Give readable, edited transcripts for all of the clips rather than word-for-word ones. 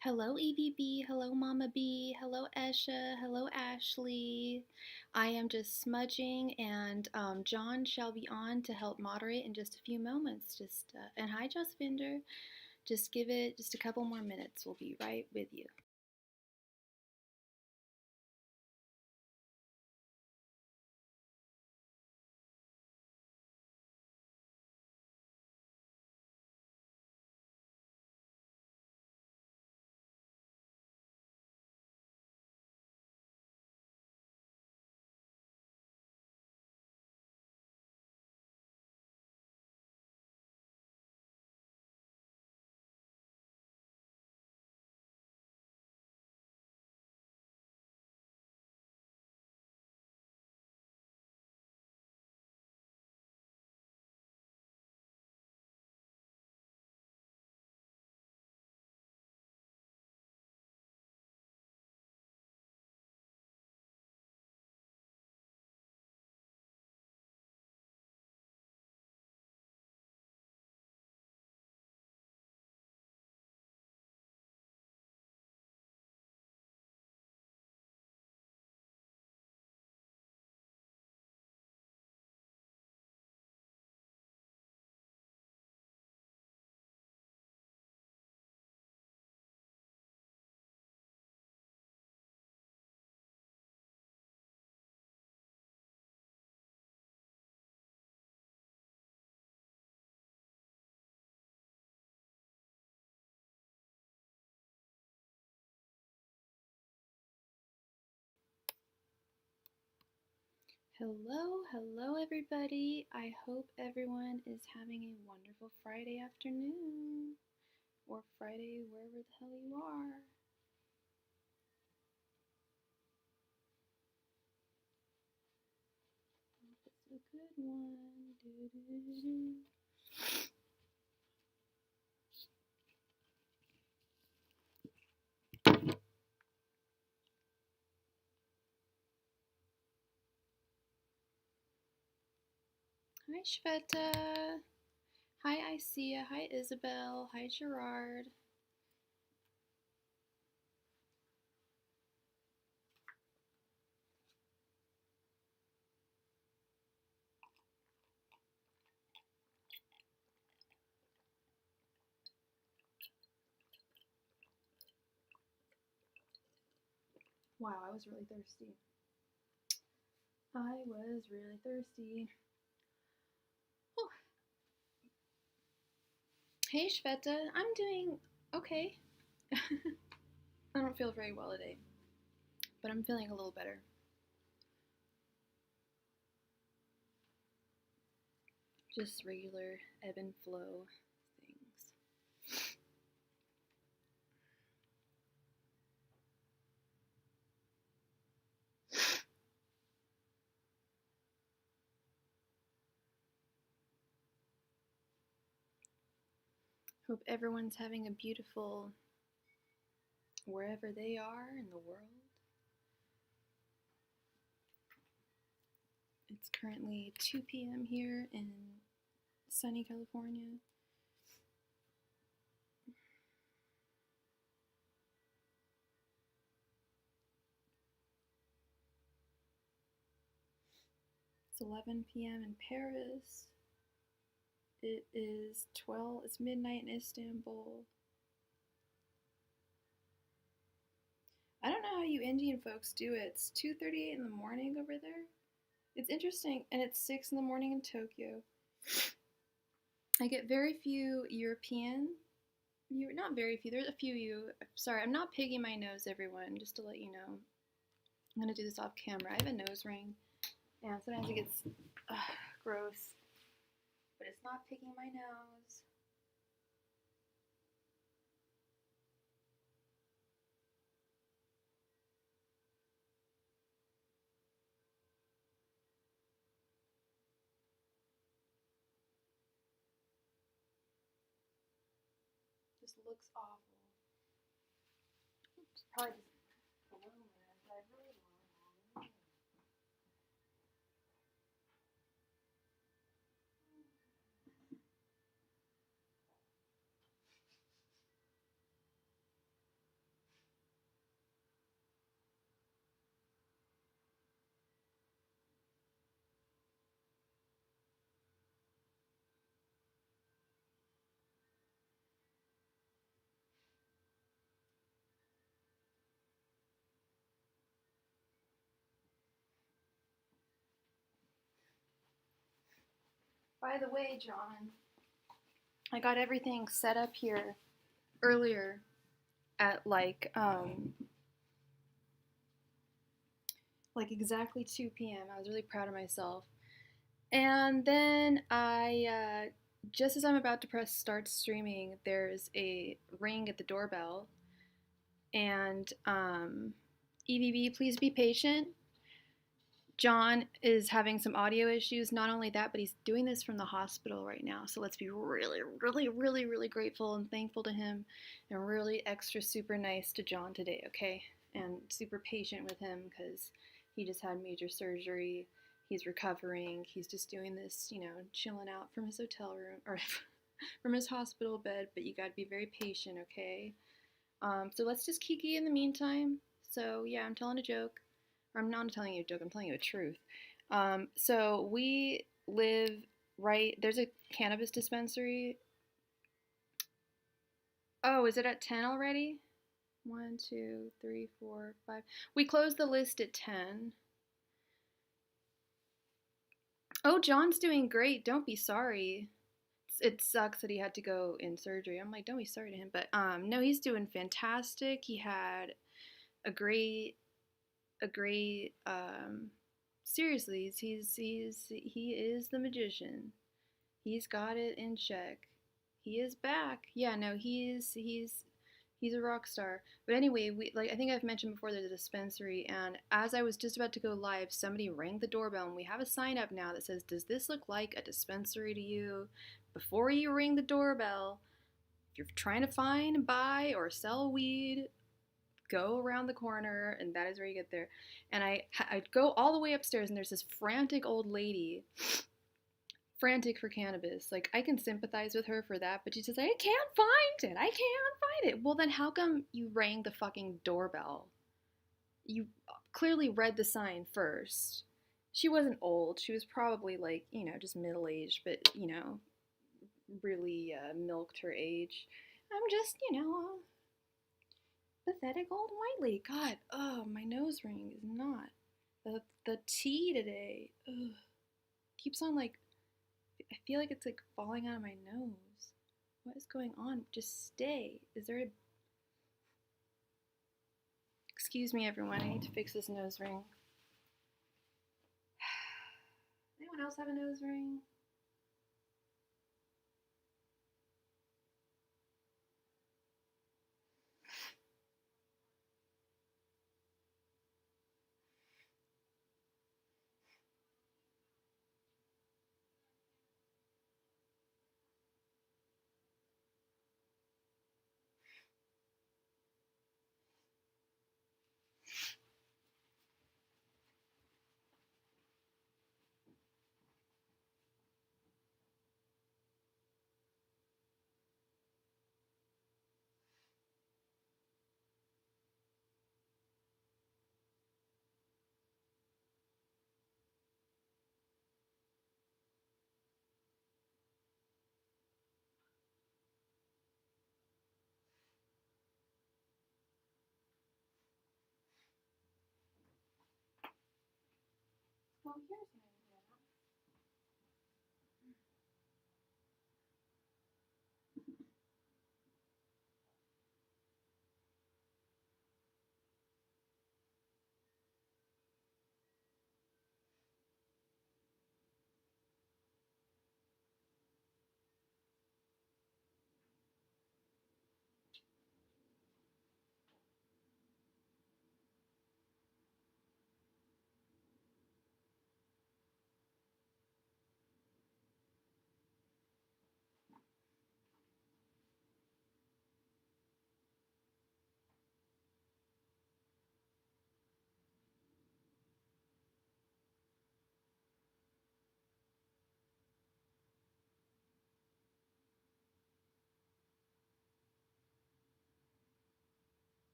Hello, EVB. Hello, Mama B. Hello, Asha. Hello, Ashley. I am just smudging, and John shall be on to help moderate in just a few moments. And hi, Josvinder. Just give it just a couple more minutes. We'll be right with you. Hello, everybody. I hope everyone is having a wonderful Friday afternoon, or Friday, wherever the hell you are. Hope it's a good one. Do-do-do-do. Hi, Shveta. Hi, Isia. Hi, Isabel. Hi, Gerard. Wow, I was really thirsty. Oh. Hey, Shveta. I'm doing okay. I don't feel very well today, but I'm feeling a little better. Just regular ebb and flow things. Hope everyone's having a beautiful wherever they are in the world. It's currently 2 p.m. here in sunny California. It's 11 p.m. in Paris. It's midnight in Istanbul. I don't know how you Indian folks do it. It's 2:38 in the morning over there. It's interesting, and it's 6 in the morning in Tokyo. I get very few not very few, there's a few sorry, I'm not picking my nose, everyone, just to let you know. I'm gonna do this off camera. I have a nose ring, and sometimes it gets gross, but it's not picking my nose. This looks awful. It's probably just balloon, but I really want. By the way, John, I got everything set up here earlier at like exactly 2 p.m. I was really proud of myself. And then just as I'm about to press start streaming, there's a ring at the doorbell. And EVB, please be patient. John is having some audio issues. Not only that, but he's doing this from the hospital right now. So let's be really, really, really, really grateful and thankful to him and really extra super nice to John today, okay? And super patient with him because he just had major surgery. He's recovering. He's just doing this, chilling out from his hotel room or from his hospital bed, but you got to be very patient, okay? So let's just kiki in the meantime. So yeah, I'm telling a joke. Or I'm not telling you a joke, I'm telling you a truth. So we live there's a cannabis dispensary. Oh, is it at 10 already? 1, 2, 3, 4, 5. We closed the list at 10. Oh, John's doing great. Don't be sorry. It sucks that he had to go in surgery. I'm like, don't be sorry to him. But no, he's doing fantastic. He had a great seriously, he is the magician. He's got it in check. He is back. Yeah, no, he's a rock star. But anyway, I think I've mentioned before, there's a dispensary, and as I was just about to go live, somebody rang the doorbell, and we have a sign up now that says, "Does this look like a dispensary to you?" Before you ring the doorbell, if you're trying to find, buy, or sell weed, go around the corner, and that is where you get there. And I'd go all the way upstairs, and there's this frantic old lady, frantic for cannabis. Like, I can sympathize with her for that, but she says, I can't find it. I can't find it. Well, then how come you rang the fucking doorbell? You clearly read the sign first. She wasn't old. She was probably like, just middle aged, but, really milked her age. I'm just, pathetic old white lady. God, oh, my nose ring is not. The tea today, ugh, keeps on like, I feel like it's like falling out of my nose. What is going on? Just stay. Is there a... Excuse me, everyone. I need to fix this nose ring. Anyone else have a nose ring?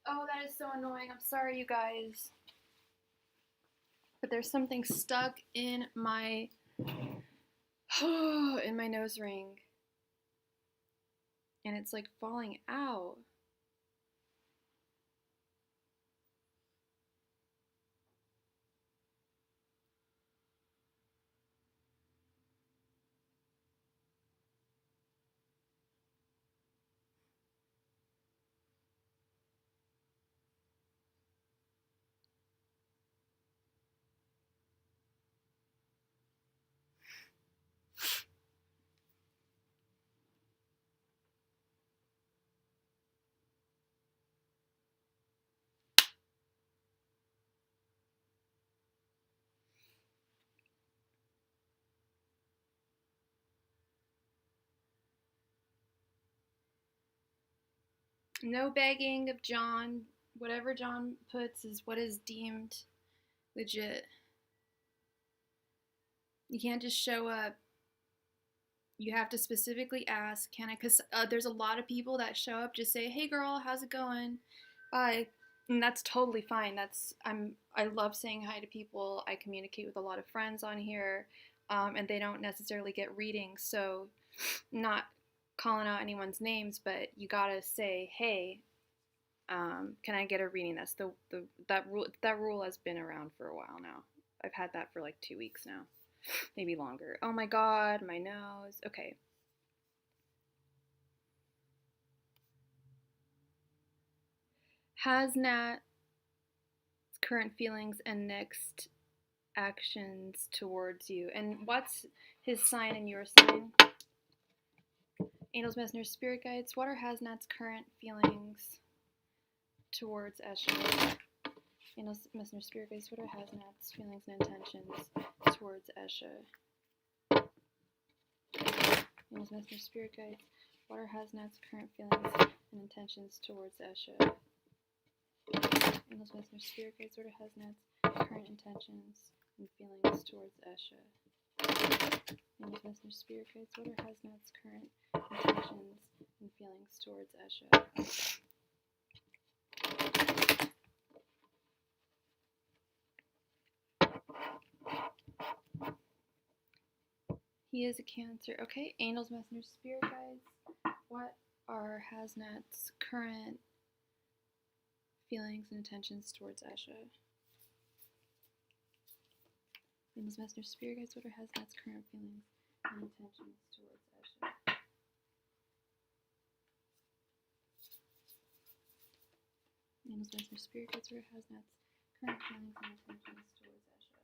Oh, that is so annoying. I'm sorry, you guys. But there's something stuck in my in my nose ring. And it's like falling out. No begging of John. Whatever John puts is what is deemed legit. You can't just show up. You have to specifically ask, can I? Because there's a lot of people that show up, just say, hey girl, how's it going? Bye. And that's totally fine. I love saying hi to people. I communicate with a lot of friends on here, and they don't necessarily get readings. So, not calling out anyone's names, but you gotta say, hey, can I get a reading? That's that rule has been around for a while now. I've had that for like 2 weeks now, maybe longer. Oh my god, my nose. Okay. Hasnat's current feelings and next actions towards you. And what's his sign and your sign? Angels, messengers, spirit guides. What are Hasnat's current feelings towards Asha? Angels, messengers, spirit guides. What are Hasnat's feelings and intentions towards Asha? Angels, messengers, spirit guides. What are Hasnat's current feelings and intentions towards Asha? Angels, messengers, spirit guides. What are Hasnat's current intentions and feelings towards Asha? Angels, messengers, spirit guides. What are Hasnat's current intentions and feelings towards Asha? He is a Cancer. Okay. Angels, messengers, spirit guides. What are Hasnat's current feelings and intentions towards Asha? Angels, messengers, spirit guides. What are Hasnat's current feelings and intentions towards Asha? Angels, messengers, spirit guides. What are Hasnat's current feelings and intentions towards Asha?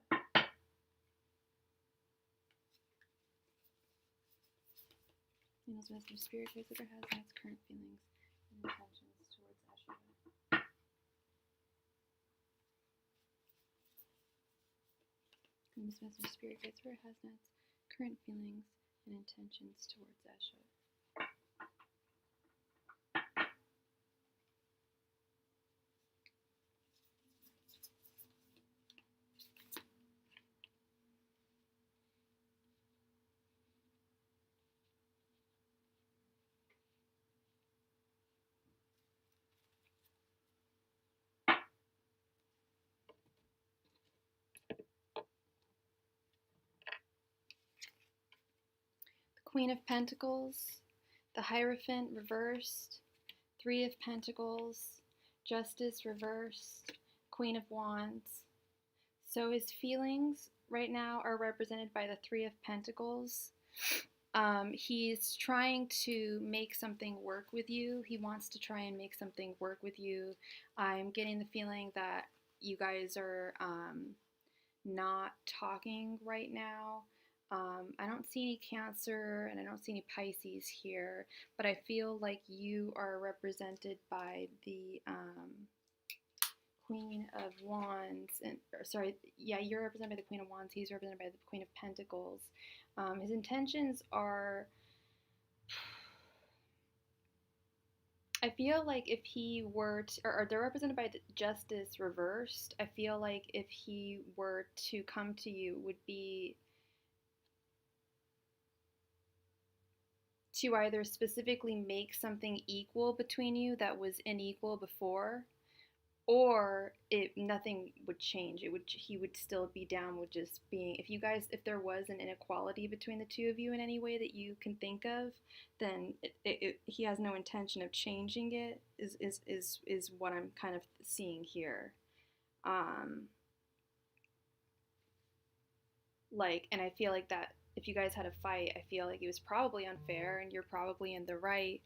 Angels, messengers, spirit guides. What are Hasnat's current feelings and intentions towards Asha? Angels, messengers, spirit guides. What are Hasnat's current feelings and intentions towards Asha? Queen of Pentacles, the Hierophant reversed, Three of Pentacles, Justice reversed, Queen of Wands. So his feelings right now are represented by the Three of Pentacles. He's trying to make something work with you. He wants to try and make something work with you. I'm getting the feeling that you guys are not talking right now. I don't see any Cancer and I don't see any Pisces here, but I feel like you are represented by the Queen of Wands. You're represented by the Queen of Wands. He's represented by the Queen of Pentacles. His intentions are, I feel like if he were to, or they're represented by the Justice reversed. I feel like if he were to come to you, would be to either specifically make something equal between you that was unequal before, or nothing would change. He would still be down with just being, if there was an inequality between the two of you in any way that you can think of, then he has no intention of changing it. Is what I'm kind of seeing here. And I feel like that if you guys had a fight, I feel like it was probably unfair, and you're probably in the right.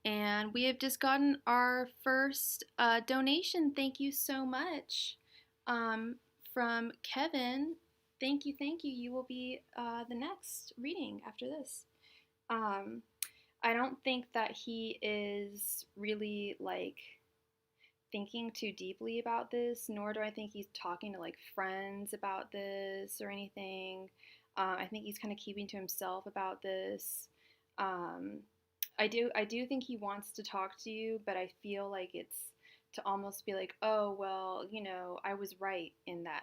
And we have just gotten our first donation. Thank you so much, from Kevin. Thank you, thank you. You will be the next reading after this. I don't think that he is really thinking too deeply about this, nor do I think he's talking to friends about this or anything. I think he's kind of keeping to himself about this. I do think he wants to talk to you, but I feel like it's to almost be like, oh well, I was right in that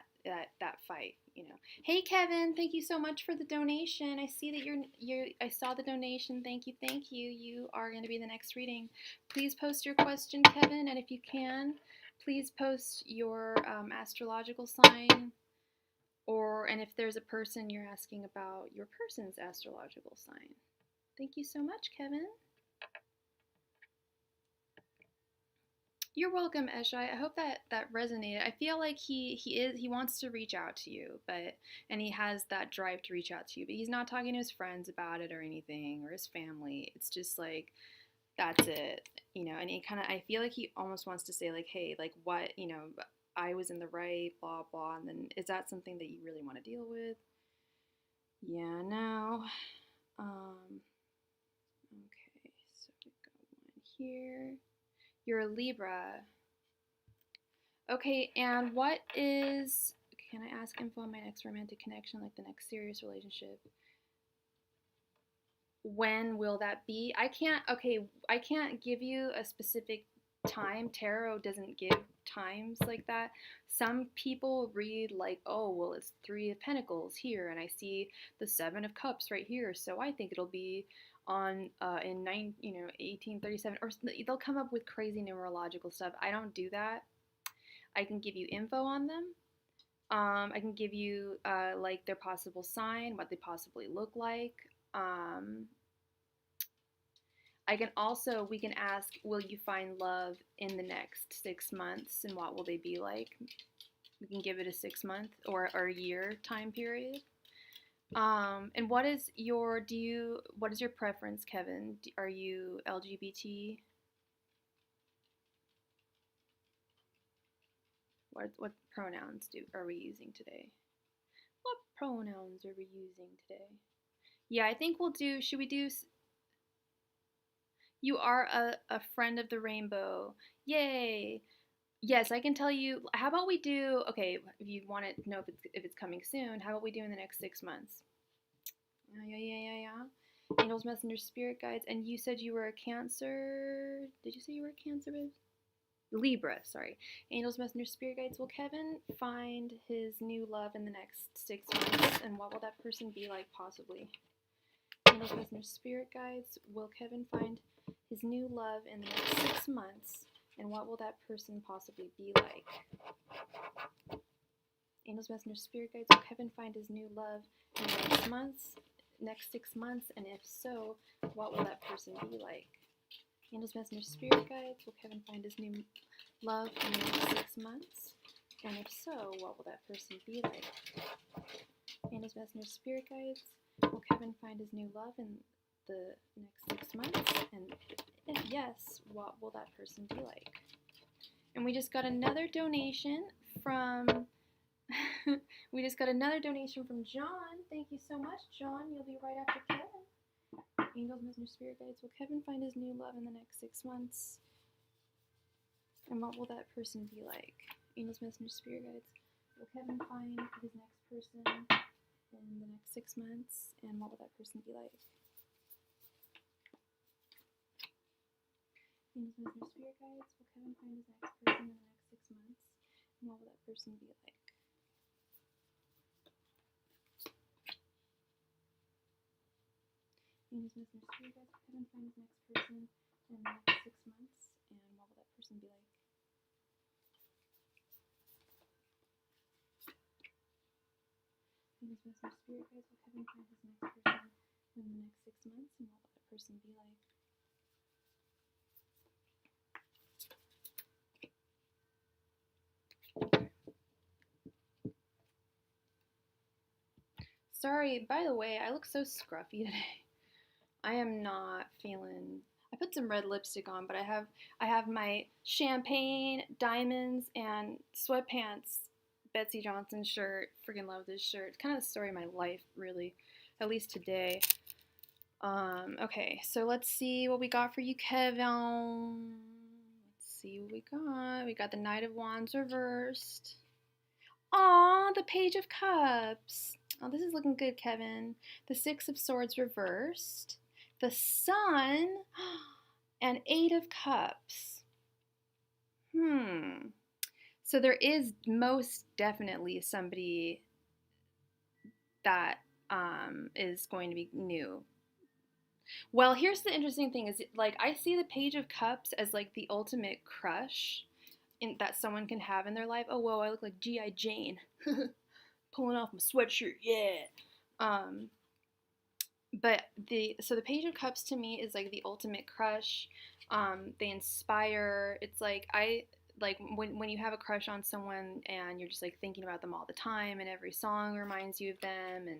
fight. Hey Kevin, thank you so much for the donation. I see that I saw the donation. Thank you, thank you. You are going to be the next reading. Please post your question, Kevin, and if you can, please post your astrological sign, and if there's a person you're asking about, your person's astrological sign. Thank you so much, Kevin. You're welcome, Asha. I hope that resonated. I feel like he wants to reach out to you, and he has that drive to reach out to you, but he's not talking to his friends about it or anything, or his family. It's just that's it, and I feel like he almost wants to say hey, what, I was in the right, blah blah, and then is that something that you really want to deal with? Yeah, no. Okay, so we got one here. You're a Libra. Okay, and can I ask info on my next romantic connection, the next serious relationship? When will that be? I can't give you a specific time. Tarot doesn't give times like that. Some people read oh, well, it's 3 of Pentacles here, and I see the 7 of Cups right here, so I think it'll be on in 1837, or they'll come up with crazy numerological stuff. I don't do that. I can give you info on them. I can give you their possible sign, what they possibly look like. We can ask, will you find love in the next 6 months, and what will they be like? We can give it a 6-month or a year time period. And what is your preference, Kevin? Are you LGBT? What pronouns are we using today? What pronouns are we using today? Yeah, I think should we do, you are a friend of the rainbow. Yay! Yes, I can tell you. How about we do, okay, if you want to know if it's coming soon, how about we do in the next 6 months? Yeah. Angels, messengers, spirit guides, and you said you were a Cancer. Did you say you were a Cancer, babe? Libra, sorry. Angels, messengers, spirit guides. Will Kevin find his new love in the next 6 months, and what will that person be like, possibly? Angels, messengers, spirit guides. Will Kevin find his new love in the next 6 months, and what will that person possibly be like? Angels, messengers, spirit guides. Will Kevin find his new love in the next 6 months, and if so, what will that person be like? Angels, messengers, spirit guides. Will Kevin find his new love in the next 6 months, and if so, what will that person be like? Angels, messengers, spirit guides. Will Kevin find his new love in the next 6 months, and if yes, what will that person be like? And we just got another donation from John. Thank you so much, John. You'll be right after Kevin. Angels, messengers, spirit guides. Will Kevin find his new love in the next 6 months? And what will that person be like? Angels, messengers, spirit guides. Will Kevin find his next person in the next 6 months? And what will that person be like? Angels, messengers, spirit guides. Will Kevin find his next person in the next 6 months? And what will that person be like? Angels, messengers, spirit guides. Will Kevin find his next person in the next 6 months? And what will that person be like? his message, Spirit guys, will Kevin find his next person in the next 6 months, and what will that person be like? Sorry, by the way, I look so scruffy today. I am not feeling. I put some red lipstick on, but I have my champagne, diamonds, and sweatpants Betsy Johnson shirt. Freaking love this shirt. It's kind of the story of my life, really. At least today. Okay, so let's see what we got for you, Kevin. Let's see what we got. We got the Knight of Wands reversed. Aw, the Page of Cups. Oh, this is looking good, Kevin. The Six of Swords reversed. The Sun and Eight of Cups. So there is most definitely somebody that is going to be new. Well, here's the interesting thing is, like, I see the Page of Cups as, like, the ultimate crush that someone can have in their life. Oh, whoa, I look like G.I. Jane. Pulling off my sweatshirt, yeah. But the Page of Cups to me is like the ultimate crush. They inspire. It's like when you have a crush on someone and you're just like thinking about them all the time, and every song reminds you of them, and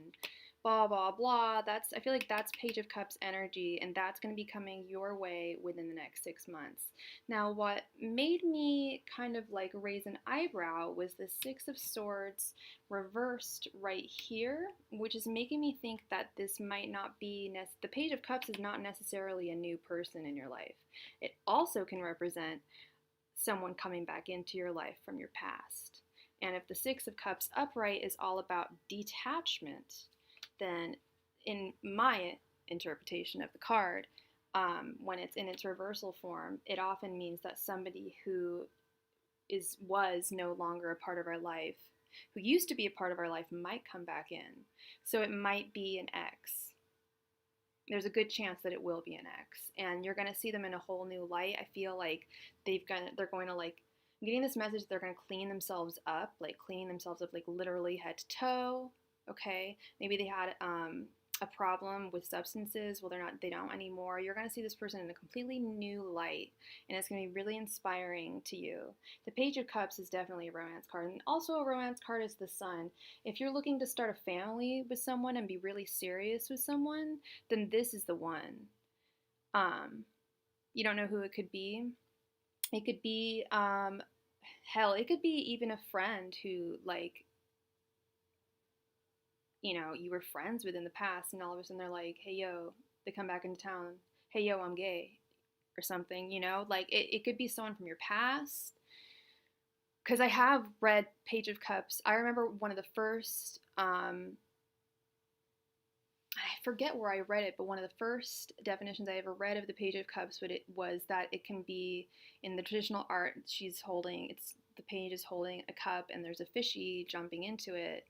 blah blah blah. I feel like that's Page of Cups energy, and that's going to be coming your way within the next 6 months. Now, what made me kind of like raise an eyebrow was the Six of Swords reversed right here, which is making me think that this might not be the Page of Cups is not necessarily a new person in your life. It also can represent someone coming back into your life from your past. And if the Six of Cups upright is all about detachment, then in my interpretation of the card, when it's in its reversal form, it often means that somebody who was no longer a part of our life, who used to be a part of our life, might come back in. So it might be an ex. There's a good chance that it will be an ex, and you're going to see them in a whole new light. I feel like they're going to like, I'm getting this message, they're going to cleaning themselves up like literally head to toe. Okay, maybe they had a problem with substances. Well, they don't anymore. You're going to see this person in a completely new light, and it's going to be really inspiring to you. The Page of Cups is definitely a romance card, and also a romance card is the Sun. If you're looking to start a family with someone and be really serious with someone, then this is the one. You don't know who it could be. It could be hell, it could be even a friend who, like, you were friends with in the past, and all of a sudden they're like, hey, yo, they come back into town, hey, yo, I'm gay, or something, like it could be someone from your past. Because I have read Page of Cups. I remember one of the first, I forget where I read it, but one of the first definitions I ever read of the Page of Cups was that it can be, in the traditional art, the page is holding a cup and there's a fishy jumping into it.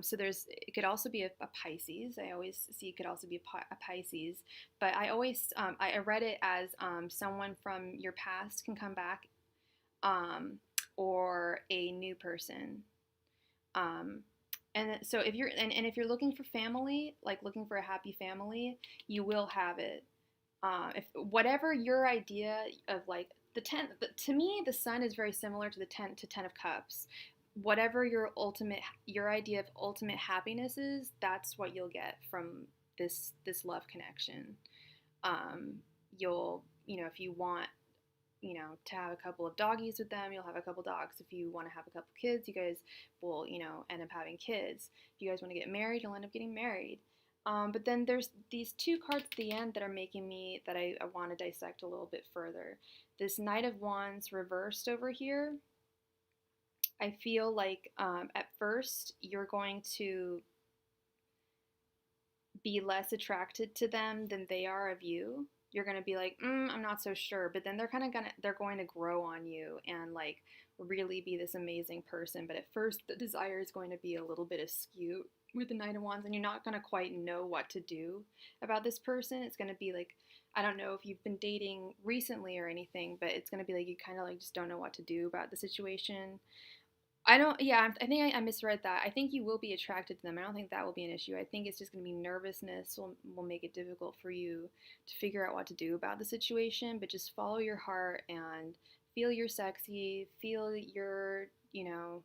So it could also be a Pisces. I always see it could also be a Pisces, but I always, I read it as someone from your past can come back, or a new person. And so if you're looking for family, like looking for a happy family, you will have it. If whatever your idea of, like, to me, the Sun is very similar to the Ten of Cups. Whatever your idea of ultimate happiness is, that's what you'll get from this love connection. You'll, if you want, to have a couple of doggies with them, you'll have a couple dogs. If you want to have a couple kids, you guys will, end up having kids. If you guys want to get married, you'll end up getting married. But then there's these two cards at the end that are making me, that I want to dissect a little bit further. This Knight of Wands reversed over here. I feel like at first you're going to be less attracted to them than they are of you. You're going to be like, I'm not so sure. But then they're going to grow on you and, like, really be this amazing person. But at first the desire is going to be a little bit askew with the Knight of Wands, and you're not going to quite know what to do about this person. It's going to be like, I don't know if you've been dating recently or anything, but it's going to be like you kind of like just don't know what to do about the situation. I don't, yeah, I think I misread that. I think you will be attracted to them. I don't think that will be an issue. I think it's just going to be nervousness will make it difficult for you to figure out what to do about the situation, but just follow your heart and feel you're sexy, feel you're, you'll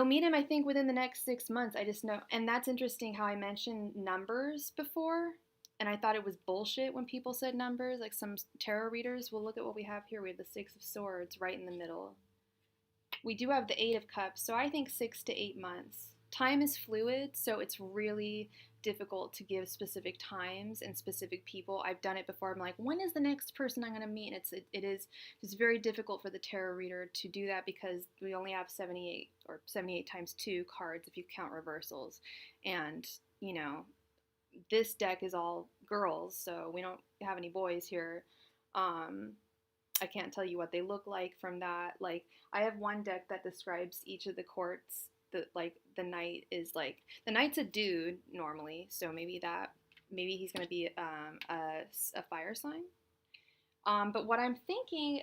meet him, I think, within the next 6 months. I just know. And that's interesting how I mentioned numbers before. And I thought it was bullshit when people said numbers. Like some tarot readers, well, look at what we have here. We have the Six of Swords right in the middle. We do have the Eight of Cups, so I think 6 to 8 months. Time is fluid, so it's really difficult to give specific times and specific people. I've done it before. I'm like, when is the next person I'm going to meet? And it is just very difficult for the tarot reader to do that because we only have 78 or 78 times 2 cards if you count reversals. And, this deck is all girls, so we don't have any boys here. I can't tell you what they look like from that. Like, I have one deck that describes each of the courts. The knight is like, the knight's a dude normally, so maybe he's gonna be a fire sign. But what I'm thinking,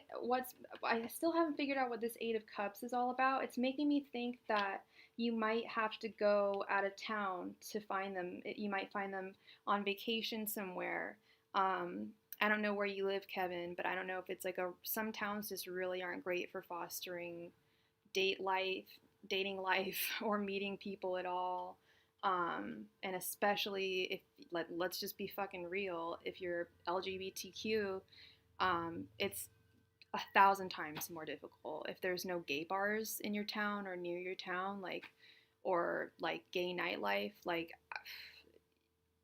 I still haven't figured out what this Eight of Cups is all about. It's making me think that you might have to go out of town to find them. You might find them on vacation somewhere. I don't know where you live, Kevin, but I don't know if it's like some towns just really aren't great for fostering dating life, or meeting people at all. And especially if, let's just be fucking real, if you're LGBTQ, it's 1,000 times more difficult. If there's no gay bars in your town or near your town, or gay nightlife,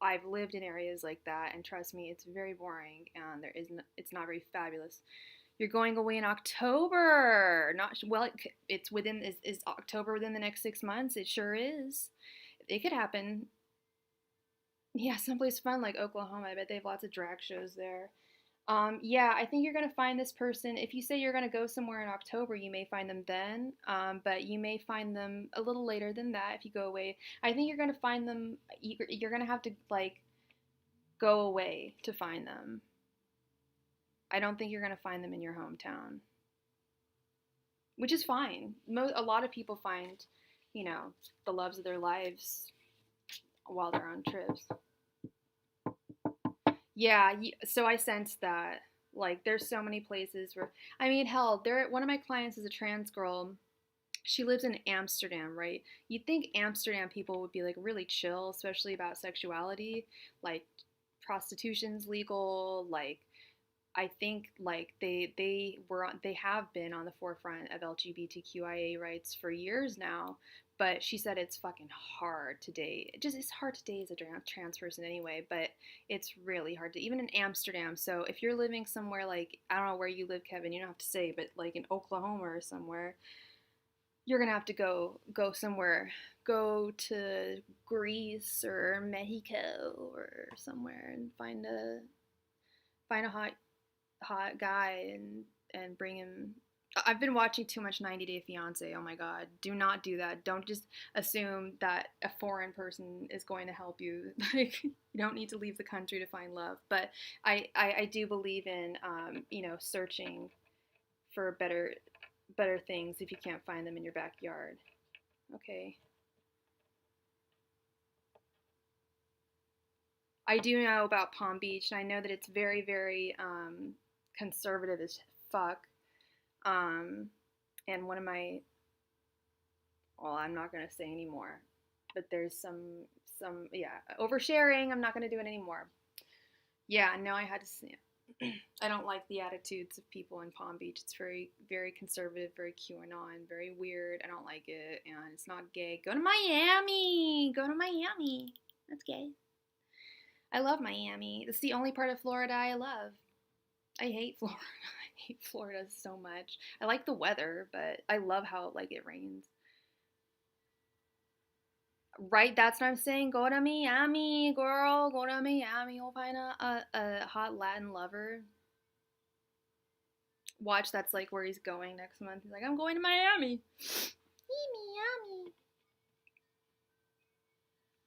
I've lived in areas like that, and trust me, it's very boring, and it's not very fabulous. You're going away in October. Not well. It's within is October within the next 6 months? It sure is. It could happen. Yeah, someplace fun like Oklahoma. I bet they have lots of drag shows there. Yeah, I think you're gonna find this person. If you say you're gonna go somewhere in October, you may find them then. But you may find them a little later than that if you go away. I think you're gonna find them. You're gonna have to go away to find them. I don't think you're gonna find them in your hometown, which is fine. A lot of people find, the loves of their lives while they're on trips. Yeah, so I sense that. There's so many places where, I mean, hell, one of my clients is a trans girl. She lives in Amsterdam, right? You'd think Amsterdam people would be really chill, especially about sexuality. Like, prostitution's legal. I think they have been on the forefront of LGBTQIA rights for years now, but she said it's fucking hard to date. It's hard to date as a trans person anyway, but it's really hard to, even in Amsterdam. So if you're living somewhere I don't know where you live, Kevin, you don't have to say, but in Oklahoma or somewhere, you're gonna have to go somewhere. Go to Greece or Mexico or somewhere and find a hot guy and bring him. I've been watching too much 90 Day Fiance. Oh my god, do not do that. Don't just assume that a foreign person is going to help you. You don't need to leave the country to find love. But I do believe in searching for better things if you can't find them in your backyard. Okay. I do know about Palm Beach, and I know that it's very, very conservative as fuck. Um, and one of my, well, I'm not gonna say anymore, but there's yeah, oversharing. I'm not gonna do it anymore. Yeah, no, I had to say it. I don't like the attitudes of people in Palm Beach. It's very, very conservative, very QAnon, very weird. I don't like it, and it's not gay. Go to Miami. Go to Miami. That's gay. I love Miami. It's the only part of Florida I love. I hate Florida. I hate Florida so much. I like the weather, but I love how it rains. Right, that's what I'm saying. Go to Miami, girl. Go to Miami. You'll find a hot Latin lover. Watch, that's where he's going next month. He's like, I'm going to Miami. Miami.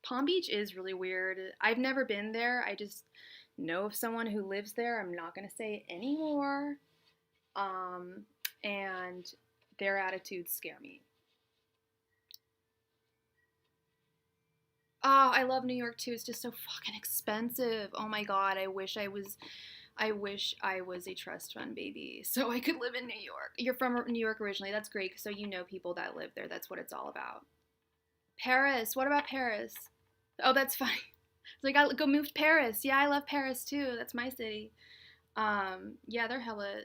Palm Beach is really weird. I've never been there. I just know of someone who lives there. I'm not gonna say it anymore. And Their attitudes scare me. Oh, I love New York too. It's just so fucking expensive. Oh my god, I wish I was a trust fund baby so I could live in New York. You're from New York originally. That's great. So you know people that live there. That's what it's all about. Paris. What about Paris? Oh, that's fine. So I got go move to Paris. Yeah, I love Paris too. That's my city. Yeah, they're hella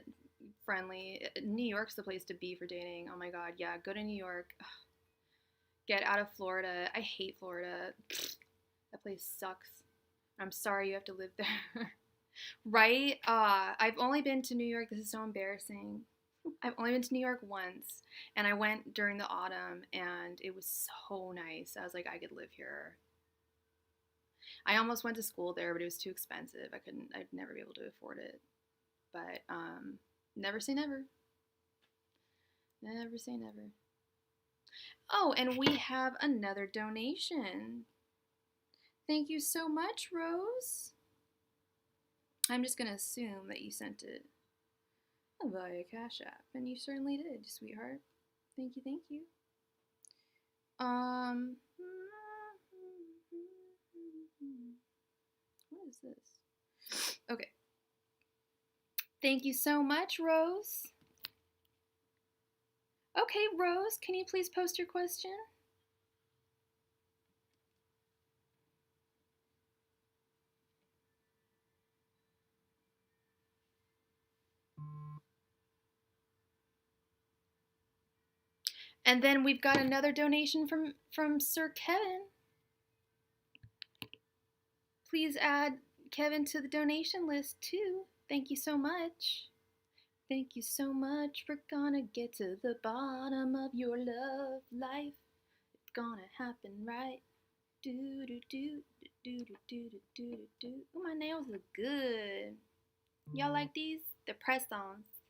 friendly. New York's the place to be for dating. Oh my god, yeah, go to New York. Get out of Florida. I hate Florida. That place sucks. I'm sorry you have to live there. Right? I've only been to New York. This is so embarrassing. I've only been to New York once, and I went during the autumn, and it was so nice. I was like, I could live here. I almost went to school there, but it was too expensive. I'd never be able to afford it. But never say never. Never say never. Oh, and we have another donation. Thank you so much, Rose. I'm just going to assume that you sent it via CashApp, and you certainly did, sweetheart. Thank you, thank you. What is this? Okay. Thank you so much, Rose. Okay, Rose, can you please post your question? And then we've got another donation from Sir Kevin. Please add Kevin to the donation list too. Thank you so much. Thank you so much. We're gonna get to the bottom of your love life. It's gonna happen right. Do do do do do do do do do. Ooh, my nails look good. Y'all like these? They're press-ons.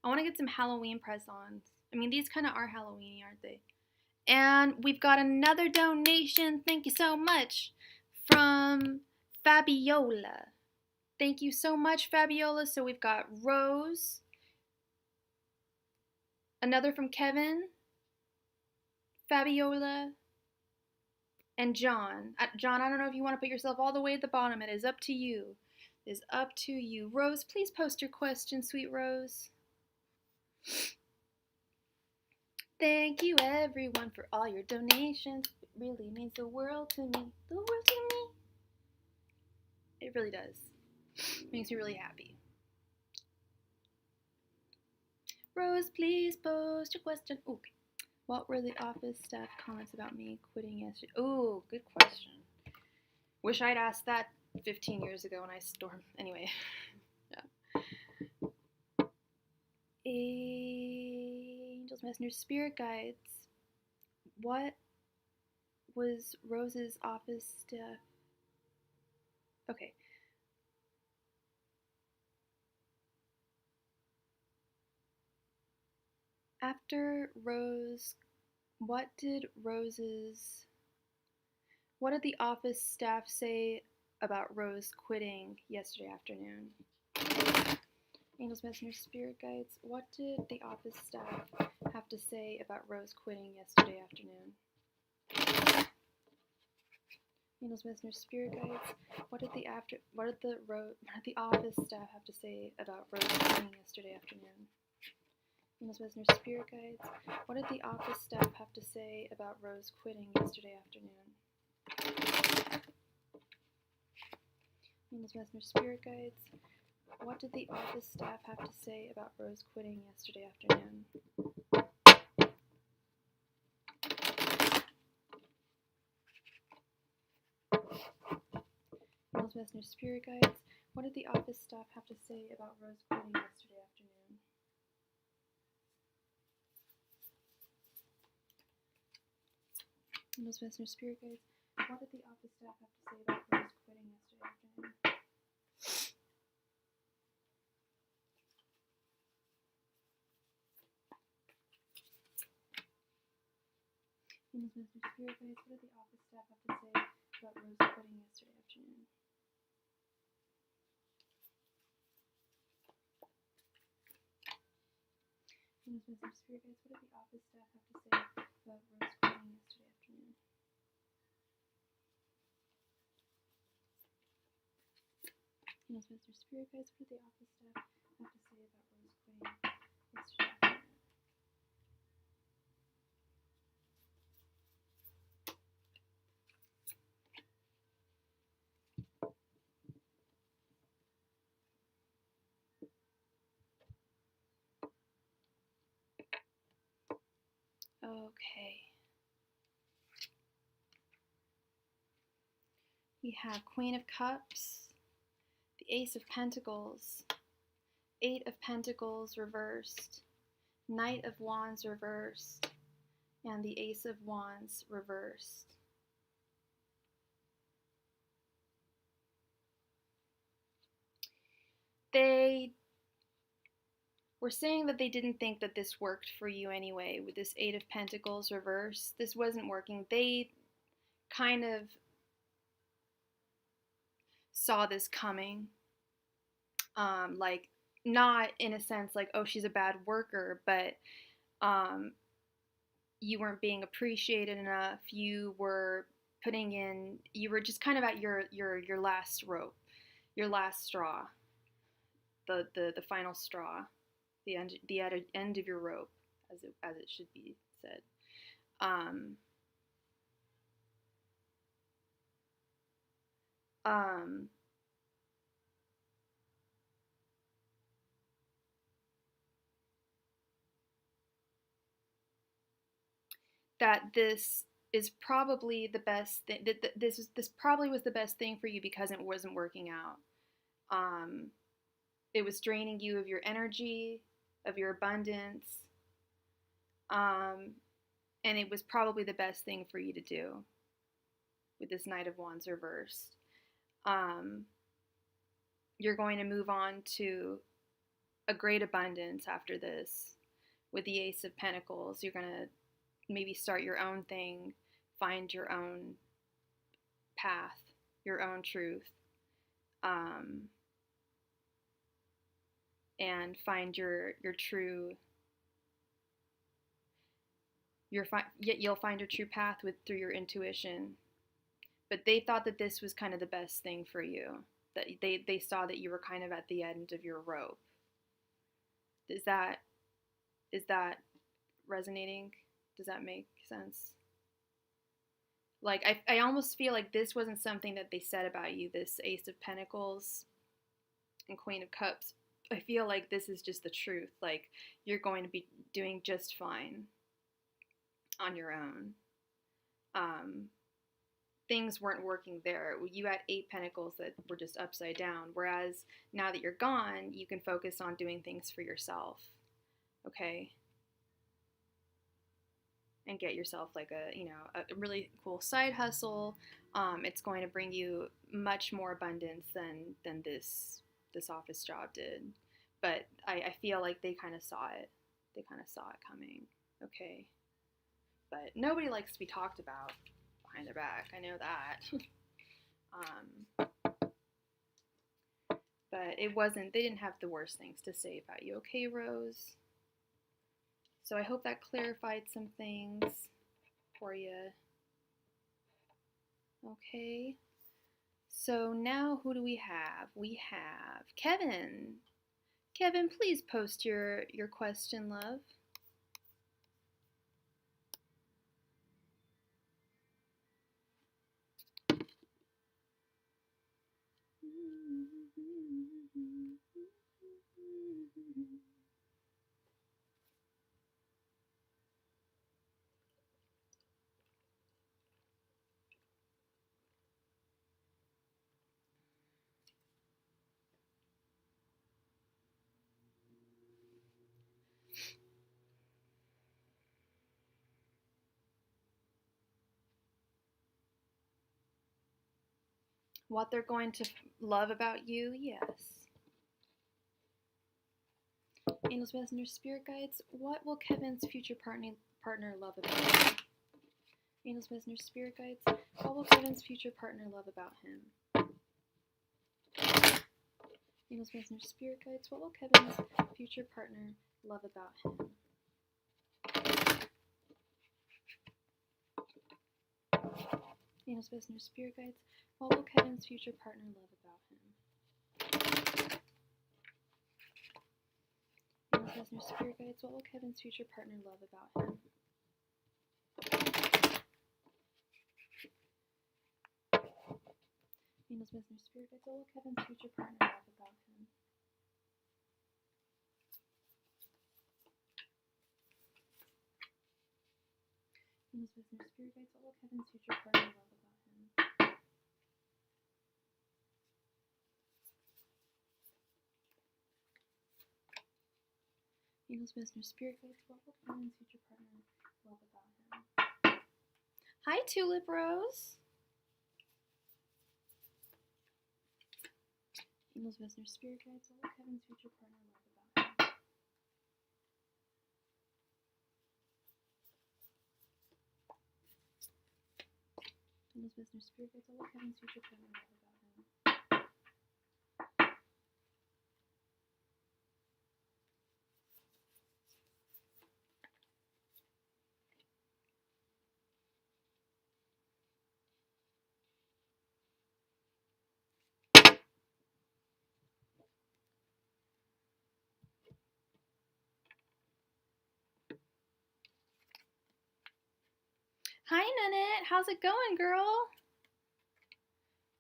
I want to get some Halloween press-ons. I mean, these kind of are Halloweeny, aren't they? And we've got another donation. Thank you so much from Fabiola. Thank you so much, Fabiola. So we've got Rose, another from Kevin, Fabiola, and John. John, I don't know if you want to put yourself all the way at the bottom. It is up to you. It is up to you. Rose, please post your question, sweet Rose. Thank you, everyone, for all your donations. It really means the world to me. The world to me. It really does. It makes me really happy. Rose, please post your question. Okay. What were the office staff comments about me quitting yesterday? Oh, good question. Wish I'd asked that 15 years ago when I stormed. Anyway. Yeah. Angels, messengers, spirit guides. What was Rose's office staff? Okay. After Rose, what did the office staff say about Rose quitting yesterday afternoon? Angels, messengers, spirit guides. What did the office staff have to say about Rose quitting yesterday afternoon? Angels, messengers, spirit guides. What did the office staff have to say about Rose quitting yesterday afternoon? Angels, messengers, spirit guides. What did the office staff have to say about Rose quitting yesterday afternoon? Angels, messengers, spirit guides. What did the office staff have to say about Rose quitting yesterday afternoon? Angels, messengers, spirit guides. What did the office staff have to say about Rose quitting yesterday afternoon? Angels, messengers, spirit guides. What did the office staff have to say about Rose quitting yesterday afternoon? Angels, messengers, spirit guides. What did the office staff have to say about Rose quitting yesterday afternoon? Angels, Angels, Messengers, Spirit Guides, what did the office staff have to say about Rose crying yesterday afternoon? Angels, Messengers, Spirit Guides, what did the office staff have to say about Rose quitting yesterday afternoon? Okay. We have Queen of Cups, the Ace of Pentacles, Eight of Pentacles reversed, Knight of Wands reversed, and the Ace of Wands reversed. They were saying that they didn't think that this worked for you anyway. With this Eight of Pentacles reversed, this wasn't working. They kind of saw this coming. Like, not in a sense like, oh, she's a bad worker, but you weren't being appreciated enough. You were you were just kind of at your last rope, your last straw, the final straw, the end of your rope, as it should be said. That this is probably the best thing. That this probably was the best thing for you because it wasn't working out. It was draining you of your energy, of your abundance, and it was probably the best thing for you to do with this Knight of Wands reversed. You're going to move on to a great abundance after this with the Ace of Pentacles. You're going to maybe start your own thing, find your own path, your own truth, and find your true. You'll find your true path through your intuition. But they thought that this was kind of the best thing for you. That they saw that you were kind of at the end of your rope. Is that resonating? Does that make sense? Like, I almost feel like this wasn't something that they said about you, this Ace of Pentacles and Queen of Cups. I feel like this is just the truth. Like, you're going to be doing just fine on your own. Things weren't working there. You had 8 pentacles that were just upside down, whereas now that you're gone, you can focus on doing things for yourself, okay? And get yourself like a really cool side hustle. It's going to bring you much more abundance than this office job did. But I feel like they kind of saw it. They kind of saw it coming, okay? But nobody likes to be talked about behind their back. I know that. But it wasn't, they didn't have the worst things to say about you. Okay, Rose? So I hope that clarified some things for you. Okay. So now who do we have? We have Kevin. Kevin, please post your question, love. What they're going to love about you, yes. Angels, Messengers, Spirit Guides, what will Kevin's future partner love about him? Angels, Messengers, Spirit Guides, what will Kevin's future partner love about him? Angels, Messengers, Spirit Guides, what will Kevin's future partner love about him? Venus, Business, Spirit Guides. What will Kevin's future partner love about him? Venus, Business, Spirit Guides. What will Kevin's future partner love about him? Venus, Business, Spirit Guides. What will Kevin's future partner love about him? Venus, Business, Spirit Guides. What will Kevin's future partner love about him? Venus, Business, Spirit Guides. What will Kevin's future partner love about him? Hi, Tulip Rose. Venus, Business, Spirit Guides. What will Kevin's future partner love about him? Venus, Business, Spirit Guides. What will Kevin's future partner love about him? Hi, Nanette. How's it going, girl?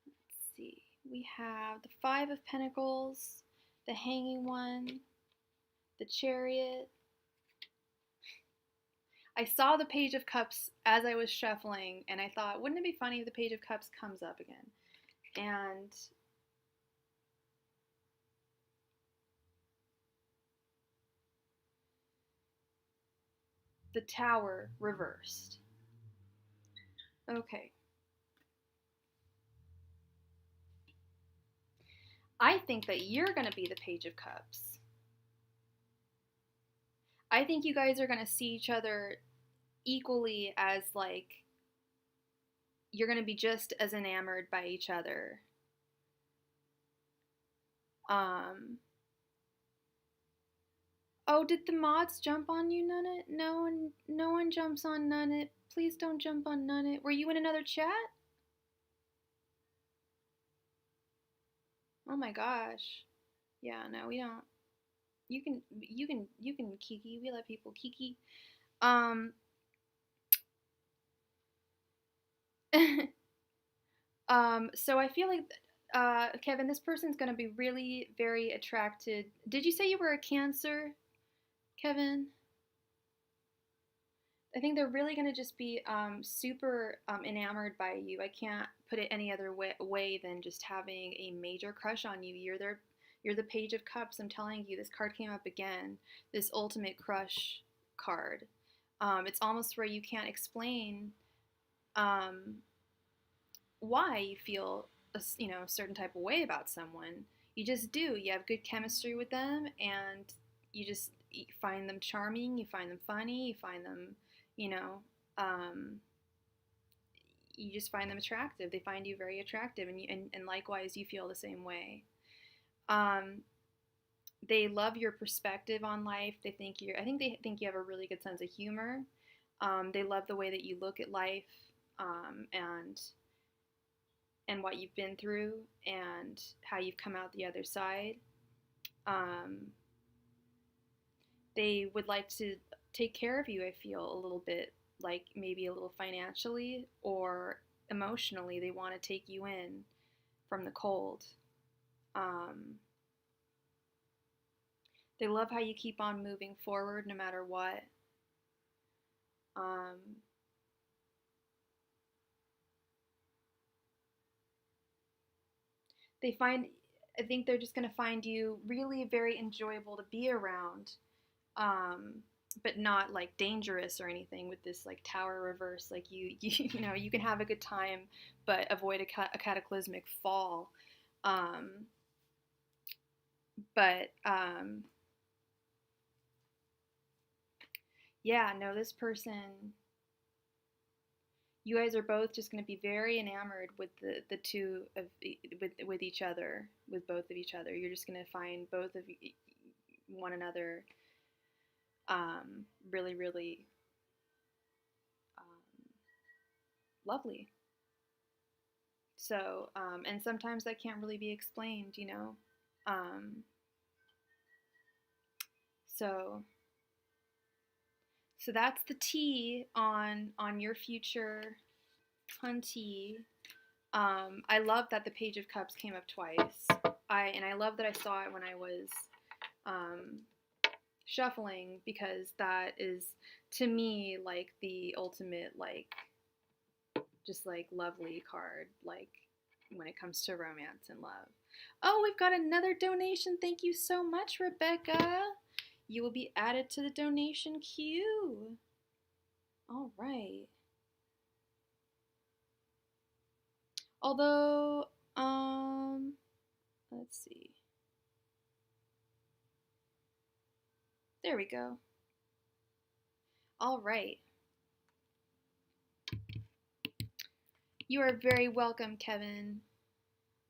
Let's see. We have the Five of Pentacles, the Hanging One, the Chariot. I saw the Page of Cups as I was shuffling, and I thought, wouldn't it be funny if the Page of Cups comes up again? And the Tower reversed. Okay. I think that you're going to be the Page of Cups. I think you guys are going to see each other equally as, like, you're going to be just as enamored by each other. Oh, did the mods jump on you, Nunnet? No one jumps on Nunnet. Please don't jump on Nunnet. Were you in another chat? Oh my gosh. Yeah, no, we don't. You can kiki. We let people kiki. So I feel like, Kevin, this person's gonna be really very attracted. Did you say you were a Cancer, Kevin? I think they're really gonna just be super enamored by you. I can't put it any other way than just having a major crush on you. You're the Page of Cups. I'm telling you, this card came up again. This ultimate crush card. It's almost where you can't explain why you feel a certain type of way about someone. You just do. You have good chemistry with them, and you find them charming. You find them funny. You find them, um, you just find them attractive. They find you very attractive, and likewise, you feel the same way. They love your perspective on life. I think they think you have a really good sense of humor. They love the way that you look at life, and what you've been through and how you've come out the other side. They would like to take care of you, I feel, a little bit, like maybe a little financially or emotionally. They want to take you in from the cold. They love how you keep on moving forward no matter what. I think they're just going to find you really very enjoyable to be around, but not like dangerous or anything with this like Tower reverse. Like you can have a good time, but avoid a cataclysmic fall. Yeah, no, this person, you guys are both just going to be very enamored with the two of with each other, with both of each other. You're just going to find both of one another really, really lovely. So, and sometimes that can't really be explained, you know. Um, so, so that's the tea on your future huntee. I love that the Page of Cups came up twice. I love that I saw it when I was um, shuffling, because that is to me like the ultimate, like, just like lovely card, like when it comes to romance and love. Oh, we've got another donation. Thank you so much, Rebecca. You will be added to the donation queue. All right. Although, let's see. There we go. All right. You are very welcome, Kevin.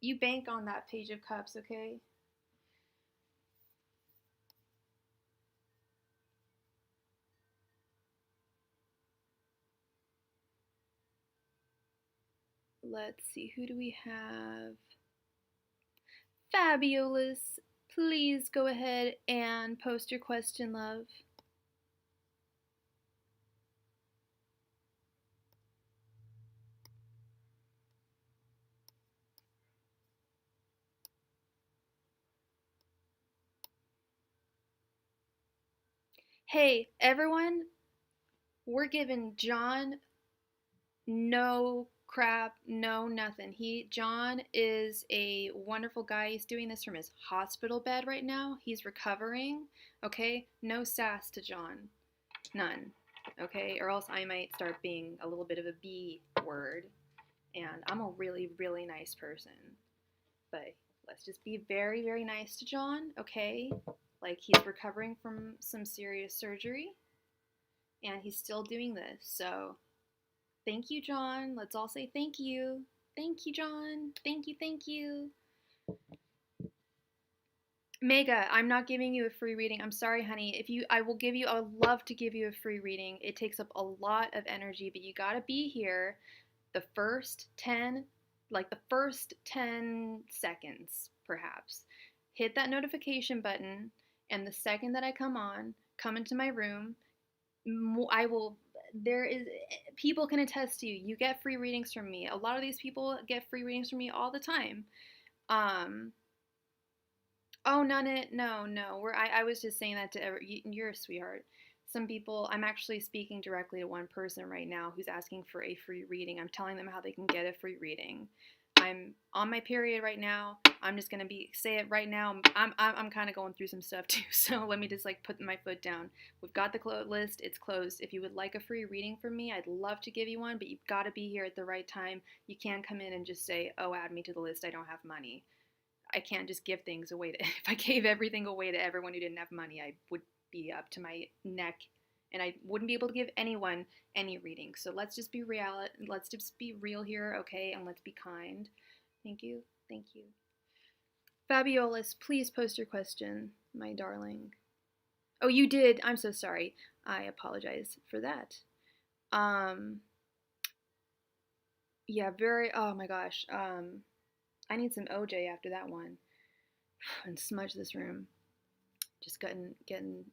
You bank on that Page of Cups, okay? Let's see, who do we have? Fabulous. Please go ahead and post your question, love. Hey, everyone, we're giving John no crap, no nothing. John is a wonderful guy. He's doing this from his hospital bed right now. He's recovering, okay? No sass to John. None. Okay? Or else I might start being a little bit of a B word. And I'm a really, really nice person. But let's just be very, very nice to John, okay? Like, he's recovering from some serious surgery. And he's still doing this. So, thank you, John. Let's all say thank you. Thank you, John. Thank you, thank you. Mega, I'm not giving you a free reading. I'm sorry, honey. I would love to give you a free reading. It takes up a lot of energy, but you gotta be here the first 10, like the first 10 seconds, perhaps. Hit that notification button, and the second that I come into my room, I will, there is, people can attest to you. You get free readings from me. A lot of these people get free readings from me all the time. Oh, none it. No, no. I was just saying that to you're a sweetheart. Some people, I'm actually speaking directly to one person right now who's asking for a free reading. I'm telling them how they can get a free reading. I'm on my period right now. I'm just gonna say it right now. I'm kind of going through some stuff too, so let me just like put my foot down. We've got the list. It's closed. If you would like a free reading from me, I'd love to give you one, but you've got to be here at the right time. You can't come in and just say, "Oh, add me to the list. I don't have money." I can't just give things away to, if I gave everything away to everyone who didn't have money, I would be up to my neck and I wouldn't be able to give anyone any reading. So let's just be real. Let's just be real here, okay? And let's be kind. Thank you. Thank you. Fabiolas, please post your question, my darling. Oh, you did. I'm so sorry. I apologize for that. Yeah, oh my gosh. I need some OJ after that one. And smudge this room. Just getting.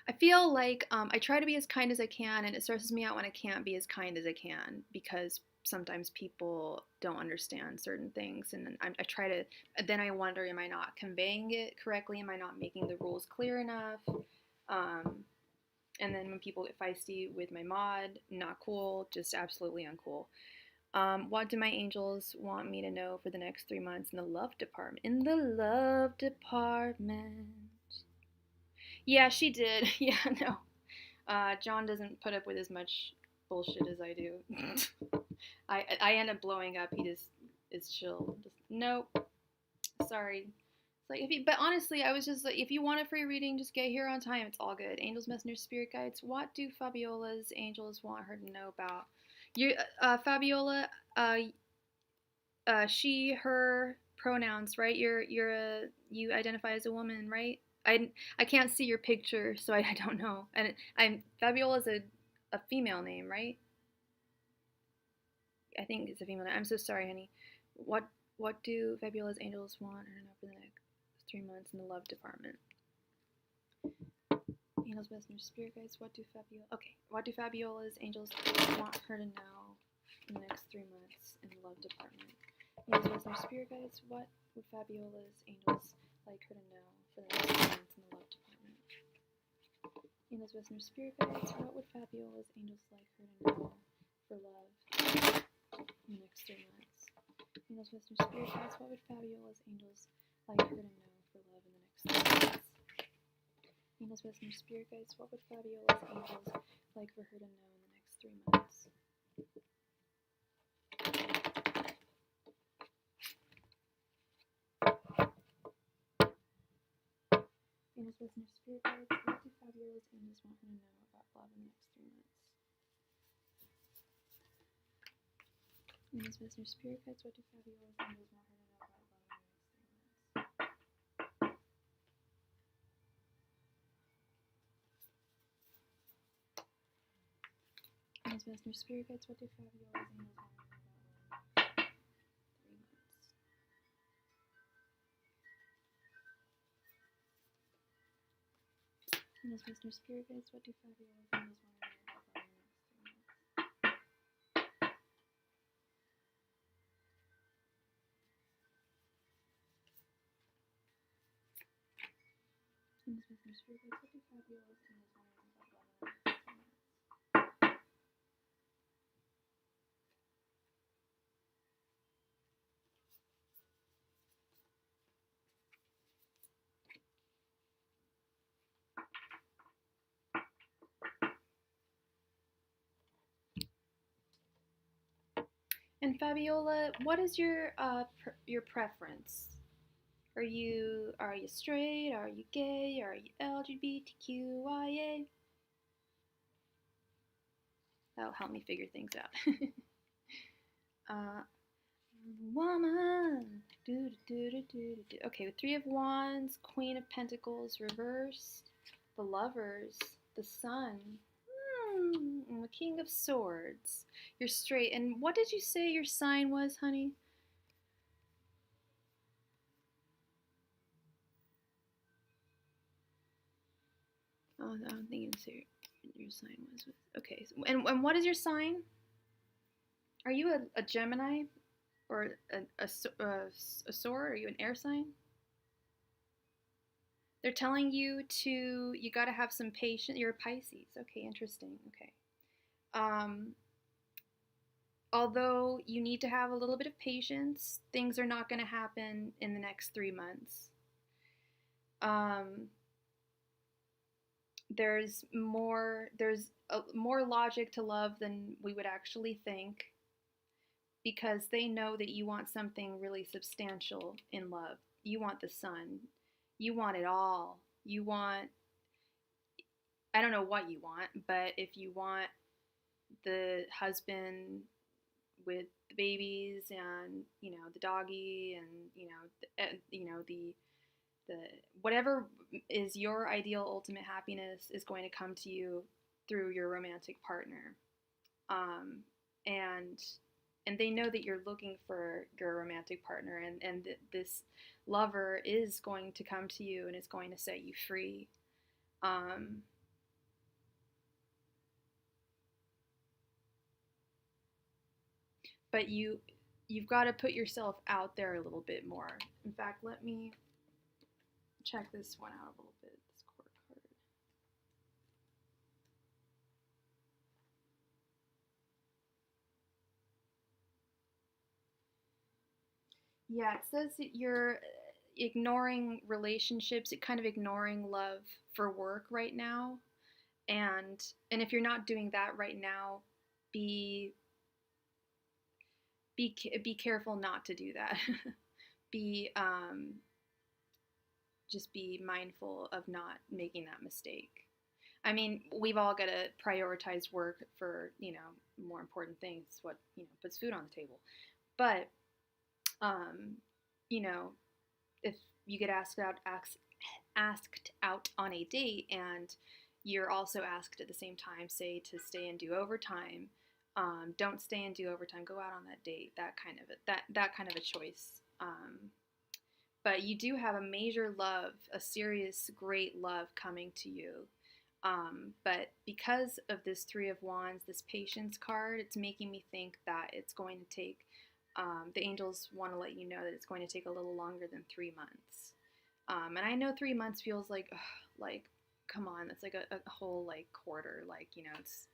I feel like I try to be as kind as I can, and it stresses me out when I can't be as kind as I can because sometimes people don't understand certain things, and I try to. Then I wonder, am I not conveying it correctly? Am I not making the rules clear enough? And then when people get feisty with my mod, not cool, just absolutely uncool. What do my angels want me to know for the next 3 months in the love department? In the love department. Yeah, she did. Yeah, no. John doesn't put up with as much bullshit as I do. I end up blowing up. He just is chill. Just nope. Sorry. It's like but honestly, I was just like, if you want a free reading, just get here on time. It's all good. Angels, messengers, spirit guides. What do Fabiola's angels want her to know about? You, Fabiola. She, her pronouns, right? You identify as a woman, right? I can't see your picture, so I don't know. And Fabiola's a female name, right? I think it's a female name. I'm so sorry, honey. What do Fabiola's angels want her to know for the next 3 months in the love department? Angels, messengers, spirit guides. What do Fabiola's angels want her to know in the next 3 months in the love department? Angels, messengers, spirit guides. What would Fabiola's angels like her to know for the next 3 months in the love department? Angels, messengers, spirit guides. What would Fabiola's angels like her to know for love in the next 3 months? Angels, messengers, spirit guides. What would Fabiola's angels like her to know for love in the next 3 months? Angels, messengers, spirit guides. What would Fabiola's angels like for her to know in the next 3 months? Angels, messengers, spirit guides. What do Fabiola's angels want her to know about love in the next 3 months? Angels, messengers, spirit guides. What do Fabiola's angels want her to know about love in the next 3 months? Angels, messengers, spirit guides. What do Fabiola's angels want her to know about love in 3 months? Angels, messengers, spirit guides. What do Fabiola's angels want her to know about love in the next 3 months? Angels, messengers, spirit guides. What do Fabiola's angels want her to know about love in the next 3 months? And Fabiola, what is your preference? Are you straight? Are you gay? Are you LGBTQIA? That'll help me figure things out. Woman. Okay, with 3 of Wands, Queen of Pentacles reversed, the Lovers, the Sun, and the King of Swords. You're straight. And what did you say your sign was, honey? Oh, I don't think your sign was. Okay, and what is your sign? Are you a Gemini or a sword? Are you an air sign? They're telling you you got to have some patience. You're a Pisces. Okay, interesting. Okay. Although you need to have a little bit of patience, things are not going to happen in the next 3 months. There's more logic to love than we would actually think, because they know that you want something really substantial in love. You want the sun. You want it all. You want, I don't know what you want, but if you want the husband with the babies and, the doggy and, the whatever is your ideal ultimate happiness is going to come to you through your romantic partner. And they know that you're looking for your romantic partner, and this lover is going to come to you and is going to set you free. But you've got to put yourself out there a little bit more. In fact, let me check this one out a little bit, this court card. Yeah, it says that you're ignoring relationships, kind of ignoring love for work right now. And if you're not doing that right now, be careful not to do that. Just be mindful of not making that mistake. I mean, we've all got to prioritize work for, more important things, what, puts food on the table. But, if you get asked out on a date and you're also asked at the same time, say, to stay and do overtime, Don't stay and do overtime. Go out on that date. That kind of a choice. But you do have a major love, a serious, great love coming to you. But because of this Three of Wands, this patience card, it's making me think that it's going to take, the angels want to let you know that it's going to take a little longer than 3 months. And I know 3 months feels like, ugh, like, come on, that's like a whole like quarter. Like, it's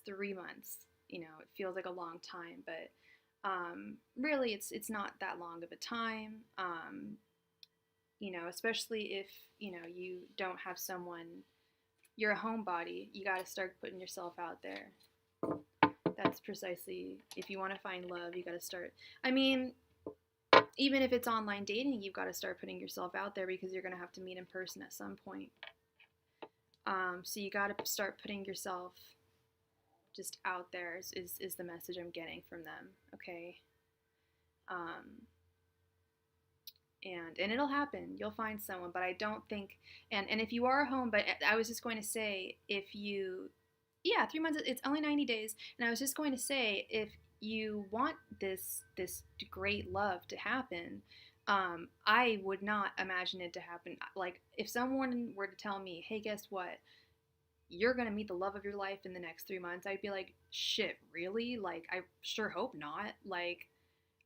3 months. It feels like a long time, but really, it's not that long of a time. Especially if you don't have someone, you're a homebody, you got to start putting yourself out there. That's precisely, if you want to find love, you got to start. I mean, even if it's online dating, you've got to start putting yourself out there, because you're going to have to meet in person at some point. So you got to start putting yourself just out there is the message I'm getting from them. Okay. And it'll happen. You'll find someone, but I don't think, and if you are home, but I was just going to say, if you, yeah, 3 months, it's only 90 days, and I was just going to say, if you want this great love to happen, I would not imagine it to happen. Like, if someone were to tell me, hey, guess what? You're going to meet the love of your life in the next 3 months, I'd be like, shit, really? Like, I sure hope not. Like,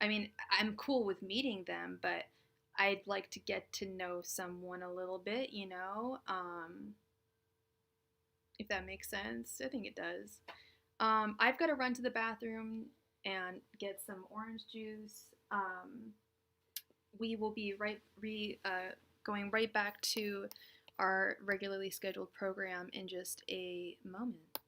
I mean, I'm cool with meeting them, but I'd like to get to know someone a little bit, if that makes sense. I think it does. I've got to run to the bathroom and get some orange juice. We will be going right back to our regularly scheduled program in just a moment.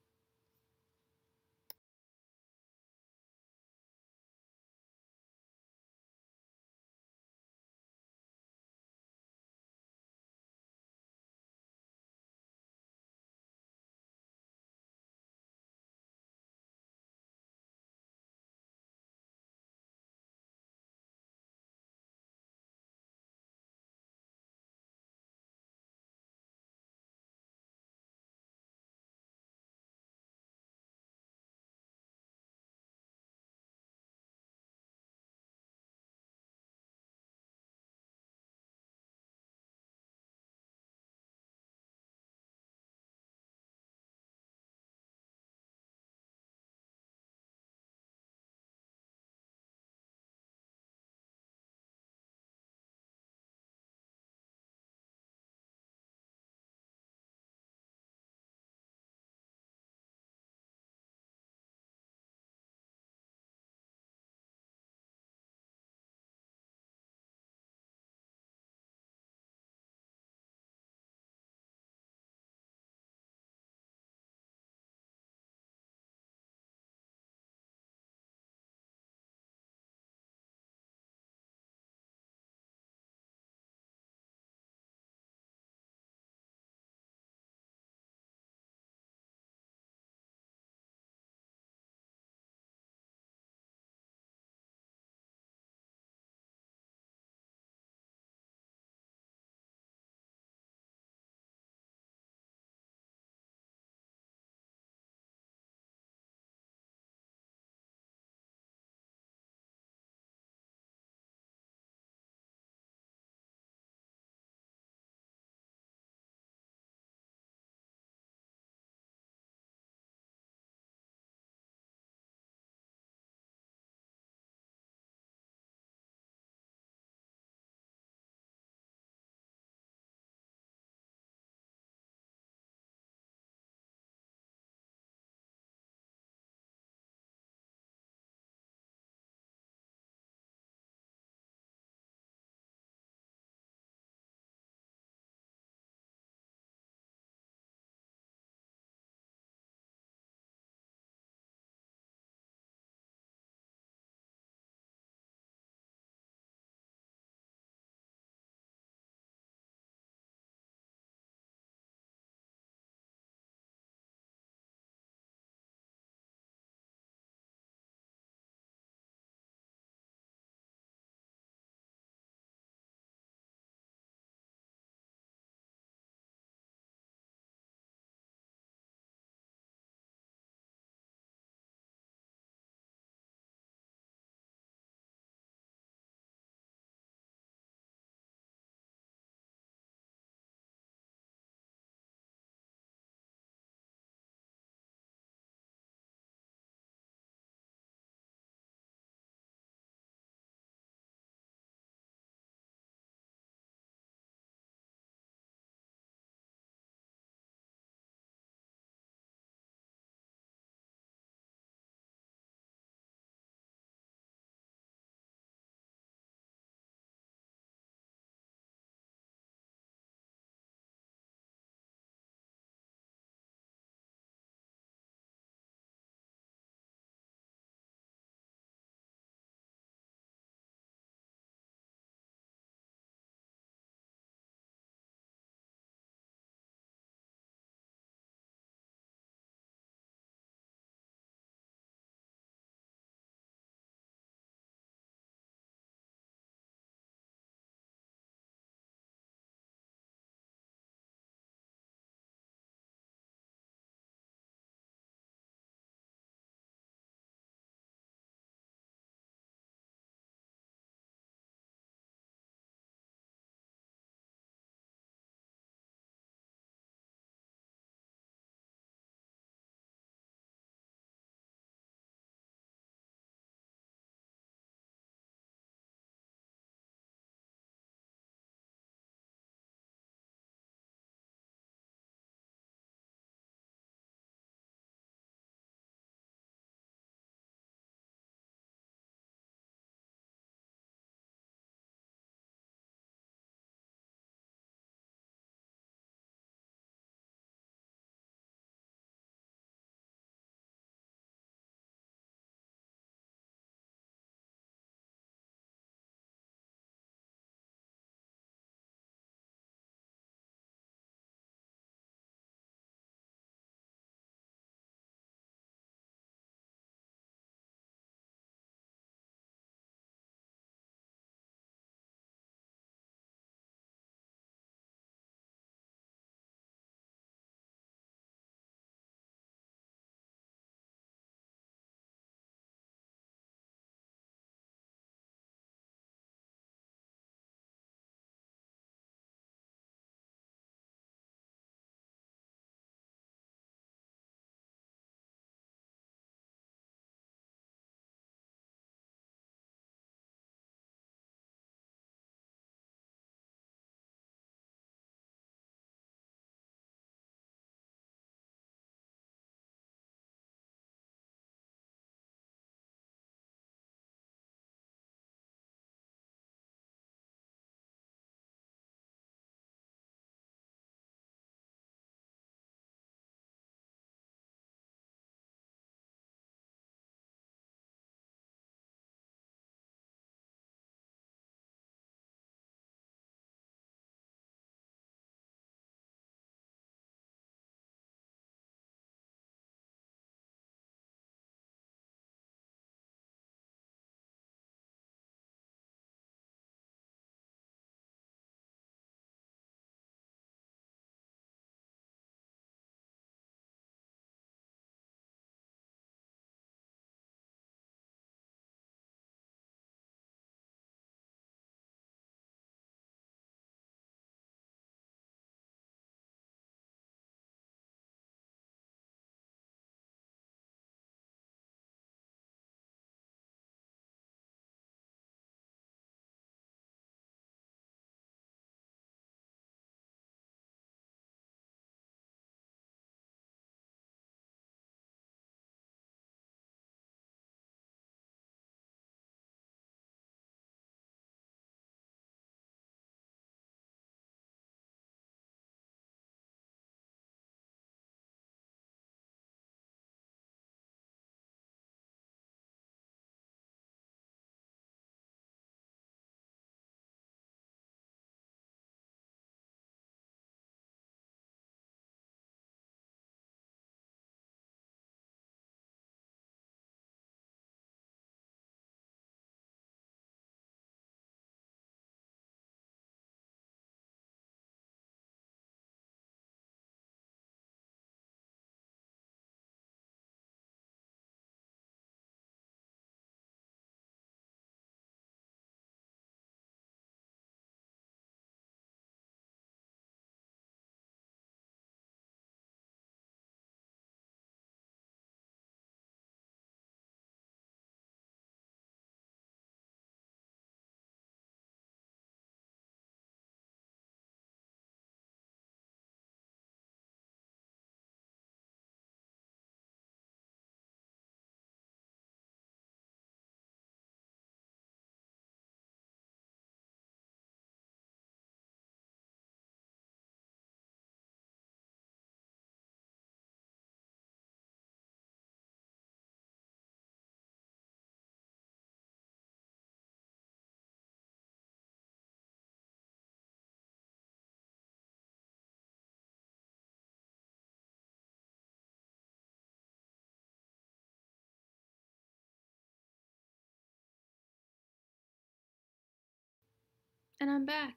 And I'm back.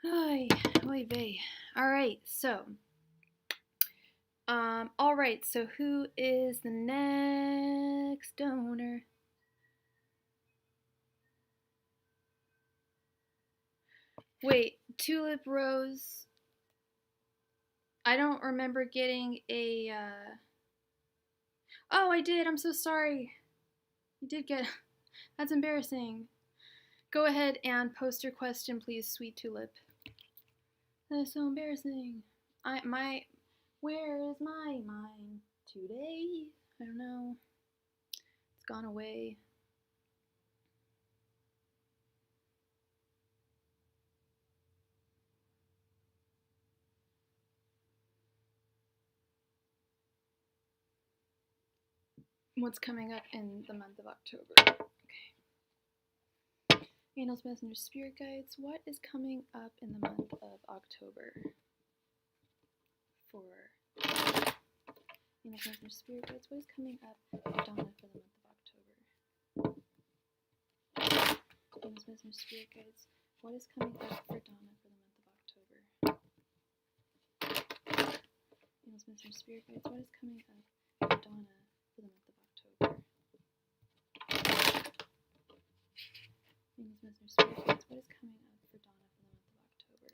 Oy, oy vey. Alright, so. Alright, so who is the next donor? Wait, Tulip Rose. I don't remember getting a, Oh, I did. I'm so sorry. You did get. That's embarrassing. Go ahead and post your question, please, Sweet Tulip. That is so embarrassing. Where is my mind today? I don't know. It's gone away. What's coming up in the month of October? Okay. Angels, Messengers, Spirit Guides. What is coming up in the month of October for Angels, Messengers, Spirit Guides? What is coming up for Donna for the month of October? Angels, Messengers, Spirit Guides. What is coming up for Donna for the month of October? Angels, Messengers, Spirit Guides. What is coming up for Donna for the month of October? Angels, Messengers, Spirit Guides. What is coming up for Donna for the month of October?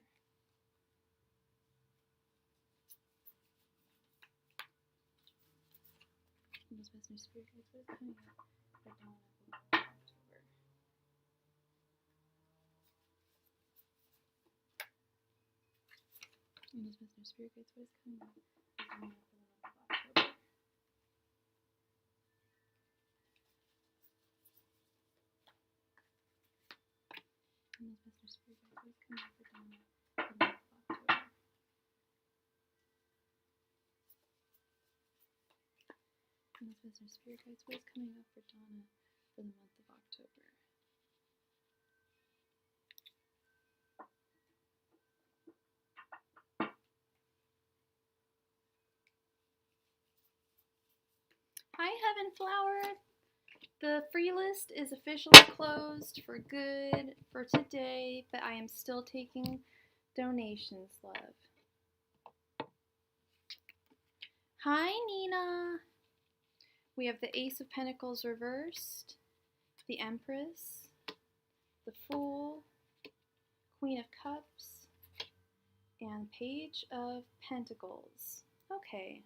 Angels, Messengers, Spirit Guides. What is coming up for Donna for the month of October? Angels, Messengers, Spirit Guides. What is coming up for Donna for the month of October? Angels, Messengers, Spirit Guides. What is coming up for Donna for the month of October? Angels, Messengers, Spirit Guides. What is coming up for Donna for the month of October? Hi, Heaven Flower. The free list is officially closed for good for today, but I am still taking donations, love. Hi, Nina. We have the Ace of Pentacles reversed, the Empress, the Fool, Queen of Cups, and Page of Pentacles. Okay.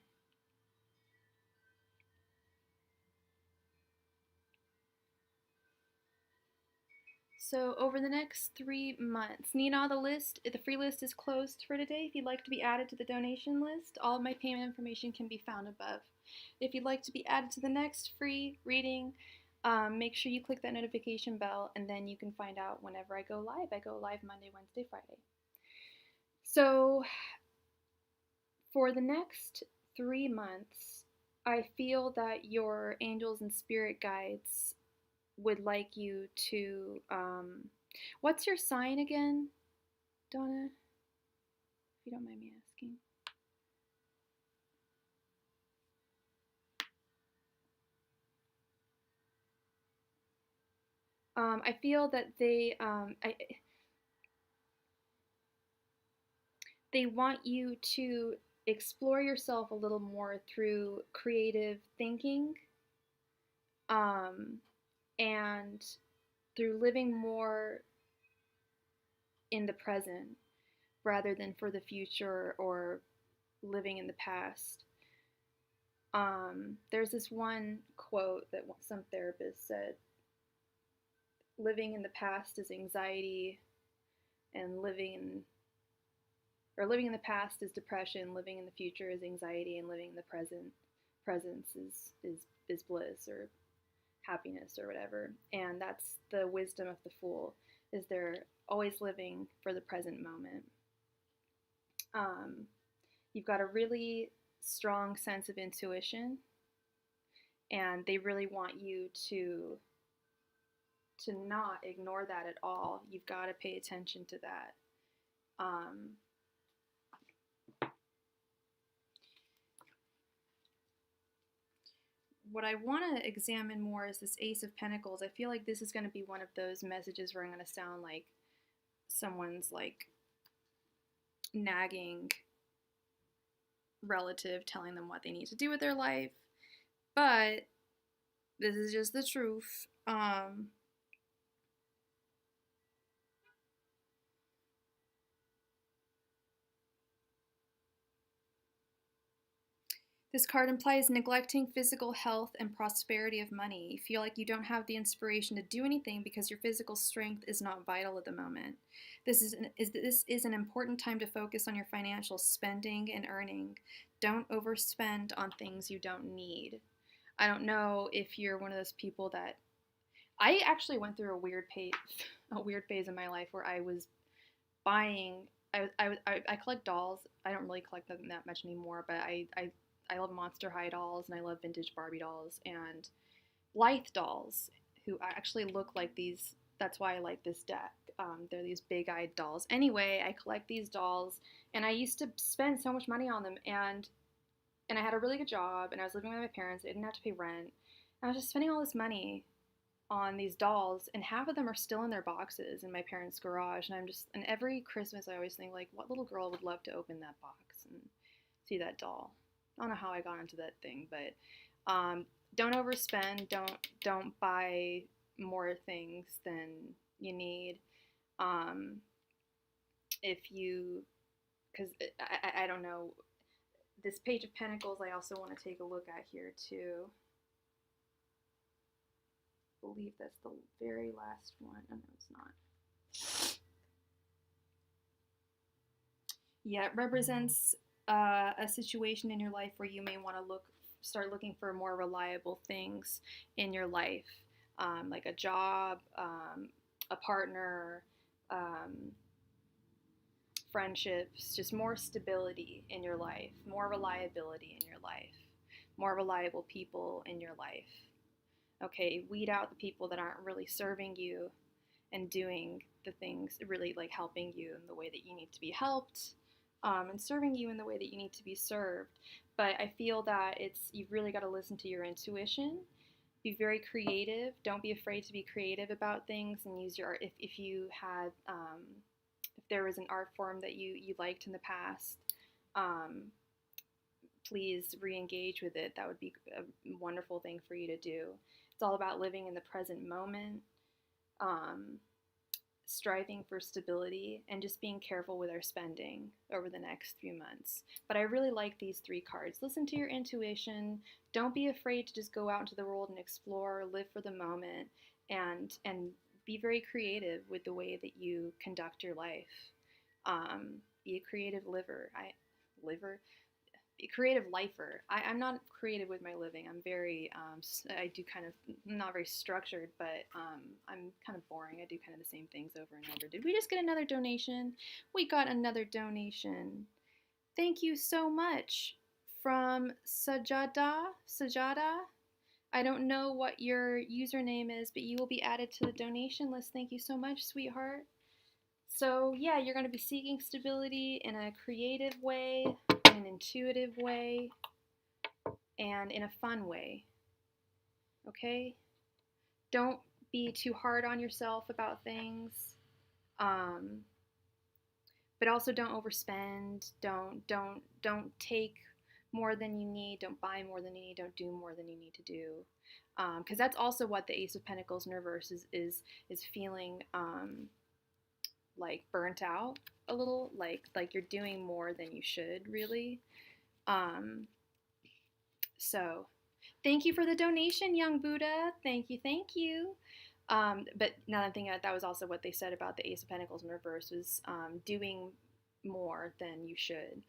So over the next 3 months, Nina, the free list is closed for today. If you'd like to be added to the donation list, all of my payment information can be found above. If you'd like to be added to the next free reading, make sure you click that notification bell, and then you can find out whenever I go live. I go live Monday, Wednesday, Friday. So for the next 3 months, I feel that your angels and spirit guides would like you to, what's your sign again, Donna? If you don't mind me asking. I feel that they want you to explore yourself a little more through creative thinking, and through living more in the present rather than for the future or living in the past. There's this one quote that some therapist said: living in the past is anxiety, and living in the past is depression, living in the future is anxiety, and living in the presence is bliss or happiness or whatever. And that's the wisdom of the Fool, is they're always living for the present moment. You've got a really strong sense of intuition, and they really want you to not ignore that at all. You've got to pay attention to that. what I want to examine more is this Ace of Pentacles. I feel like this is going to be one of those messages where I'm going to sound like someone's like nagging relative telling them what they need to do with their life. But this is just the truth. This card implies neglecting physical health and prosperity of money. You feel like you don't have the inspiration to do anything because your physical strength is not vital at the moment. This is an important time to focus on your financial spending and earning. Don't overspend on things you don't need. I don't know if you're one of those people that I actually went through a weird phase in my life where I was buying. I collect dolls. I don't really collect them that much anymore, but I love Monster High dolls and I love vintage Barbie dolls and Lithe dolls, who actually look like these. That's why I like this deck. They're these big-eyed dolls. Anyway, I collect these dolls, and I used to spend so much money on them, and I had a really good job, and I was living with my parents. I didn't have to pay rent. And I was just spending all this money on these dolls, and half of them are still in their boxes in my parents' garage. And every Christmas I always think, like, what little girl would love to open that box and see that doll? I don't know how I got into that thing, but don't overspend. Don't buy more things than you need. If you, because I don't know, this Page of Pentacles I also want to take a look at here too. I believe that's the very last one. Oh, no, it's not. Yeah, it represents a situation in your life where you may want to start looking for more reliable things in your life, like a job, a partner, um, friendships, just more stability in your life, more reliability in your life, more reliable people in your life. Okay, weed out the people that aren't really serving you and doing the things really like helping you in the way that you need to be helped, and serving you in the way that you need to be served. But I feel that you've really got to listen to your intuition. Be very creative. Don't be afraid to be creative about things and use your art. If you had if there was an art form that you liked in the past, um, please re-engage with it. That would be a wonderful thing for you to do. It's all about living in the present moment, um, striving for stability, and just being careful with our spending over the next few months. But I really like these three cards. Listen to your intuition. Don't be afraid to just go out into the world and explore, live for the moment, and be very creative with the way that you conduct your life. Be a creative liver, be a creative lifer. I'm not creative with my living. I'm very, I do kind of, not very structured, but I'm kind of boring. I do kind of the same things over and over. Did we just get another donation? We got another donation. Thank you so much from Sajada. I don't know what your username is, but you will be added to the donation list. Thank you so much, sweetheart. So yeah, you're going to be seeking stability in a creative way, in an intuitive way, and in a fun way. Okay? Don't be too hard on yourself about things. Um, but also don't overspend. Don't take more than you need. Don't buy more than you need. Don't do more than you need to do. Because that's also what the Ace of Pentacles in reverse is feeling, like burnt out a little, like you're doing more than you should really. So thank you for the donation, young Buddha. Thank you, thank you. But now that I'm thinking that was also what they said about the Ace of Pentacles in reverse was doing more than you should.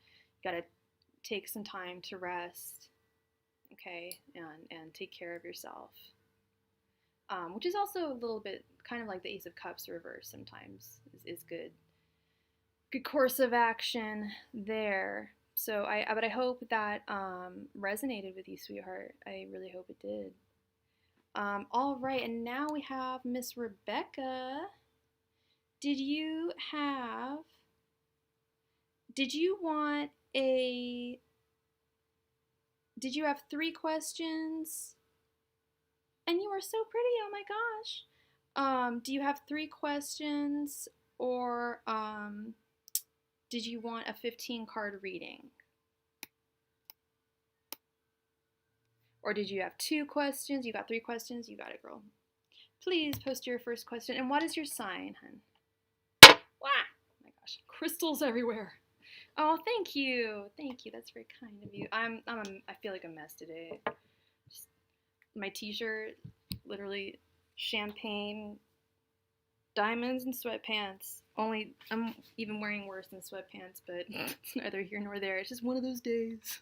Got to take some time to rest, okay, and take care of yourself. Which is also a little bit kind of like the Ace of Cups reverse sometimes is good. Good course of action there. So but I hope that resonated with you, sweetheart. I really hope it did. All right, and now we have Miss Rebecca. Did you have three questions? And you are so pretty, oh my gosh. Do you have 3 questions, or did you want a 15 card reading? Or did you have 2 questions? You got 3 questions? You got it, girl. Please post your first question. And what is your sign, hun? Wah! Oh my gosh, crystals everywhere. Oh, thank you. Thank you. That's very kind of you. I feel like a mess today. Just, my t-shirt, literally champagne, diamonds, and sweatpants. Only I'm even wearing worse than sweatpants, but it's neither here nor there. It's just one of those days.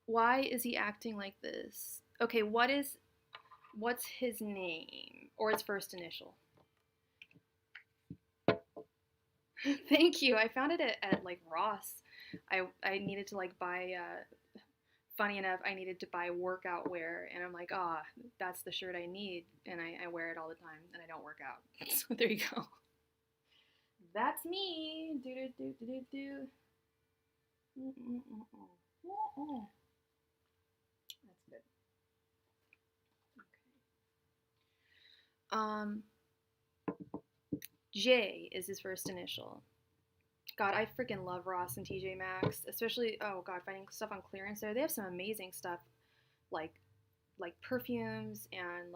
Why is he acting like this? Okay, what's his name or his first initial? Thank you. I found it at like Ross. I needed to like buy funny enough, I needed to buy workout wear, and I'm like, that's the shirt I need, and I wear it all the time, and I don't work out. So there you go. That's me. Do do do do do do. That's good. Okay. J is his first initial. God, I freaking love Ross and TJ Maxx, especially, oh God, finding stuff on clearance there. They have some amazing stuff, like perfumes and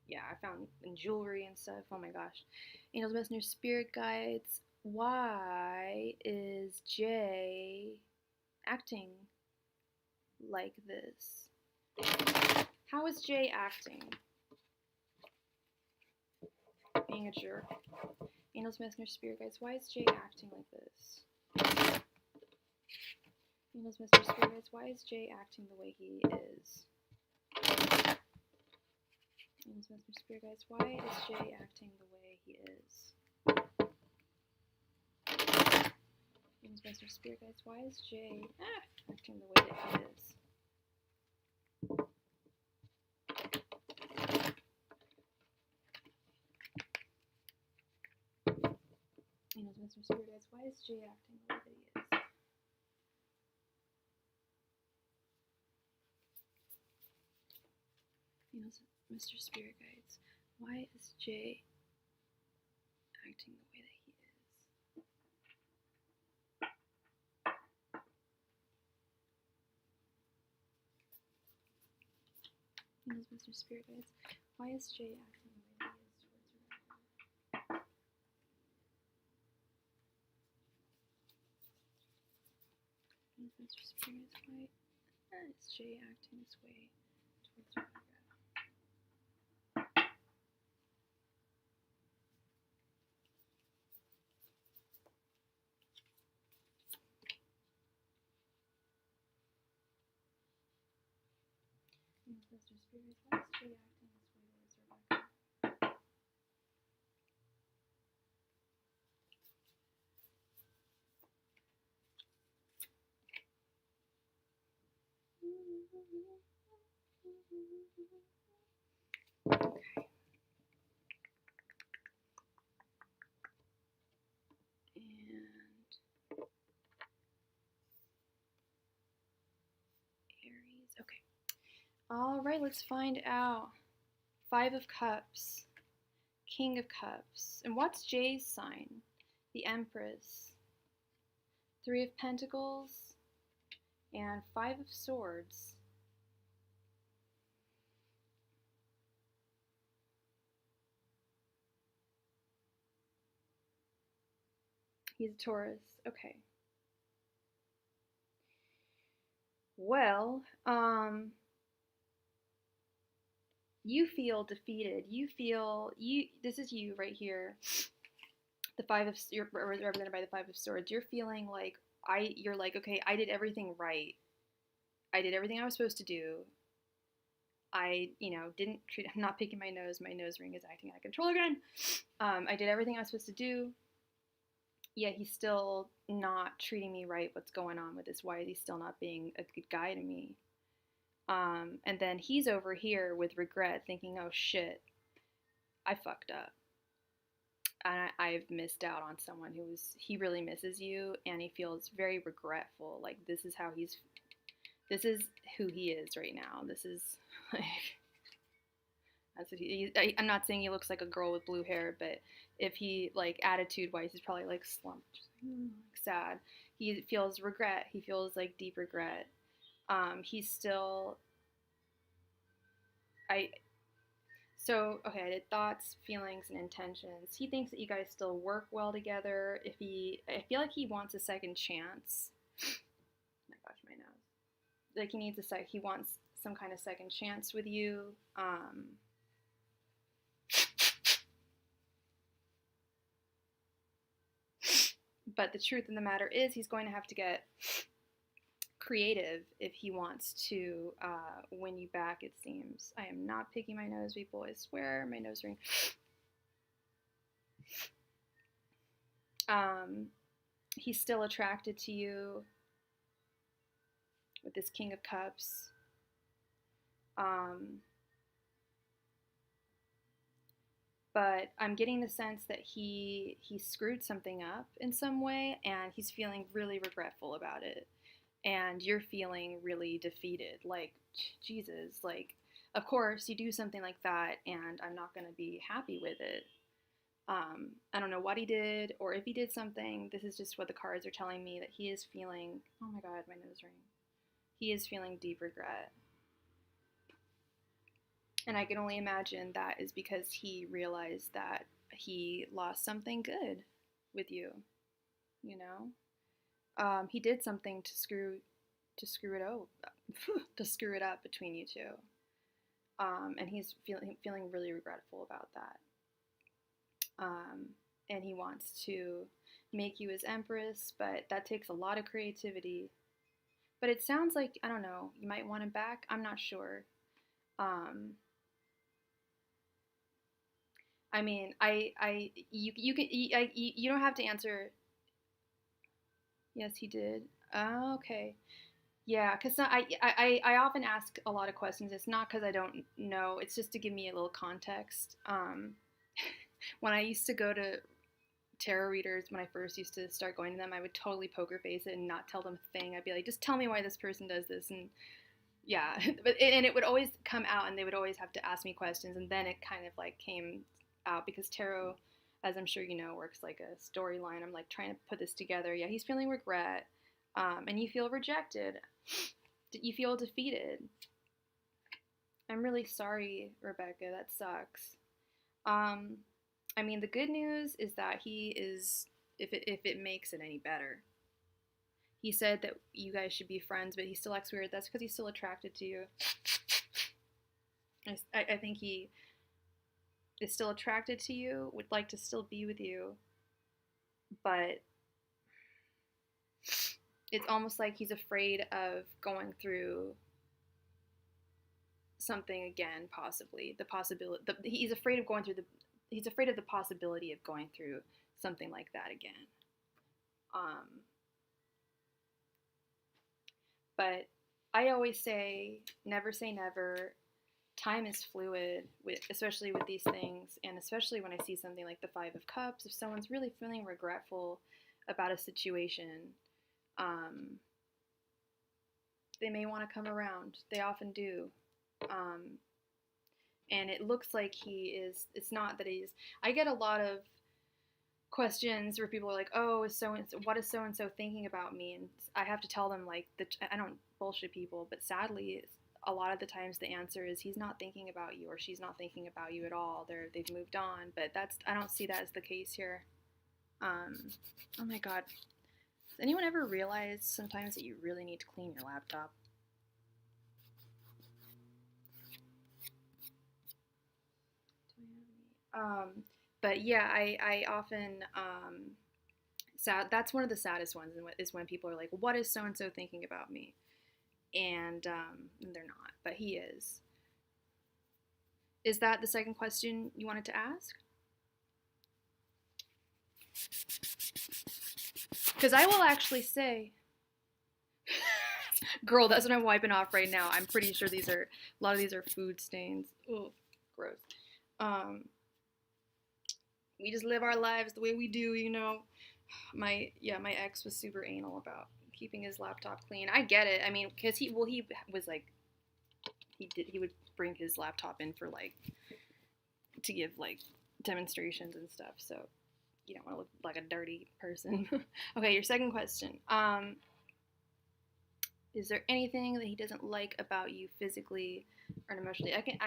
yeah, I found in jewelry and stuff. Oh my gosh. Angels, messengers, spirit guides. Why is Jay acting like this? How is Jay acting? Being a jerk. Angels, messengers, spirit guides. Why is Jay acting like this? Angels, messengers, spirit guides. Why is Jay acting the way he is? Angels, messengers, spirit guides. Why is Jay acting the way he is? Angels, messengers, spirit guides. Why is Jay acting the way that he is? Angels, messengers, spirit guides. Why is Jay acting the way that he is? Angels, Mr. Spirit Guides, why is Jay acting the way that he is? Angels, Mr. Spirit Guides, why is Jay acting the way that he is towards her? Angels, Mr. Spirit Guides, why is Jay acting this way towards her? Mr. Spirit, why is Jay acting this way towards Rebecca? Okay. And Aries. Okay. All right, let's find out. 5 of Cups, King of Cups. And what's Jay's sign? The Empress. 3 of Pentacles and 5 of Swords. He's a Taurus. Okay. Well, you feel defeated. This is you right here. The 5 of, you're represented by the 5 of Swords. You're feeling like, you're like, okay, I did everything right. I did everything I was supposed to do. I, didn't treat, I'm not picking my nose. My nose ring is acting out of control again. I did everything I was supposed to do. Yet he's still not treating me right. What's going on with this? Why is he still not being a good guy to me? And then he's over here with regret, thinking, oh shit, I fucked up. And I've missed out on someone he really misses you, and he feels very regretful. Like, this is who he is right now. This is, like, That's what I'm not saying he looks like a girl with blue hair, but if he, like, attitude-wise, he's probably, like, slumped, sad. He feels regret. He feels, like, deep regret. He's still, okay, I did thoughts, feelings, and intentions. He thinks that you guys still work well together. I feel like he wants a second chance. Oh my gosh, my nose. Like, he wants some kind of second chance with you. But the truth of the matter is he's going to have to get creative if he wants to win you back, it seems. I am not picking my nose, people. I swear, my nose ring. He's still attracted to you with this King of Cups. But I'm getting the sense that he screwed something up in some way, and he's feeling really regretful about it. And you're feeling really defeated. Like, Jesus, like, of course, you do something like that, and I'm not going to be happy with it. I don't know what he did, or if he did something. This is just what the cards are telling me, that he is feeling, oh my God, my nose ring. He is feeling deep regret. And I can only imagine that is because he realized that he lost something good with you, you know? He did something to screw it up between you two. And he's feeling really regretful about that. And he wants to make you his empress, but that takes a lot of creativity. But it sounds like, I don't know, you might want him back. I'm not sure. I mean, you don't have to answer. Yes, he did. Oh, okay. Yeah, because I often ask a lot of questions. It's not because I don't know. It's just to give me a little context. When I used to go to tarot readers, when I first used to start going to them, I would totally poker face it and not tell them a thing. I'd be like, just tell me why this person does this. And yeah, and it would always come out, and they would always have to ask me questions. And then it kind of like came out, because tarot, as I'm sure you know, works like a storyline. I'm like trying to put this together. Yeah, he's feeling regret, and you feel rejected. You feel defeated. I'm really sorry, Rebecca. That sucks. I mean, the good news is that he is, if it makes it any better. He said that you guys should be friends, but he still acts weird. That's because he's still attracted to you. I think he is still attracted to you, would like to still be with you, but it's almost like he's afraid of going through something again, possibly. He's afraid of the possibility of going through something like that again. But I always say never. Time is fluid, especially with these things, and especially when I see something like the Five of Cups. If someone's really feeling regretful about a situation, they may want to come around. They often do. And it looks like it's not that he's, I get a lot of questions where people are like, oh, what is so-and-so thinking about me? And I have to tell them, like, I don't bullshit people, but sadly, a lot of the times the answer is he's not thinking about you, or she's not thinking about you at all. They've moved on, but I don't see that as the case here. Oh my God. Does anyone ever realize sometimes that you really need to clean your laptop? But yeah, I often, that's one of the saddest ones, is when people are like, what is so-and-so thinking about me? And they're not, but he is. Is that the second question you wanted to ask? Because I will actually say, girl, that's what I'm wiping off right now. I'm pretty sure a lot of these are food stains. Oh, gross. We just live our lives the way we do, you know. My ex was super anal about keeping his laptop clean. I get it. I mean, because he was like, he would bring his laptop in for like to give like demonstrations and stuff, so you don't want to look like a dirty person. Okay, your second question. Is there anything that he doesn't like about you physically or emotionally? I can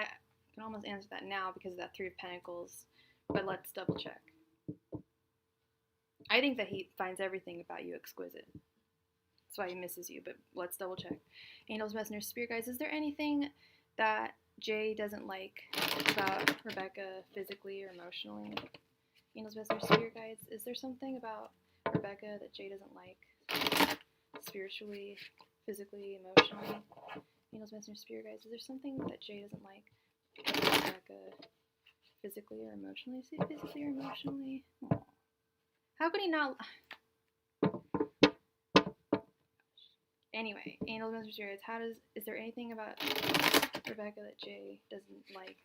almost answer that now because of that Three of Pentacles, but let's double check. I think that he finds everything about you exquisite. That's why he misses you, but let's double check. Angels, messengers, spirit guides, is there anything that Jay doesn't like about Rebecca physically or emotionally? Angels, messengers, spirit guides, is there something about Rebecca that Jay doesn't like spiritually, physically, emotionally? Angels, messengers, spirit guides, is there something that Jay doesn't like about Rebecca physically or emotionally? Say physically or emotionally. Aww. How could he not? Anyway, angels, messengers, spirits, is there anything about Rebecca that Jay doesn't like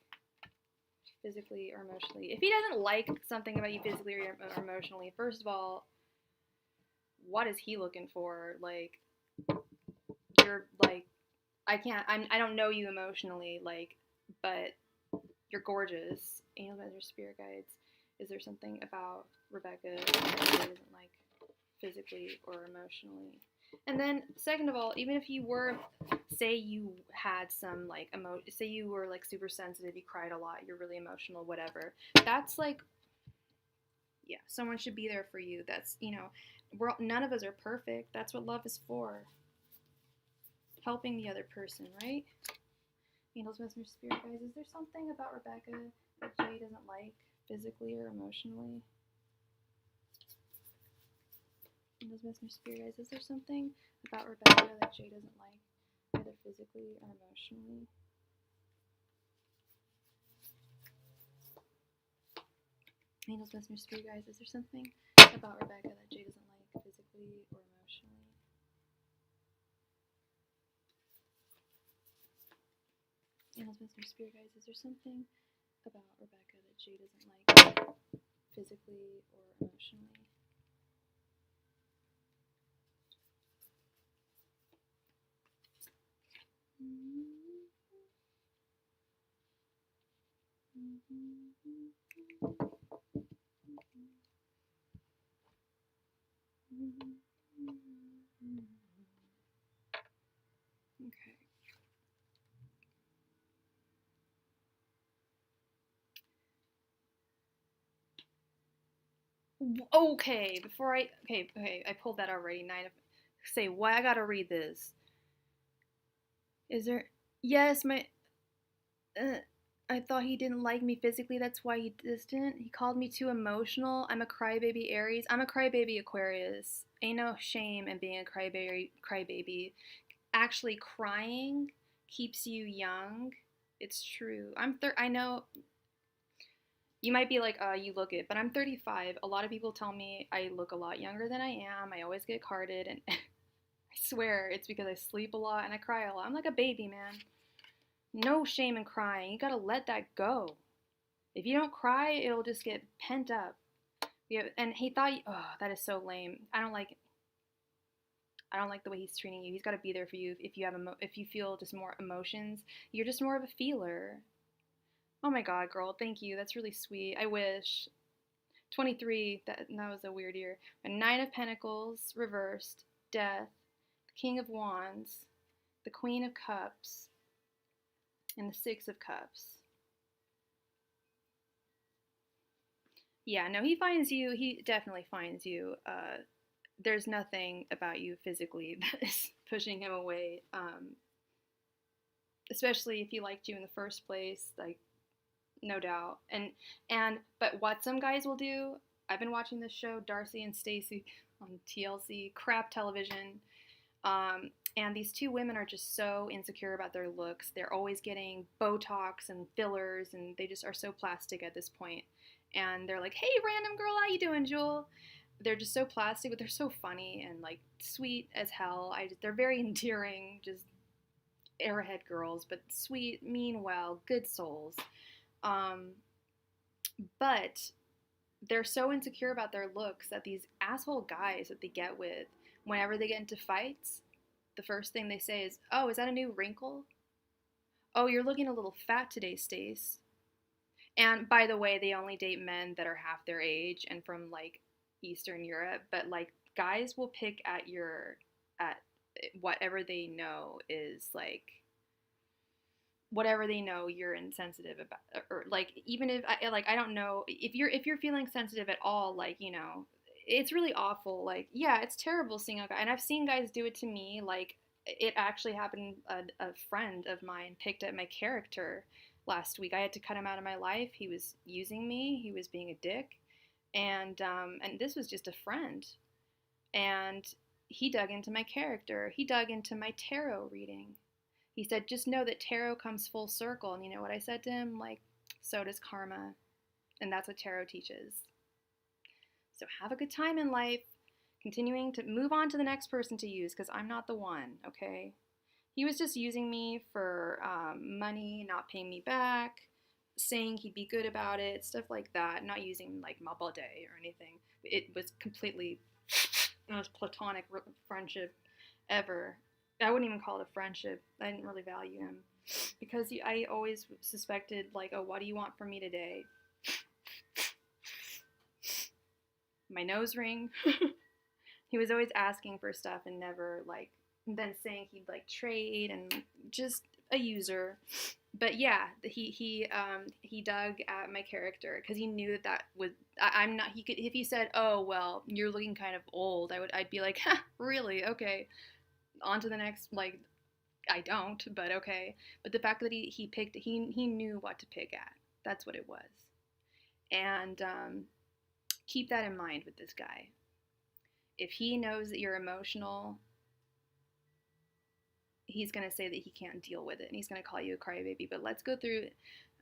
physically or emotionally? If he doesn't like something about you physically or emotionally, first of all, what is he looking for? Like, you're like, I don't know you emotionally, like, but you're gorgeous. Angels, messengers, spirit guides, is there something about Rebecca that Jay doesn't like physically or emotionally? And then, second of all, even if you were, say you had some, like, say you were, like, super sensitive, you cried a lot, you're really emotional, whatever, that's, like, yeah, someone should be there for you. That's, you know, none of us are perfect. That's what love is for. Helping the other person, right? Angels, messengers, spirit guides, is there something about Rebecca that Jay doesn't like physically or emotionally? Angels, messengers, spirit guides, is there something about Rebecca that Jay doesn't like, either physically or emotionally? Angels, messengers, spirit guides, is there something about Rebecca that Jay doesn't like, physically or emotionally? Angels, messengers, spirit guides, is there something about Rebecca that Jay doesn't like, physically or emotionally? Okay. Okay, before I pulled that already. Say why I gotta read this. Is there? Yes, I thought he didn't like me physically. That's why he distant. He called me too emotional. I'm a crybaby Aries. I'm a crybaby Aquarius. Ain't no shame in being a crybaby. Actually, crying keeps you young. It's true. I know you might be like, you look it, but I'm 35. A lot of people tell me I look a lot younger than I am. I always get carded, and I swear it's because I sleep a lot and I cry a lot. I'm like a baby, man. No shame in crying. You gotta let that go. If you don't cry, it'll just get pent up. Yeah, and he thought, oh, that is so lame. I don't like the way he's treating you. He's got to be there for you if you have if you feel just more emotions. You're just more of a feeler. Oh my God, girl, thank you. That's really sweet. I wish. 23, that was a weird year. A Nine of Pentacles reversed, Death, the King of Wands, the Queen of Cups, and the Six of Cups. Yeah, no, he finds you. He definitely finds you. There's nothing about you physically that is pushing him away. Especially if he liked you in the first place, like, no doubt. But what some guys will do, I've been watching this show, Darcy and Stacy, on TLC, crap television. And these two women are just so insecure about their looks. They're always getting Botox and fillers, and they just are so plastic at this point. And they're like, hey, random girl, how you doing, Jewel? They're just so plastic, but they're so funny and, like, sweet as hell. They're very endearing, just airhead girls, but sweet, mean well, good souls. But they're so insecure about their looks that these asshole guys that they get with, whenever they get into fights, the first thing they say is, oh, is that a new wrinkle? Oh, you're looking a little fat today, Stace. And by the way, they only date men that are half their age and from like Eastern Europe, but like guys will pick at at whatever they know is like whatever they know you're insensitive about, or like even if I don't know if you're feeling sensitive at all, like, you know, it's really awful. Like, yeah, it's terrible seeing a guy, and I've seen guys do it to me. Like, it actually happened. A friend of mine picked at my character last week. I had to cut him out of my life. He was using me. He was being a dick, and this was just a friend, and he dug into my character. He dug into my tarot reading. He said, just know that tarot comes full circle. And you know what I said to him? Like, so does karma. And that's what tarot teaches. So have a good time in life, continuing to move on to the next person to use, because I'm not the one, okay? He was just using me for money, not paying me back, saying he'd be good about it, stuff like that. Not using like ma bode or anything. It was completely the most platonic friendship ever. I wouldn't even call it a friendship. I didn't really value him because I always suspected, like, oh, what do you want from me today? My nose ring. He was always asking for stuff and never, like, then saying he'd like trade, and just a user. But yeah, he dug at my character because he knew that would I'm not. He could, if he said, oh well, you're looking kind of old, I'd be like, ha, really, okay, on to the next. Like, I don't, but okay. But the fact that he picked, he knew what to pick at. That's what it was. And keep that in mind with this guy. If he knows that you're emotional, he's going to say that he can't deal with it, and he's going to call you a crybaby. But let's go through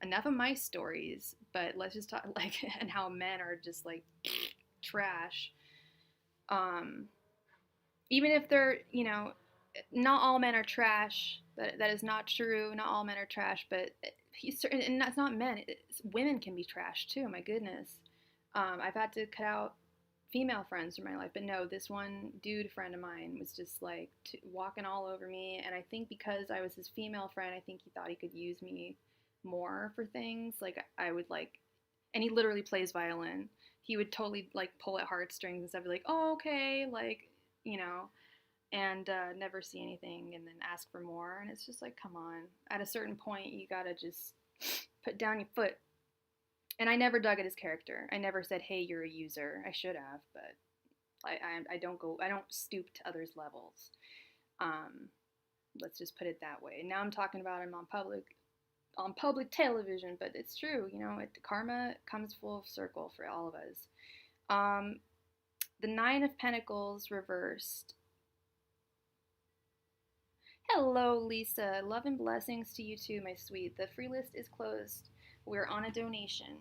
enough of my stories, but let's just talk, like, and how men are just like trash. Even if they're, you know, not all men are trash. That is not true. Not all men are trash, but he's, and that's not men. Women can be trash too. My goodness. I've had to cut out female friends from my life, but no, this one dude friend of mine was just like walking all over me, and I think because I was his female friend, I think he thought he could use me more for things. Like, I would like, and he literally plays violin. He would totally like pull at heartstrings and stuff. Be like, oh, okay, like, you know, and never see anything, and then ask for more, and it's just like, come on. At a certain point, you gotta just put down your foot. And I never dug at his character. I never said, hey, you're a user. I should have, but I don't stoop to others' levels. Um, let's just put it that way. Now I'm talking about him on public television, but it's true. You know, karma comes full circle for all of us. The Nine of Pentacles reversed. Hello, Lisa. Love and blessings to you too, my sweet. The free list is closed. We're on a donation.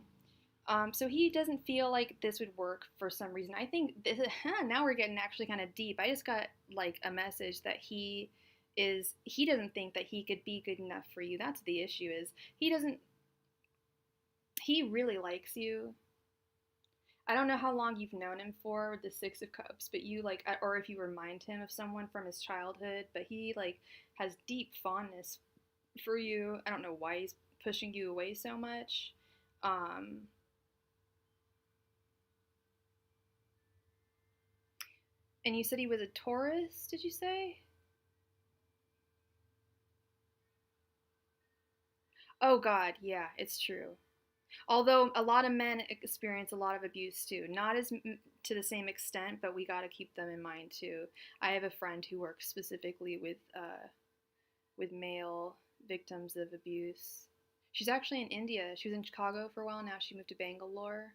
So he doesn't feel like this would work for some reason. I think now we're getting actually kind of deep. I just got like a message that he doesn't think that he could be good enough for you. That's the issue. Is he really likes you. I don't know how long you've known him for with the Six of Cups, but you like, or if you remind him of someone from his childhood, but he like has deep fondness for you. I don't know why he's pushing you away so much. And you said he was a Taurus, did you say? Oh God, yeah, it's true. Although a lot of men experience a lot of abuse too, not as to the same extent, but we got to keep them in mind too. I have a friend who works specifically with male victims of abuse. She's actually in India. She was in Chicago for a while. Now she moved to Bangalore.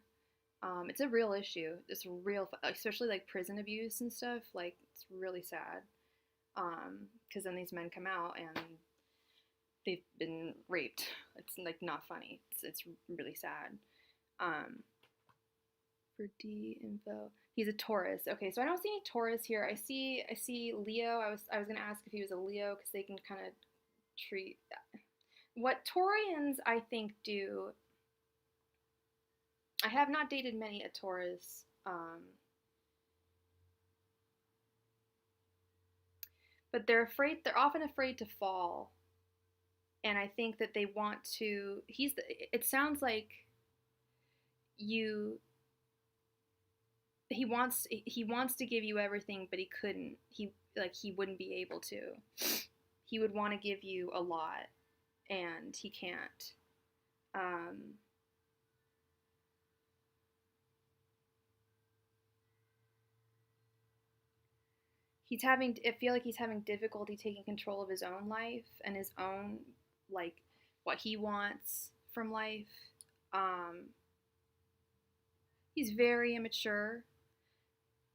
It's a real issue. It's real, especially like prison abuse and stuff. Like, it's really sad. Because then these men come out and they've been raped. It's like not funny. It's really sad. For D info, he's a Taurus. Okay, so I don't see any Taurus here. I see Leo. I was gonna ask if he was a Leo because they can kind of treat that. What Taurians I think do. I have not dated many a Taurus. But they're afraid. They're often afraid to fall, and I think that they want to. It sounds like you he wants to give you everything, but he couldn't. He wouldn't be able to. He would want to give you a lot, and he can't. I feel like he's having difficulty taking control of his own life and his own, like, what he wants from life. He's very immature.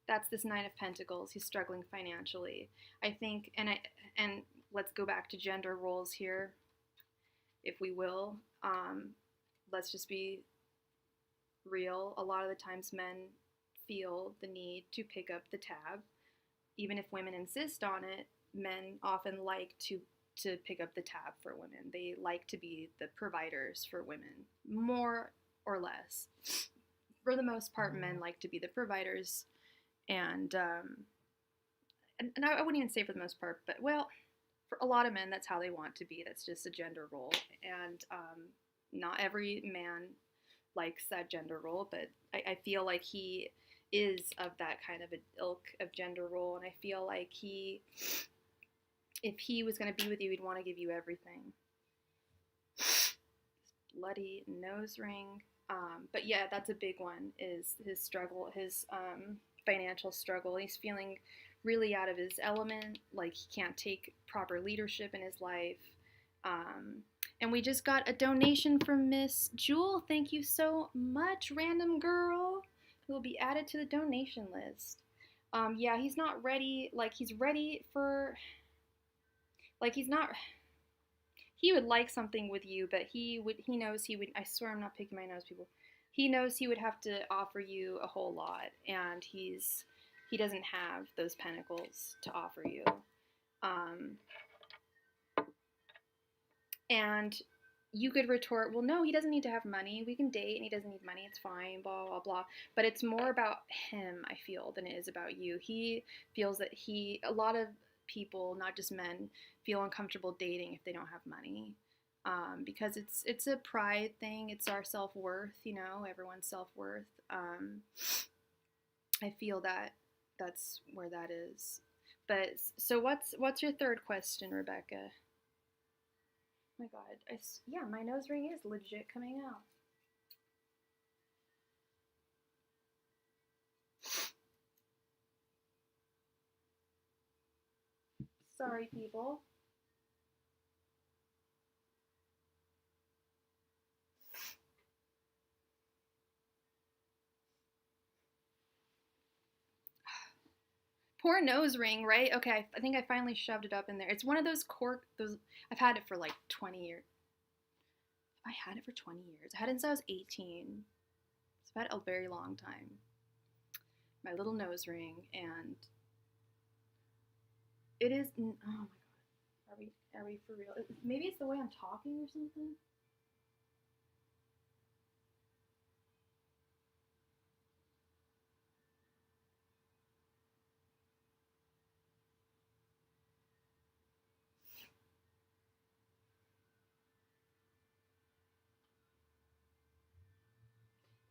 That's this Nine of Pentacles. He's struggling financially. I think, and let's go back to gender roles here, if we will. Let's just be real. A lot of the times men feel the need to pick up the tab. Even if women insist on it, men often like to pick up the tab for women. They like to be the providers for women, more or less. For the most part, men like to be the providers, and I wouldn't even say for the most part, but, well, for a lot of men, that's how they want to be. That's just a gender role, and not every man likes that gender role, but I feel like he is of that kind of an ilk of gender role, and I feel like if he was going to be with you, he'd want to give you everything. Bloody nose ring. But yeah, that's a big one, is his struggle, his financial struggle. He's feeling really out of his element, like he can't take proper leadership in his life. And we just got a donation from Miss Jewel. Thank you so much, random girl, who will be added to the donation list. Yeah, he's not ready. Like, he's ready for, like, he's not, he would like something with you, but he knows he would, I swear I'm not picking my nose, people. He knows he would have to offer you a whole lot, and he doesn't have those pentacles to offer you. And you could retort, well, no, he doesn't need to have money. We can date and he doesn't need money. It's fine, blah, blah, blah. But it's more about him, I feel, than it is about you. He feels that a lot of people, not just men, feel uncomfortable dating if they don't have money. Because it's a pride thing. It's our self-worth, everyone's self-worth. I feel that that's where that is. But, so what's your third question, Rebecca? Oh my god, yeah, my nose ring is legit coming out. Sorry, people. Poor nose ring, right? Okay, I think I finally shoved it up in there. It's one of those I've had it for like 20 years. I had it for 20 years. I had it since I was 18. So I've had it a very long time. My little nose ring, and it is, oh my god. Are we for real? Maybe it's the way I'm talking or something?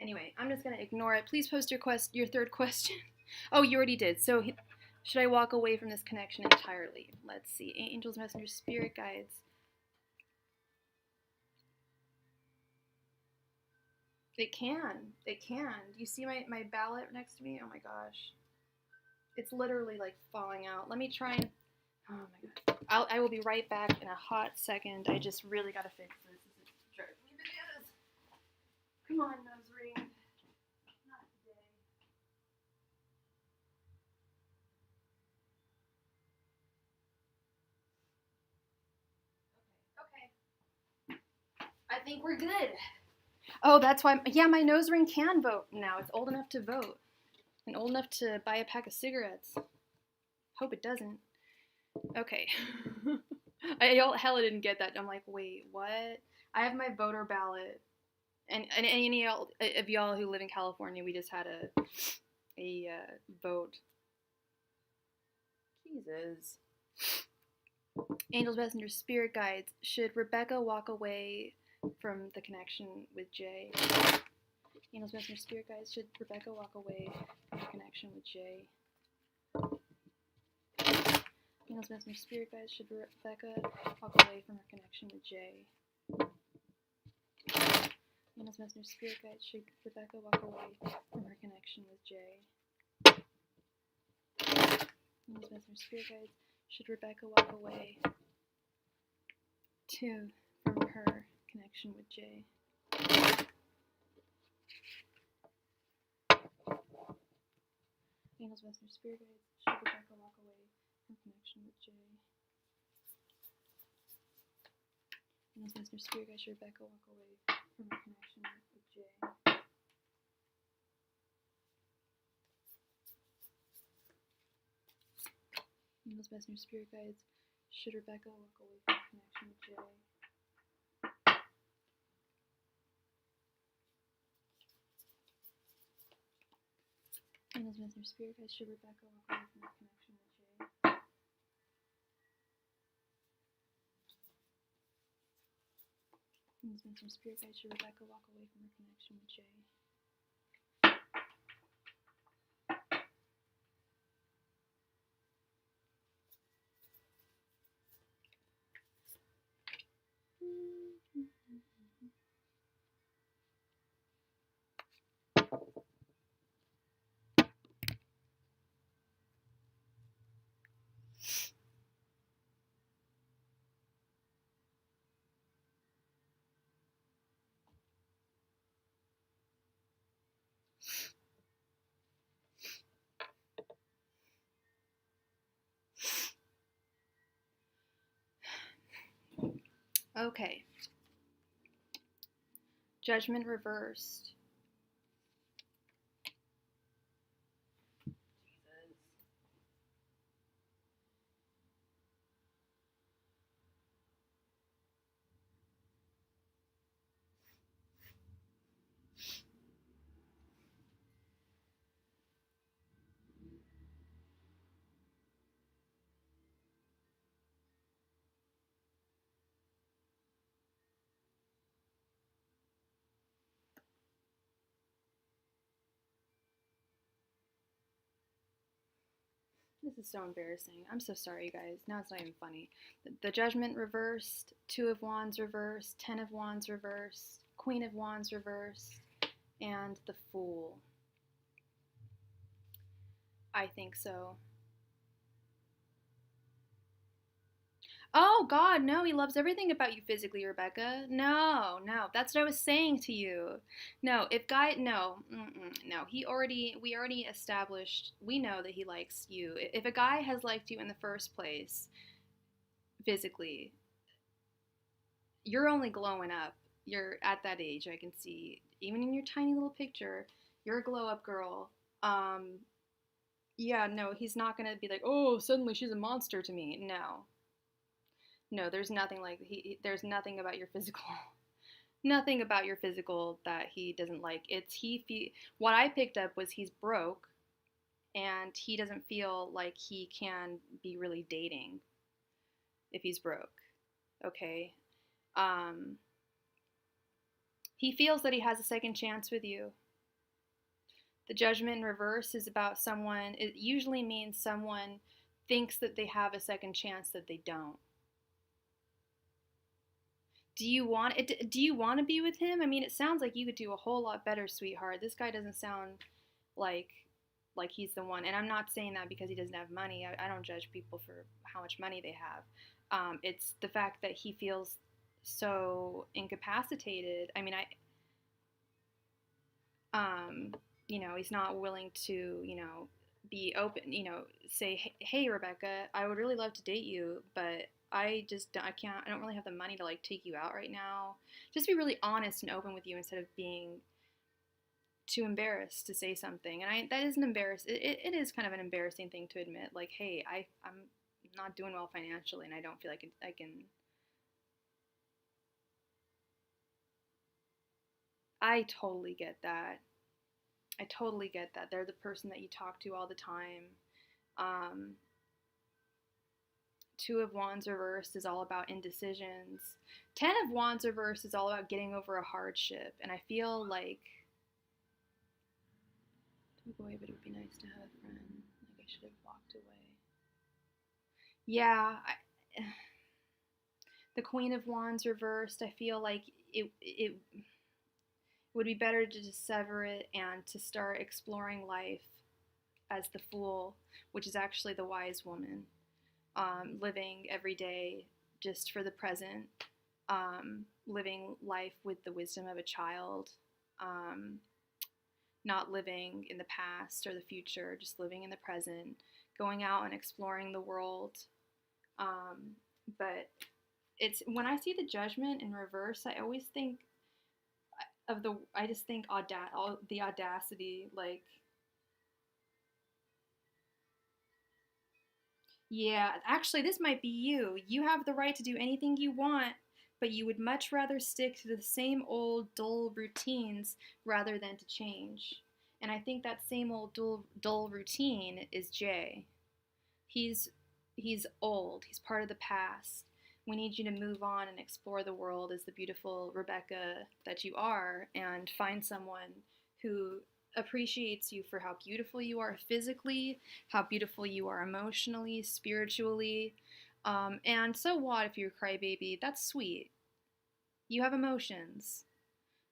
Anyway, I'm just going to ignore it. Please post your third question. Oh, you already did. So, should I walk away from this connection entirely? Let's see. Angels, messengers, spirit guides. It can. It can. Do you see my ballot next to me? Oh my gosh. It's literally like falling out. Let me try and... Oh my god. I will be right back in a hot second. I just really gotta fix this. This is driving me bananas. Come on, nose ring. Not today. Okay. I think we're good. Oh, that's why. Yeah, my nose ring can vote now. It's old enough to vote. And old enough to buy a pack of cigarettes. Hope it doesn't. Okay. Hell, I didn't get that. I'm like, wait, what? I have my voter ballot. And any of y'all who live in California, we just had a vote. Jesus. Angels, messengers, spirit guides. Should Rebecca walk away from the connection with Jay? Angels, Messenger, Spirit Guides, should Rebecca walk away from her connection with Jay? Angels, Messenger, Spirit Guides, should Rebecca walk away from her connection with Jay? Angels, Messenger, Spirit Guides, should Rebecca walk away from her connection with Jay? Angels, Messenger, Spirit Guides, should Rebecca walk away from her connection with Jay? Angels, Messenger, Spirit Guides, should Rebecca walk away from connection with Jay? Angels, Messenger, Spirit Guides, should Rebecca walk away from her connection with Jay? Angels, Messenger, Spirit Guides, should Rebecca walk away from her connection with Jay? Angels, Messenger, Spirit Guides, should Rebecca walk away from her connection with Jay? Angels, Messenger, Spirit Guides, should Rebecca walk away from her connection with Jay? Okay. Judgment reversed. This is so embarrassing. I'm so sorry, you guys. Now it's not even funny. The Judgment reversed, Two of Wands reversed, Ten of Wands reversed, Queen of Wands reversed, and the Fool. I think so. Oh, God, no, he loves everything about you physically, Rebecca. No, that's what I was saying to you. No, no, we already established, we know that he likes you. If a guy has liked you in the first place, physically, you're only glowing up. You're at that age, I can see, even in your tiny little picture, you're a glow up girl. Yeah, no, he's not gonna be like, oh, suddenly she's a monster to me. No, there's nothing like there's nothing about your physical, nothing about your physical that he doesn't like. What I picked up was he's broke, and he doesn't feel like he can be really dating if he's broke. Okay, he feels that he has a second chance with you. The Judgment in reverse is about someone. It usually means someone thinks that they have a second chance that they don't. Do you want it? Do you want to be with him? I mean, it sounds like you could do a whole lot better, sweetheart. This guy doesn't sound like he's the one. And I'm not saying that because he doesn't have money. I don't judge people for how much money they have. It's the fact that he feels so incapacitated. I mean, he's not willing to, be open, say, hey, Rebecca, I would really love to date you, but I don't really have the money to like take you out right now. Just be really honest and open with you instead of being too embarrassed to say something. And that is it is kind of an embarrassing thing to admit, like, hey, I'm not doing well financially and I don't feel like I can. I totally get that. I totally get that. They're the person that you talk to all the time. Um, Two of Wands reversed is all about indecisions. Ten of Wands reversed is all about getting over a hardship. And I feel like away, but it would be nice to have a friend. Like, I should have walked away. Yeah, the Queen of Wands reversed. I feel like it would be better to just sever it and to start exploring life as the Fool, which is actually the wise woman, living every day just for the present, living life with the wisdom of a child, not living in the past or the future, just living in the present, going out and exploring the world. But it's when I see the Judgment in reverse, I always think I just think the audacity, like, yeah, actually, this might be you. You have the right to do anything you want, but you would much rather stick to the same old dull routines rather than to change. And I think that same old dull routine is Jay. He's he's old. He's part of the past. We need you to move on and explore the world as the beautiful Rebecca that you are, and find someone who appreciates you for how beautiful you are physically, how beautiful you are emotionally, spiritually. And so what if you're a crybaby? That's sweet. You have emotions.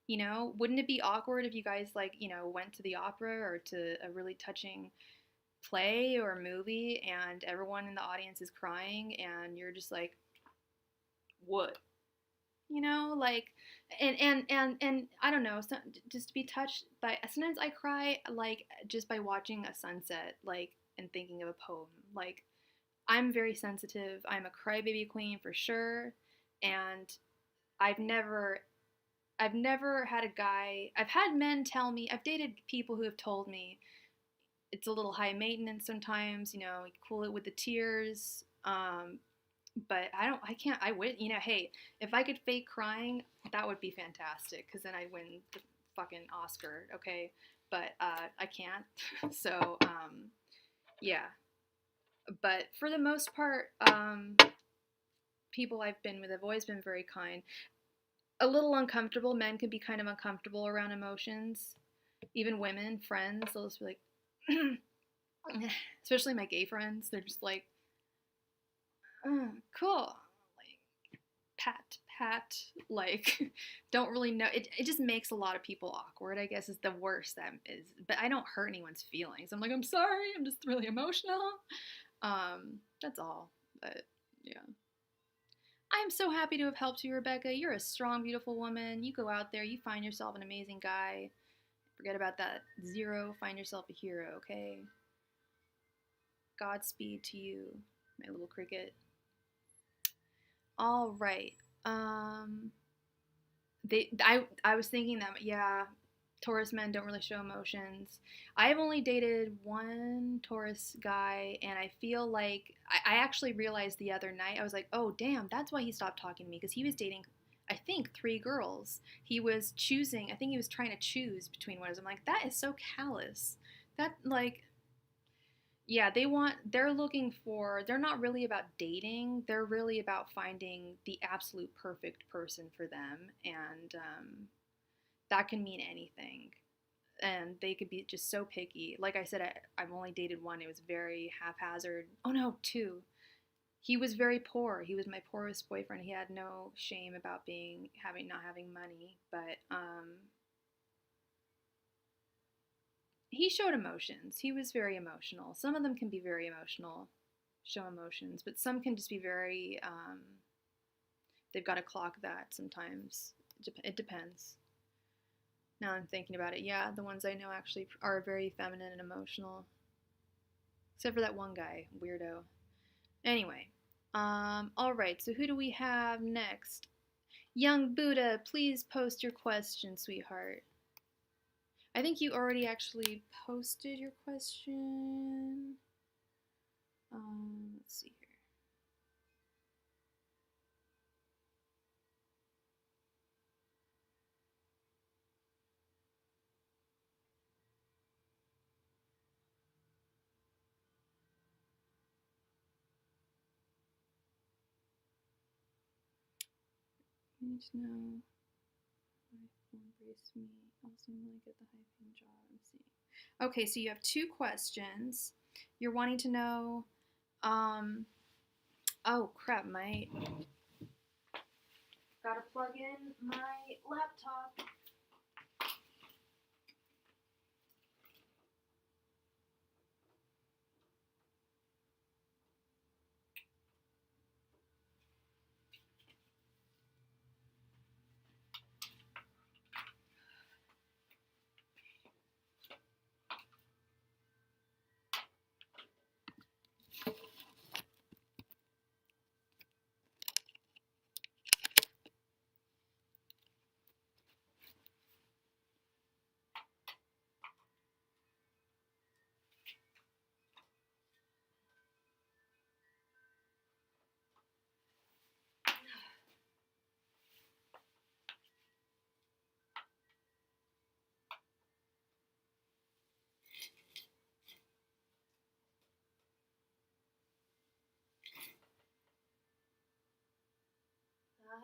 Wouldn't it be awkward if you guys, like, went to the opera or to a really touching play or movie and everyone in the audience is crying and you're just like, what? Like, and I don't know, just to be touched by, sometimes I cry, like, just by watching a sunset, like, and thinking of a poem. Like, I'm very sensitive. I'm a crybaby queen for sure. And I've never I've never had a guy, I've had men tell me, I've dated people who have told me it's a little high maintenance sometimes, you cool it with the tears. But I can't, I would, hey, if I could fake crying, that would be fantastic, because then I'd win the fucking Oscar, okay? But I can't. So, yeah. But for the most part, people I've been with have always been very kind. A little uncomfortable. Men can be kind of uncomfortable around emotions. Even women, friends, they'll just be like, especially my gay friends, they're just like, oh, cool. Like, pat, like, don't really know. It just makes a lot of people awkward, I guess, is the worst that is. But I don't hurt anyone's feelings. I'm like, I'm sorry, I'm just really emotional. That's all. But yeah. I am so happy to have helped you, Rebecca. You're a strong, beautiful woman. You go out there, you find yourself an amazing guy. Forget about that zero. Find yourself a hero, okay? Godspeed to you, my little cricket. All right. I was thinking that, yeah, Taurus men don't really show emotions. I've only dated one Taurus guy, and I feel like I actually realized the other night, I was like, oh damn, that's why he stopped talking to me, because he was dating, I think, 3 girls. He was choosing. I think he was trying to choose between one of them. I'm like, that is so callous. That, like, yeah, they're not really about dating. They're really about finding the absolute perfect person for them. And that can mean anything. And they could be just so picky. Like I said, I've only dated one. It was very haphazard. Oh no, 2. He was very poor. He was my poorest boyfriend. He had no shame about not having money. But he showed emotions. He was very emotional. Some of them can be very emotional, show emotions, but some can just be very, they've got to clock that sometimes. It depends. Now I'm thinking about it. Yeah, the ones I know actually are very feminine and emotional. Except for that one guy, weirdo. Anyway, all right, so who do we have next? Young Buddha, please post your question, sweetheart. I think you already actually posted your question. Let's see here. I need to know. embrace me. Also, like get the high-paying job. Let's see. Okay, so you have 2 questions. You're wanting to know, oh crap, gotta plug in my laptop.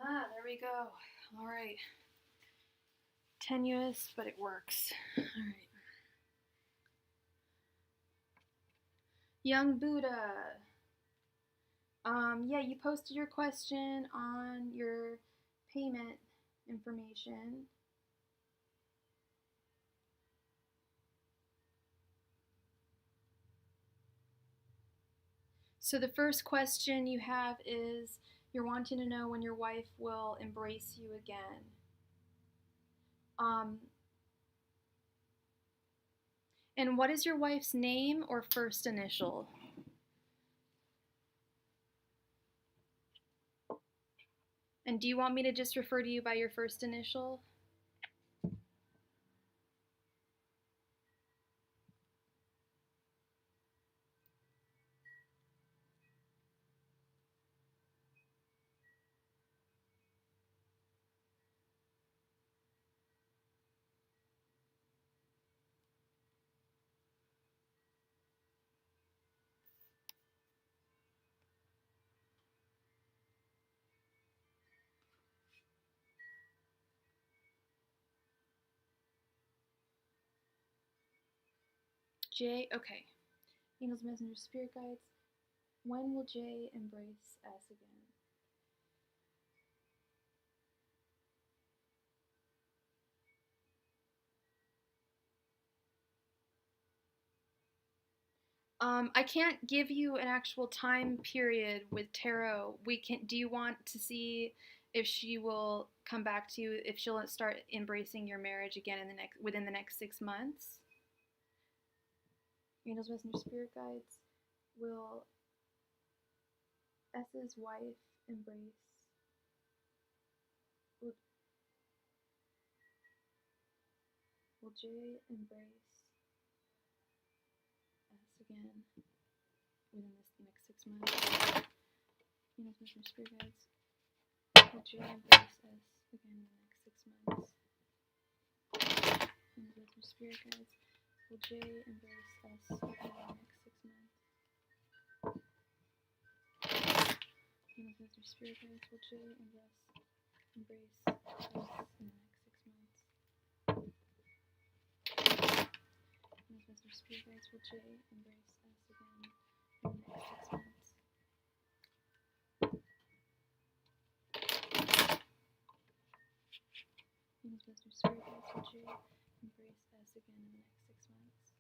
Aha, there we go. All right. Tenuous, but it works. All right. Young Buddha. Yeah, you posted your question on your payment information. So the first question you have is you're wanting to know when your wife will embrace you again. And what is your wife's name or first initial? And do you want me to just refer to you by your first initial? Jay, okay. Angels, messengers, spirit guides. When will Jay embrace us again? I can't give you an actual time period with tarot. Do you want to see if she will come back to you, if she'll start embracing your marriage again within the next 6 months? Angels, messengers, spirit guides. Will S's wife embrace? Will Jay embrace us again within this next 6 months? Angels, messengers, spirit guides. Will Jay embrace us again in the next 6 months? Angels, messengers, spirit guides. Will Jay embrace us again in the next 6 months? Angels, messengers, spirit guides. Will Jay embrace us in the next 6 months? Angels, messengers, spirit guides. Will Jay embrace us again in the next 6 months? Angels, messengers, spirit guides. Will Jay embrace us again in the next 6 months?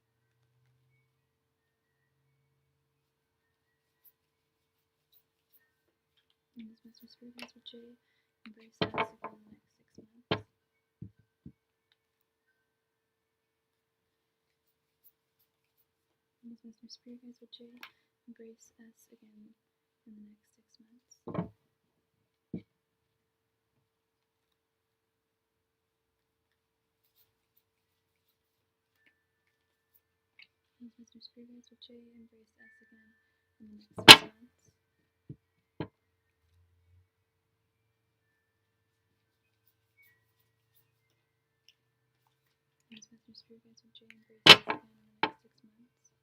Angels, messengers, spirit guides. Will Jay embrace us again in the next 6 months? Angels, messengers, spirit guides. Will Jay embrace us again in the next 6 months? Angels, messengers, spirit guides. Will Jay embrace us again in the next 6 months? Angels, messengers, spirit guides. Will Jay embrace us again in the next 6 months?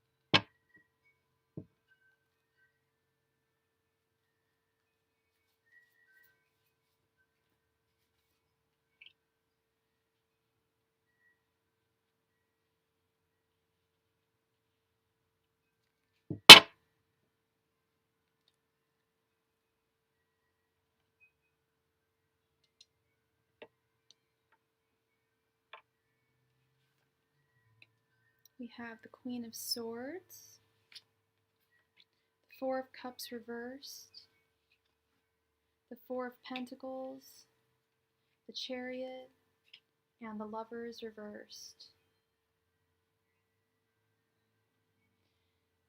We have the Queen of Swords, the Four of Cups reversed, the Four of Pentacles, the Chariot, and the Lovers reversed.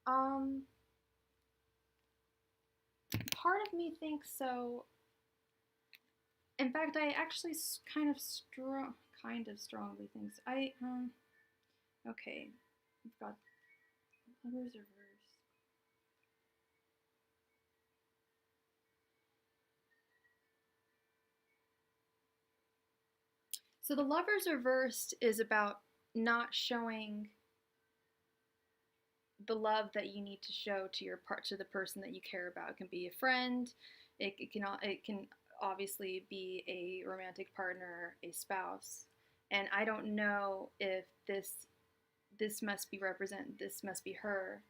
Part of me thinks so. In fact, I actually kind of strongly think so. Okay, we've got Lovers reversed. So the Lovers reversed is about not showing the love that you need to show to the person that you care about. It can be a friend, it can obviously be a romantic partner, a spouse. And I don't know if this must be her,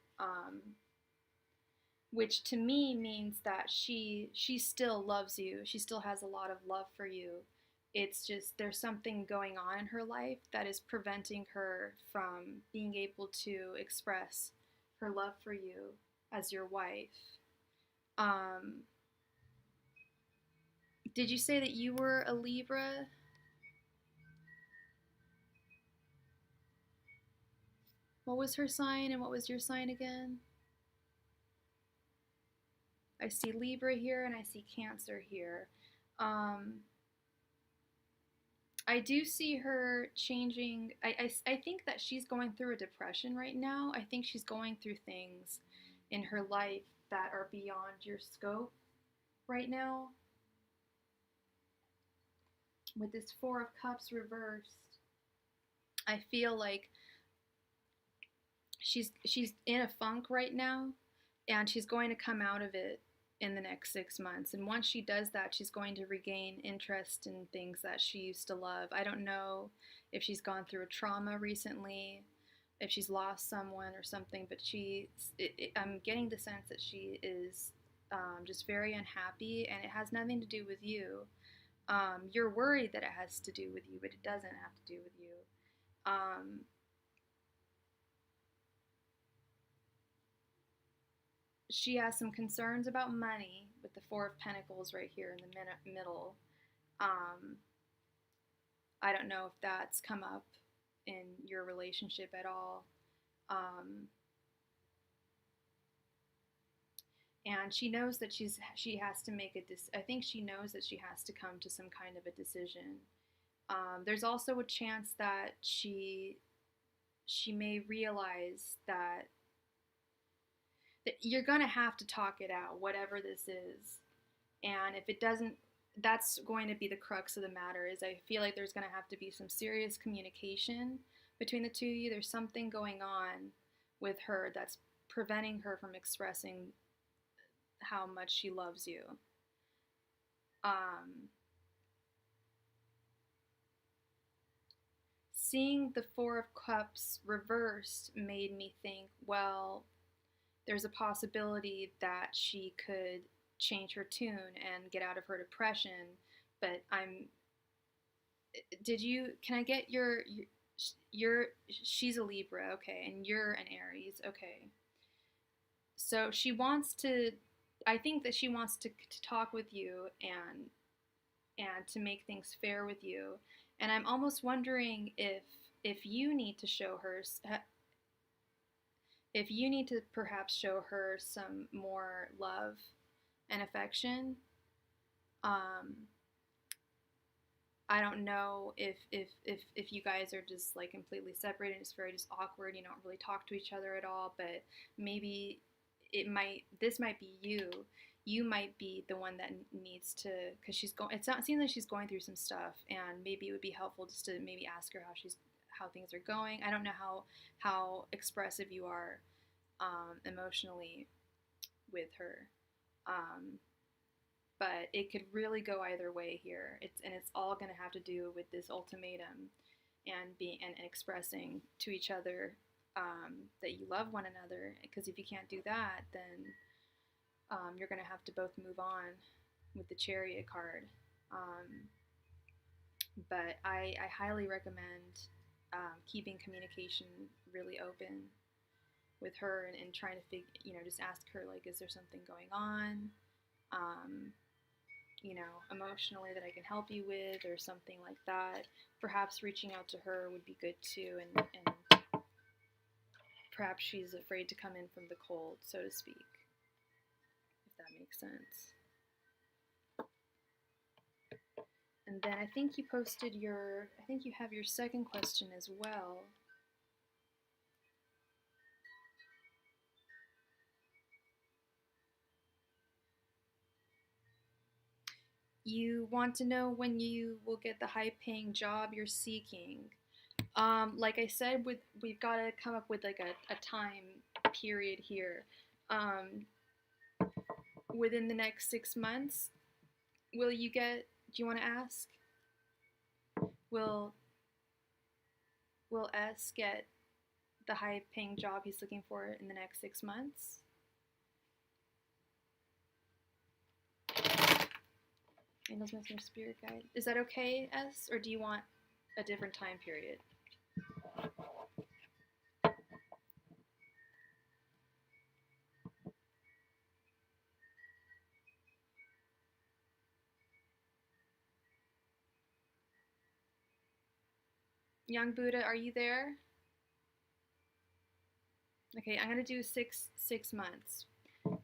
which to me means that she still loves you. She still has a lot of love for you. It's just there's something going on in her life that is preventing her from being able to express her love for you as your wife. Did you say that you were a Libra? What was her sign and what was your sign again? I see Libra here and I see Cancer here. I do see her changing. I think that she's going through a depression right now. I think she's going through things in her life that are beyond your scope right now. With this Four of Cups reversed, I feel like she's in a funk right now, and she's going to come out of it in the next 6 months. And once she does that, she's going to regain interest in things that she used to love. I don't know if she's gone through a trauma recently, if she's lost someone or something, but I'm getting the sense that she is just very unhappy, and it has nothing to do with you. You're worried that it has to do with you, but it doesn't have to do with you. She has some concerns about money with the Four of Pentacles right here in the middle. I don't know if that's come up in your relationship at all. And she knows that she has to make I think she knows that she has to come to some kind of a decision. There's also a chance that she may realize that you're gonna have to talk it out, whatever this is. And if it doesn't, that's going to be the crux of the matter. Is I feel like there's gonna have to be some serious communication between the two of you. There's something going on with her that's preventing her from expressing how much she loves you. Seeing the Four of Cups reversed made me think, well, there's a possibility that she could change her tune and get out of her depression. But can I get she's a Libra, okay, and you're an Aries, okay. So I think that she wants to talk with you and to make things fair with you. And I'm almost wondering if you need to show her, if you need to perhaps show her some more love and affection. I don't know if you guys are just like completely separated. It's very just awkward. You don't really talk to each other at all. But maybe this might be you. You might be the one that needs to, because it seems like she's going through some stuff, and maybe it would be helpful just to maybe ask her how things are going. I don't know how expressive you are emotionally with her, but it could really go either way here. It's all going to have to do with this ultimatum and expressing to each other that you love one another. Because if you can't do that, then you're going to have to both move on with the Chariot card. But I highly recommend keeping communication really open with her and trying to just ask her, like, is there something going on, emotionally that I can help you with, or something like that. Perhaps reaching out to her would be good too, and perhaps she's afraid to come in from the cold, so to speak, if that makes sense. And then I think you have your second question as well. You want to know when you will get the high-paying job you're seeking. Like I said, we've got to come up with like a time period here. Within the next 6 months, do you want to ask? Will S get the high-paying job he's looking for in the next 6 months? Angels, Messenger, Spirit Guide. Is that okay, S, or do you want a different time period? Young Buddha, are you there? Okay, I'm gonna do six months.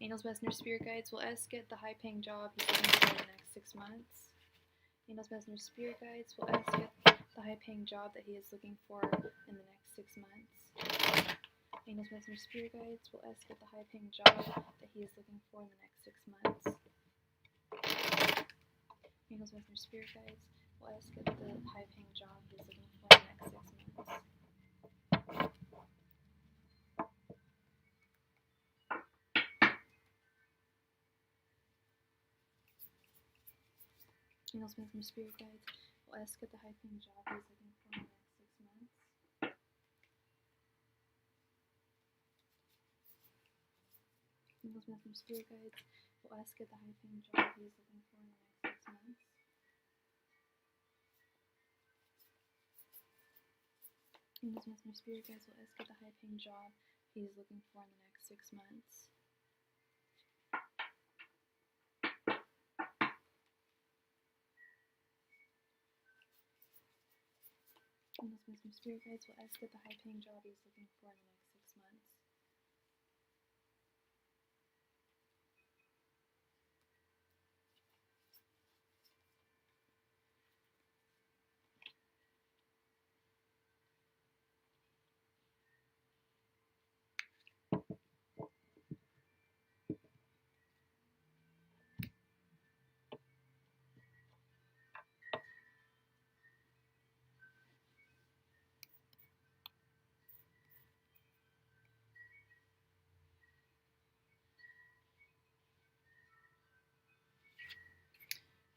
Angels, Messenger, Spirit Guides. Will S get the high-paying job he's looking for in the next 6 months? Angels, Messenger, Spirit Guides. Will S get the high-paying job that he is looking for in the next 6 months? Angels, Messenger, Spirit Guides. Will S get the high-paying job that he is looking for in the next 6 months? Angels, Messenger, Spirit Guides. Will S get the high-paying job he is looking for in the next 6 months? Angels, Messenger, Spirit Guides. Will S get the high-paying job he is looking for in the next 6 months? Angels, Messenger, Spirit Guides. Will S get the high-paying job he is looking for in the next 6 months? Angels, Messenger, Spirit Guides. Will S get the high-paying job he is looking for in the next 6 months? Angels, Messenger, Spirit Guides. Will S get the high-paying job he is looking for in the next 6 months?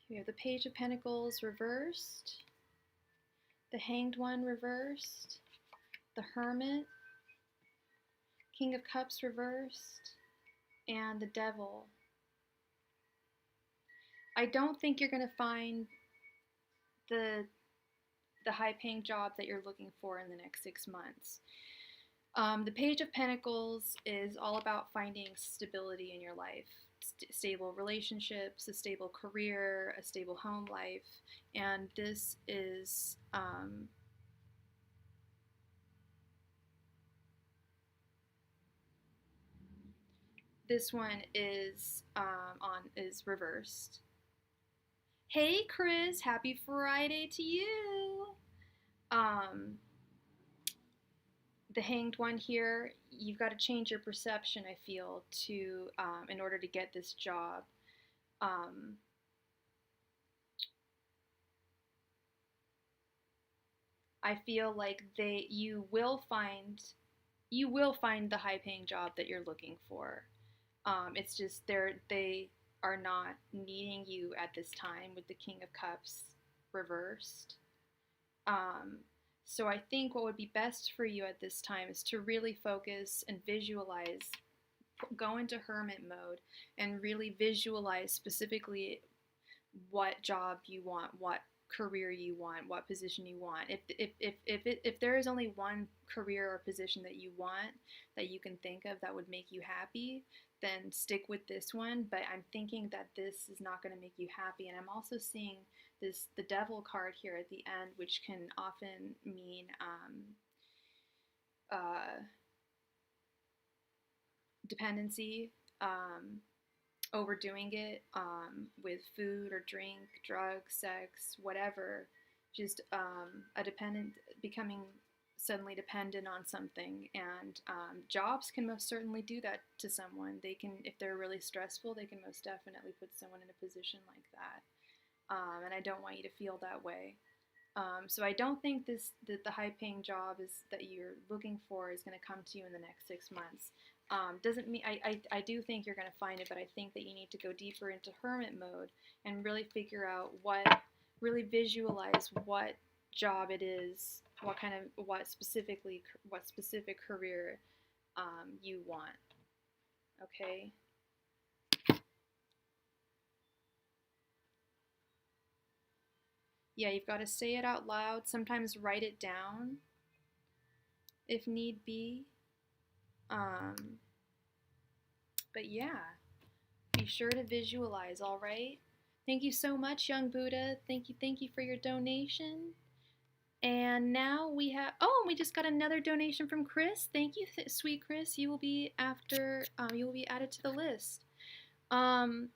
We have the Page of Pentacles reversed, the Hanged One reversed, the Hermit, King of Cups reversed, and the Devil. I don't think you're going to find the high-paying job that you're looking for in the next 6 months. The Page of Pentacles is all about finding stability in your life, stable relationships, a stable career, a stable home life, and this is this one is is reversed. Hey Chris, happy Friday to you. The Hanged One here, you've got to change your perception, I feel, to in order to get this job. I feel like you will find the high-paying job that you're looking for. It's just they are not needing you at this time with the King of Cups reversed. So I think what would be best for you at this time is to really focus and visualize, go into hermit mode and really visualize specifically what job you want, what career you want, what position you want. If there is only one career or position that you want that you can think of that would make you happy, then stick with this one. But I'm thinking that this is not going to make you happy, and I'm also seeing the devil card here at the end, which can often mean dependency, overdoing it with food or drink, drugs, sex, whatever. Just a dependent, becoming suddenly dependent on something. And jobs can most certainly do that to someone. They can, if they're really stressful, they can most definitely put someone in a position like that. And I don't want you to feel that way. So I don't think that the high-paying job that you're looking for is going to come to you in the next 6 months. Doesn't mean I do think you're going to find it, but I think that you need to go deeper into hermit mode and really figure out really visualize what job it is, what specific career you want. Okay. Yeah, you've got to say it out loud. Sometimes write it down if need be. But yeah, be sure to visualize, all right? Thank you so much, young Buddha. Thank you for your donation. And now we have, and we just got another donation from Chris. Thank you, sweet Chris. You will be added to the list. Random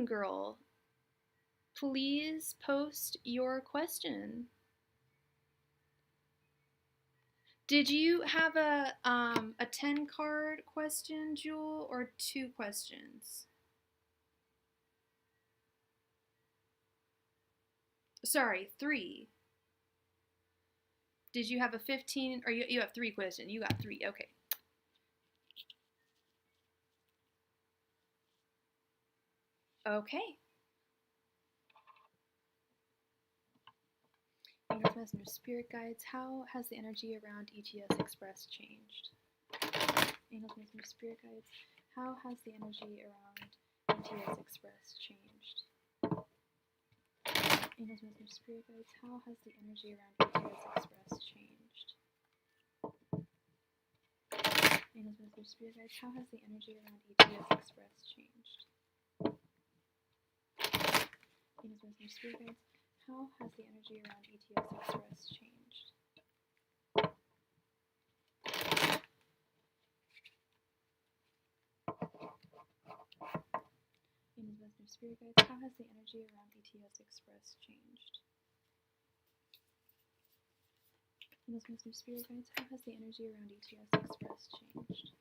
girl, please post your question. Did you have a 10 card question, Jewel, or 2 questions? Sorry, 3. Did you have a 15, or you have 3 questions? You got 3, okay. Okay. Angels, Messenger, Spirit Guides, how has the energy around ETS Express changed? Angels, Messenger, Spirit Guides, how has the energy around ETS Express changed? Angels, Messenger, Spirit Guides, how has the energy around ETS Express changed? Angels, Messenger, Spirit Guides, how has the energy around ETS Express changed? Angels, Messenger, Spirit Guides, how has the energy around ETS Express changed? Angels, Messenger, Spirit Guides, how has the energy around ETS Express changed? Angels, Messenger, Spirit Guides, how has the energy around ETS Express changed?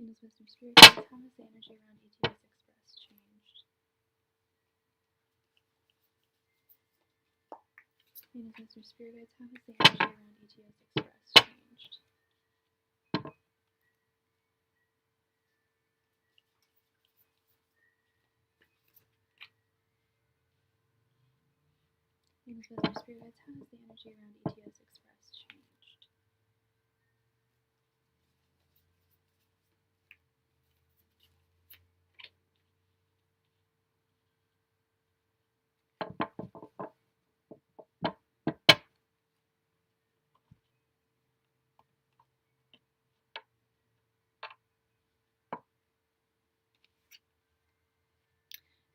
Angels, Messenger, Spirit Guides, how has the energy around ETS Express changed? Angels, Messenger, Spirit Guides, how has the energy around ETS Express changed? Angels, Messenger, Spirit Guides, how has the energy around ETS Express changed?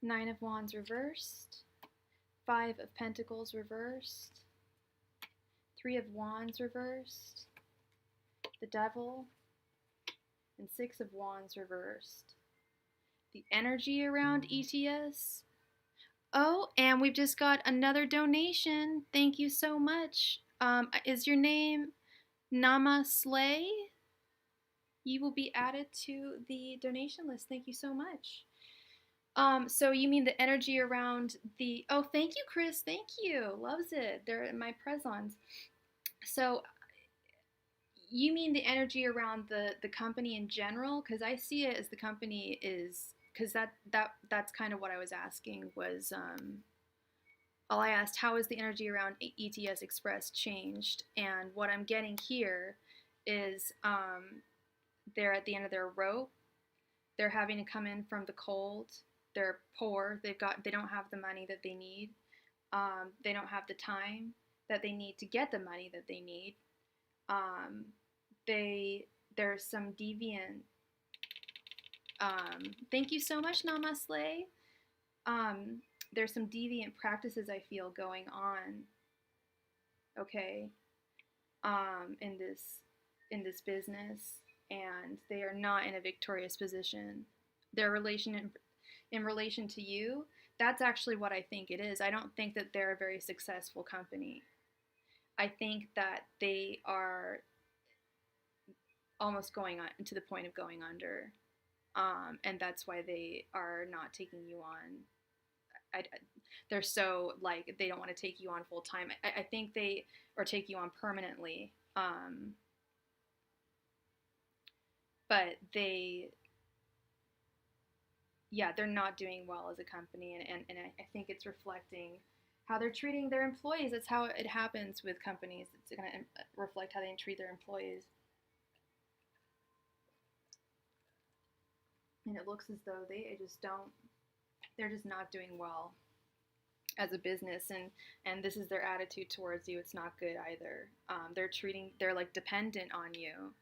Nine of Wands reversed, 5 of Pentacles reversed, 3 of Wands reversed, the Devil, and 6 of Wands reversed. The energy around ETS. Oh, and we've just got another donation. Thank you so much. Is your name Nama Slay? You will be added to the donation list. Thank you so much. So you mean the energy around the, oh, thank you, Chris. Thank you. Loves it. They're my presents. So you mean the energy around the company in general? Because I see it as the company is, because that's kind of what I was asking was, I asked, how has the energy around ETS Express changed? And what I'm getting here is they're at the end of their rope. They're having to come in from the cold. They're poor. They don't have the money that they need. They don't have the time that they need to get the money that they need. There's some deviant. Thank you so much, Namaste. There's some deviant practices I feel going on. Okay, in this business, and they are not in a victorious position. Their relation in relation to you, that's actually what I think it is. I don't think that they're a very successful company. I think that they are almost going on to the point of going under, and that's why they are not taking you on. They're so like they don't want to take you on full time. I think they or take you on permanently, but they're not doing well as a company, and I think it's reflecting how they're treating their employees. That's how it happens with companies. It's going to reflect how they treat their employees. And it looks as though they're just not doing well as a business, and this is their attitude towards you. It's not good either. They're like dependent on you.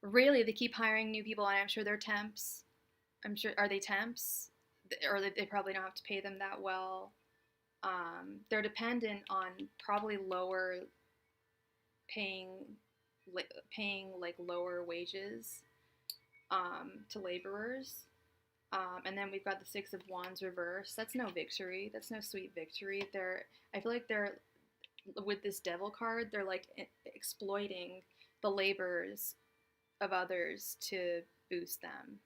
Really, they keep hiring new people, and I'm sure they're temps. I'm sure, are they temps? Or they probably don't have to pay them that well. They're dependent on probably lower paying like lower wages to laborers. And then we've got the Six of Wands reverse. That's no victory. That's no sweet victory. I feel like they're, with this Devil card, they're like exploiting the labors of others to boost them.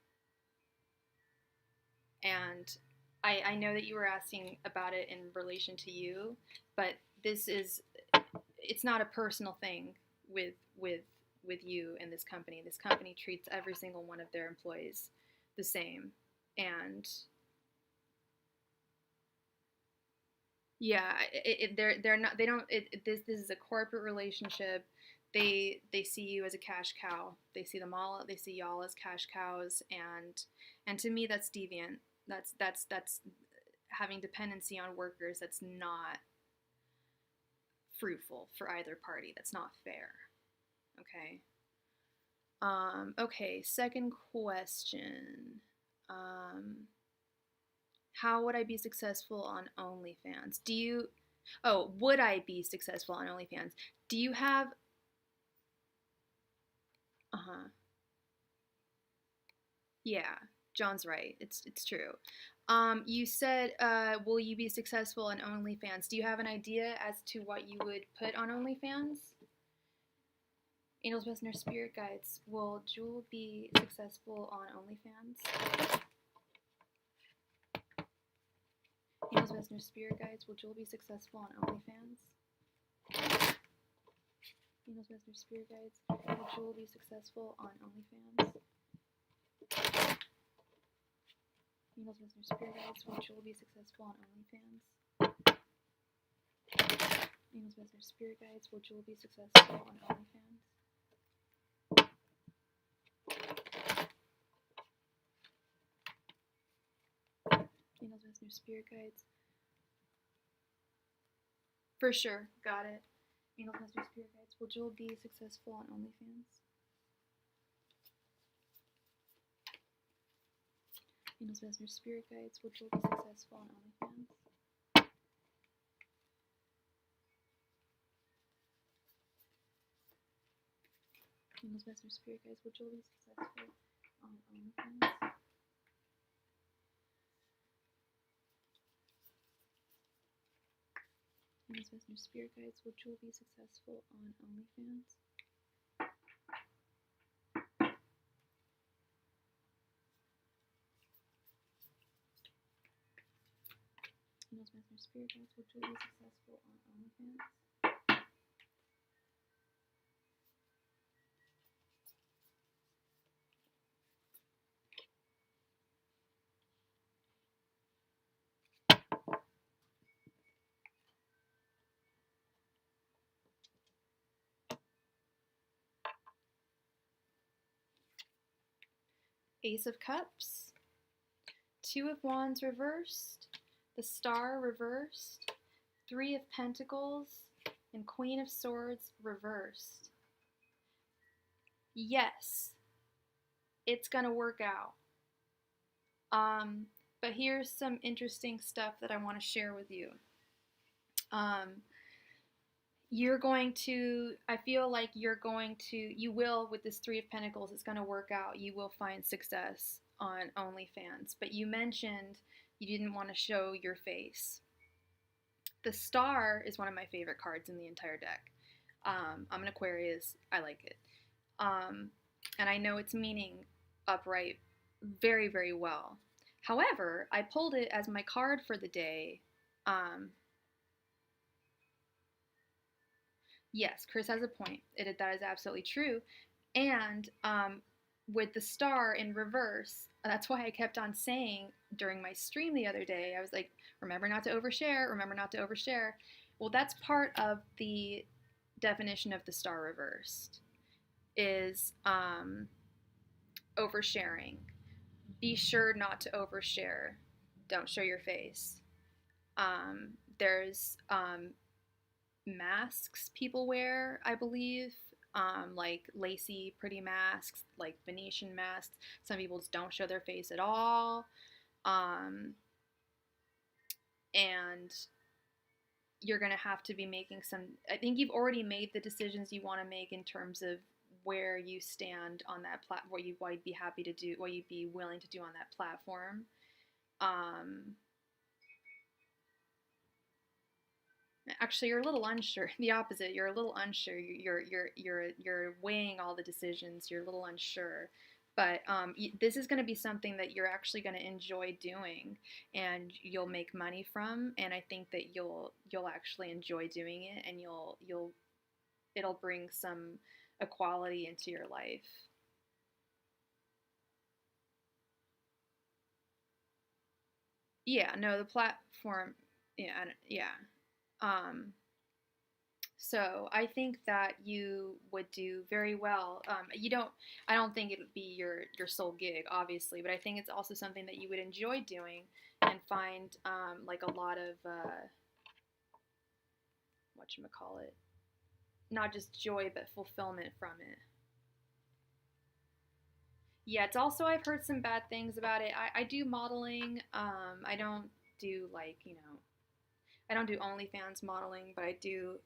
And I know that you were asking about it in relation to you, but it's not a personal thing with you and this company. This company treats every single one of their employees the same. And yeah, they're not, they don't, this is a corporate relationship. They see you as a cash cow. They see y'all as cash cows, and to me that's deviant. That's having dependency on workers. That's not fruitful for either party. That's not fair. Okay. Okay, second question. How would I be successful on OnlyFans? Would I be successful on OnlyFans? Do you have, yeah, John's right. It's true. You said, will you be successful on OnlyFans? Do you have an idea as to what you would put on OnlyFans? Angels, Messenger, Spirit Guides, will Jewel be successful on OnlyFans? Angels, Messenger, Spirit Guides, will Jewel be successful on OnlyFans? Angels, Messenger, Spirit Guides, will Jewel be successful on OnlyFans? Angels, Messenger, Spirit Guides, will Jewel be successful on OnlyFans? Angels, Messenger, Spirit Guides, will Jewel be successful on OnlyFans? Angels, Messenger, Spirit Guides. For sure, got it. Angels, Messenger, Spirit Guides, will Jewel be successful on OnlyFans? Angels, Messenger, Spirit Guides, will Jewel be successful on OnlyFans? Angels, Messenger, Spirit Guides, will Jewel be successful on OnlyFans? Angels, Messenger, Spirit Guides, will Jewel be successful on OnlyFans? Angels, Messenger, Spirit Guides, will Jewel be successful on OnlyFans? Ace of Cups, Two of Wands reversed, the Star reversed, Three of Pentacles, and Queen of Swords reversed. Yes, it's gonna work out. But here's some interesting stuff that I want to share with you. You're going to, I feel like you will, with this Three of Pentacles, it's going to work out. You will find success on OnlyFans. But you mentioned you didn't want to show your face. The Star is one of my favorite cards in the entire deck. I'm an Aquarius. I like it. And I know its meaning upright very, very well. However, I pulled it as my card for the day. Yes, Chris has a point. That is absolutely true. And with the Star in reverse, that's why I kept on saying during my stream the other day, I was like, remember not to overshare, remember not to overshare. Well, that's part of the definition of the Star reversed, is oversharing. Be sure not to overshare. Don't show your face. There's masks people wear, I believe, like lacy, pretty masks, like Venetian masks. Some people just don't show their face at all. And you're going to have to be making some, I think you've already made the decisions you want to make in terms of where you stand on that platform, what you'd be happy to do, what you'd be willing to do on that platform. Actually, you're a little unsure. The opposite. You're a little unsure. You're weighing all the decisions. You're a little unsure. But this is going to be something that you're actually going to enjoy doing, and you'll make money from. And I think that you'll actually enjoy doing it, and it'll bring some equality into your life. Yeah. No, the platform. Yeah. So I think that you would do very well. I don't think it would be your sole gig, obviously, but I think it's also something that you would enjoy doing and find like a lot of whatchamacallit, not just joy but fulfillment from it. Yeah, it's also, I've heard some bad things about it. I do modeling. I don't do I don't do OnlyFans modeling, but I do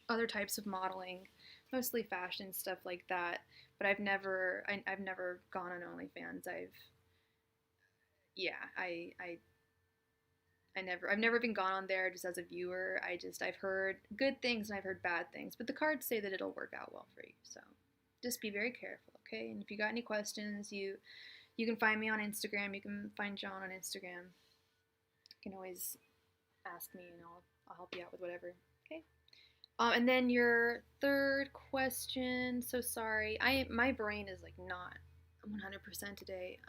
other types of modeling, mostly fashion stuff like that. But I've never gone on OnlyFans. I've never been gone on there just as a viewer. I've heard good things and I've heard bad things, but the cards say that it'll work out well for you. So just be very careful, okay? And if you got any questions, you can find me on Instagram. You can find John on Instagram. You can always ask me and I'll help you out with whatever. Okay. And then your third question. So sorry, my brain is like not 100% today.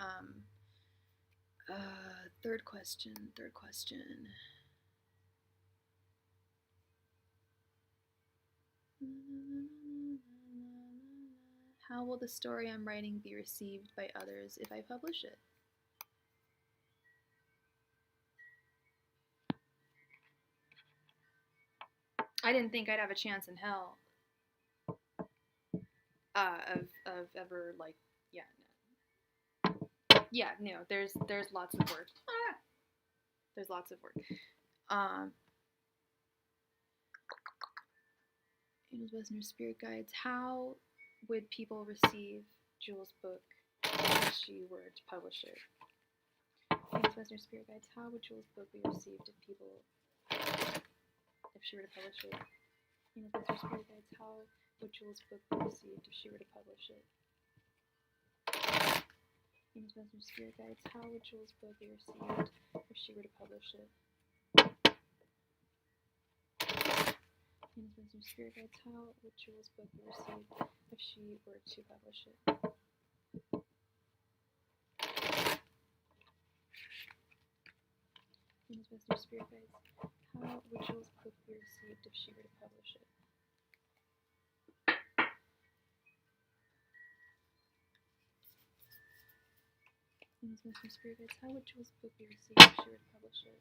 Third question. How will the story I'm writing be received by others if I publish it? I didn't think I'd have a chance in hell of ever, like, no, there's lots of work. There's lots of work. Angels, Listeners, Spirit Guides. How would people receive Jules' book if she were to publish it? Angels, Listeners, Spirit Guides. How would Jules' book be received if she were to publish it? Angels, Listeners, Spirit Guides. How would Jules' book be received if she were to publish it? Angels, Listeners, Spirit Guides. How would Jules' book be received if she were to publish it? Angels, Listeners, Spirit Guides. How would Jules' book be received if she were to publish it? Angels, Listeners, Spirit Guides. How would Jules' book be received if she were to publish it? Venus, Mr. Spirit Guides, how would Jules' book be received if she were to publish it?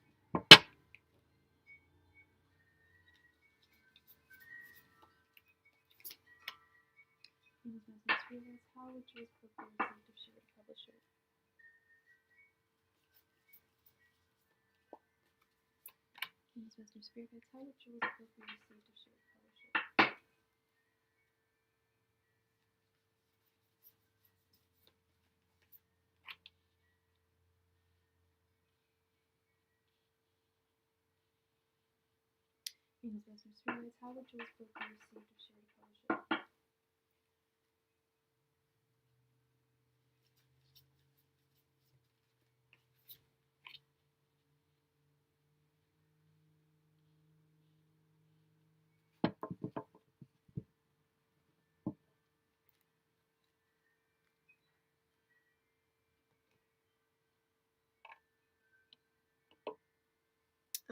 Venus, Mr. Spirit Guides, how would Jules' book be received if she were to publish it? Venus, Mr. Spirit Guides, how would Jules' book be received if she were to publish it? Venus, Mr. Spirit Guides, how would Jules' book be received if she were to publish it?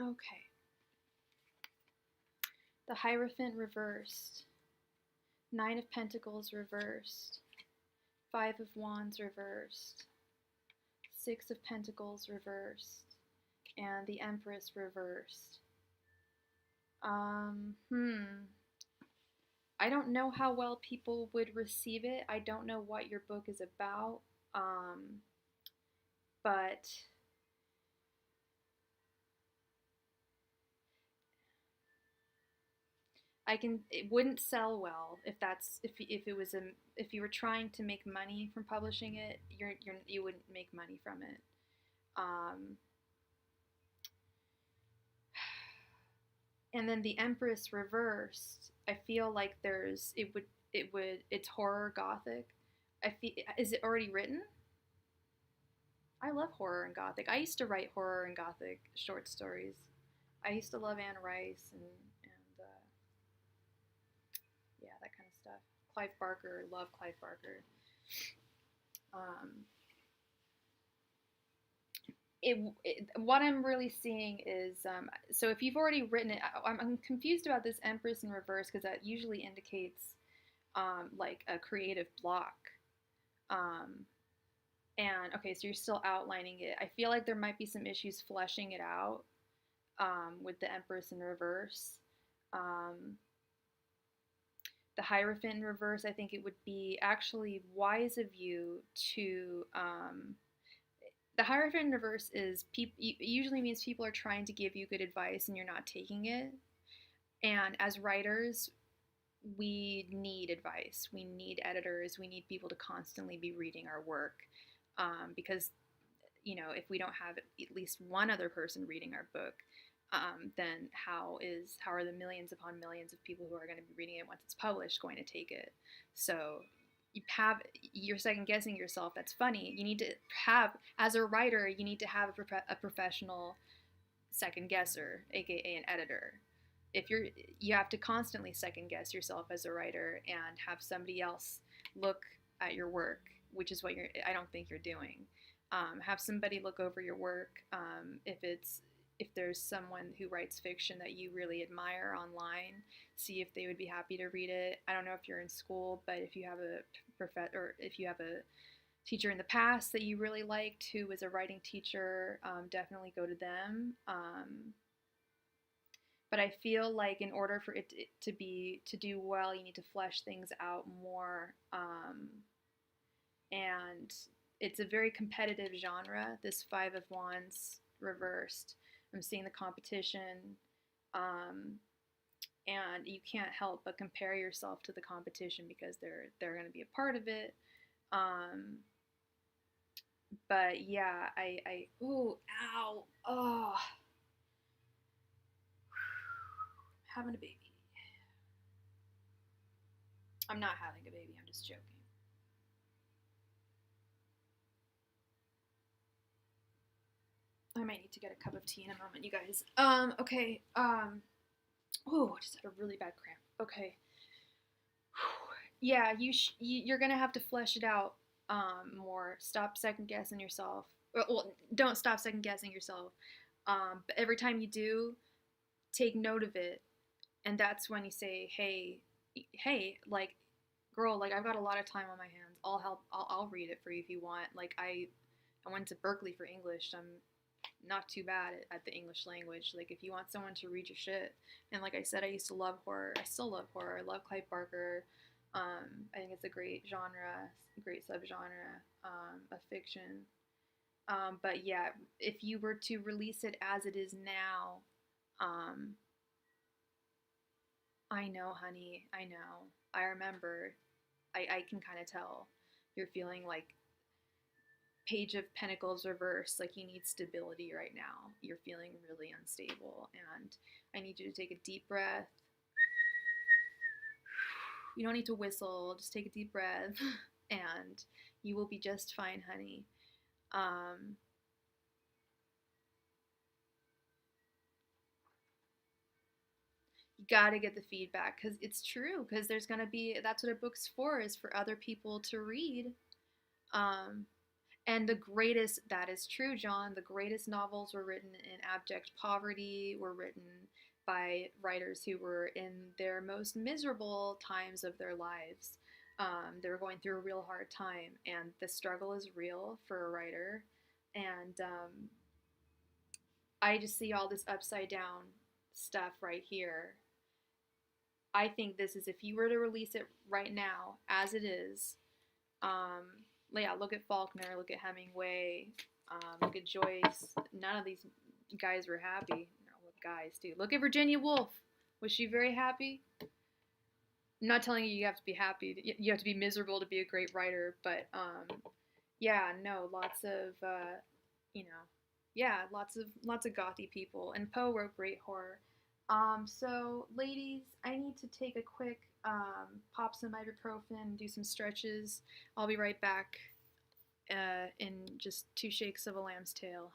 Okay. The Hierophant reversed. 9 of Pentacles reversed. 5 of Wands reversed. 6 of Pentacles reversed. And the Empress reversed. I don't know how well people would receive it. I don't know what your book is about. But it wouldn't sell well if you were trying to make money from publishing it, you wouldn't make money from it. And then the Empress reversed. I feel like it's horror gothic. Is it already written? I love horror and gothic. I used to write horror and gothic short stories. I used to love Anne Rice and yeah, that kind of stuff. Clive Barker, love Clive Barker. What I'm really seeing is, so if you've already written it, I'm confused about this Empress in reverse because that usually indicates like a creative block. And okay, so you're still outlining it. I feel like there might be some issues fleshing it out with the Empress in reverse. The Hierophant in reverse, I think it would be actually wise of you to the Hierophant in reverse is usually means people are trying to give you good advice and you're not taking it. And as writers, we need advice. We need editors. We need people to constantly be reading our work because, you know, if we don't have at least one other person reading our book, then how are the millions upon millions of people who are going to be reading it once it's published going to take it? So you're second guessing yourself. That's funny. You need to have, as a writer, you need to have a professional second guesser, aka an editor. You have to constantly second guess yourself as a writer and have somebody else look at your work, which is what I don't think you're doing. Have somebody look over your work. If there's someone who writes fiction that you really admire online, see if they would be happy to read it. I don't know if you're in school, but if you have if you have a teacher in the past that you really liked who was a writing teacher, definitely go to them. But I feel like in order for it to do well, you need to flesh things out more. And it's a very competitive genre, this Five of Wands reversed. I'm seeing the competition, and you can't help but compare yourself to the competition because they're going to be a part of it. But yeah, ooh, ow, oh, having a baby. I'm not having a baby, I'm just joking. I might need to get a cup of tea in a moment, you guys. Okay, oh, I just had a really bad cramp. Okay. Yeah, you're gonna have to flesh it out more. Stop second guessing yourself. Well, don't stop second guessing yourself. But every time you do, take note of it, and that's when you say, hey, like, girl, like I've got a lot of time on my hands. I'll help. I'll read it for you if you want. Like I went to Berkeley for English. So I'm not too bad at the English language. Like, if you want someone to read your shit, and like I said, I used to love horror. I still love horror. I love Clive Barker. I think it's a great genre, great subgenre of fiction. But yeah, if you were to release it as it is now, um, I know, honey. I know. I remember. I can kind of tell. You're feeling like Page of Pentacles reverse, like you need stability right now. You're feeling really unstable, and I need you to take a deep breath. You don't need to whistle, just take a deep breath, and you will be just fine, honey. You got to get the feedback because it's true, because there's going to be, that's what a book's for, is for other people to read. Um, And the greatest, that is true, John, the greatest novels were written in abject poverty, were written by writers who were in their most miserable times of their lives. They were going through a real hard time, and the struggle is real for a writer. And I just see all this upside down stuff right here. I think this is, if you were to release it right now, as it is, yeah, look at Faulkner, look at Hemingway, look at Joyce. None of these guys were happy. No, what guys do? Look at Virginia Woolf. Was she very happy? I'm not telling you have to be happy. You have to be miserable to be a great writer, but yeah, no, lots of you know, yeah, lots of gothy people. And Poe wrote great horror. So ladies, I need to take a quick pop some ibuprofen, do some stretches. I'll be right back in just 2 shakes of a lamb's tail.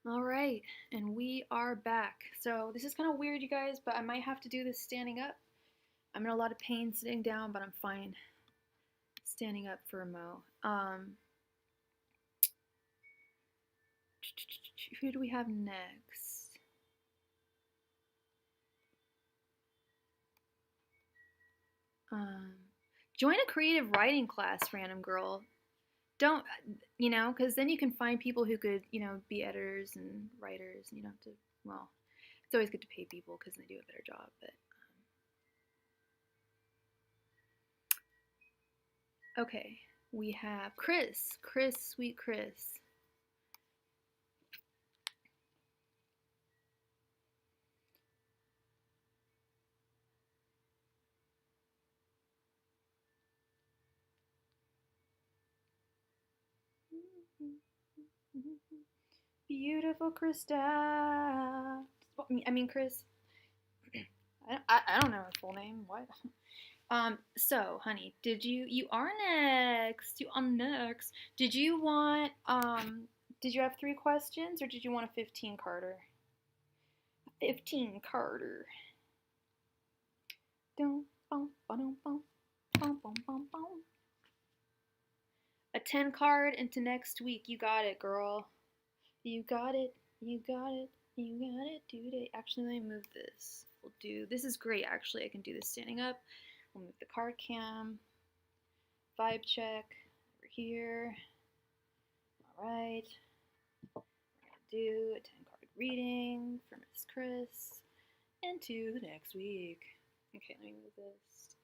All right, and we are back. So this is kind of weird, you guys, but I might have to do this standing up. I'm in a lot of pain sitting down, but I'm fine standing up for a mo. Who do we have next? Join a creative writing class, random girl. Don't, because then you can find people who could, be editors and writers, and you don't have to, well, it's always good to pay people because they do a better job, but, okay, we have Chris, sweet Chris. Beautiful Krista. I mean, Chris. I don't know her full name. What? So, honey, you are next. You are next. Did you have 3 questions or did you want a 15 carder? A 15 carder. A 10 card into next week. You got it, girl. You got it. You got it. You got it. Dude, actually, let me move this. This is great, actually. I can do this standing up. We'll move the card cam. Vibe check over here. All right. We're going to do a 10 card reading for Miss Chris into the next week. Okay, let me move this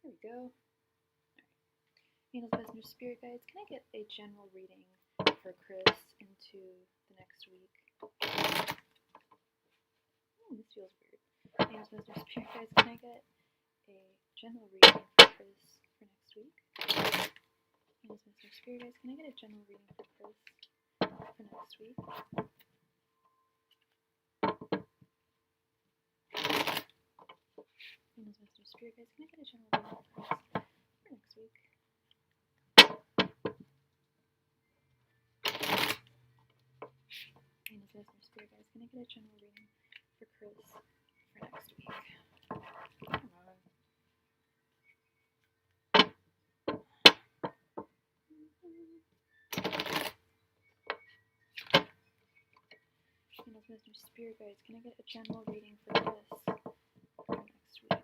over here. There we go. Angels, Messenger, Spirit Guides, can I get a general reading for Chris into the next week? This feels weird. Angels, Messenger, Spirit Guides, can I get a general reading for Chris for next week? Angels, Messenger, Spirit Guides, can I get a general reading for Chris for next week? Angels, Messenger, Spirit Guides, can I get a general reading for Chris for next week? Angels, Messenger, Spirit Guides, can I get a general reading for Chris for next week? Come on. Angels, Messenger, Spirit Guides, can I get a general reading for Chris for next week?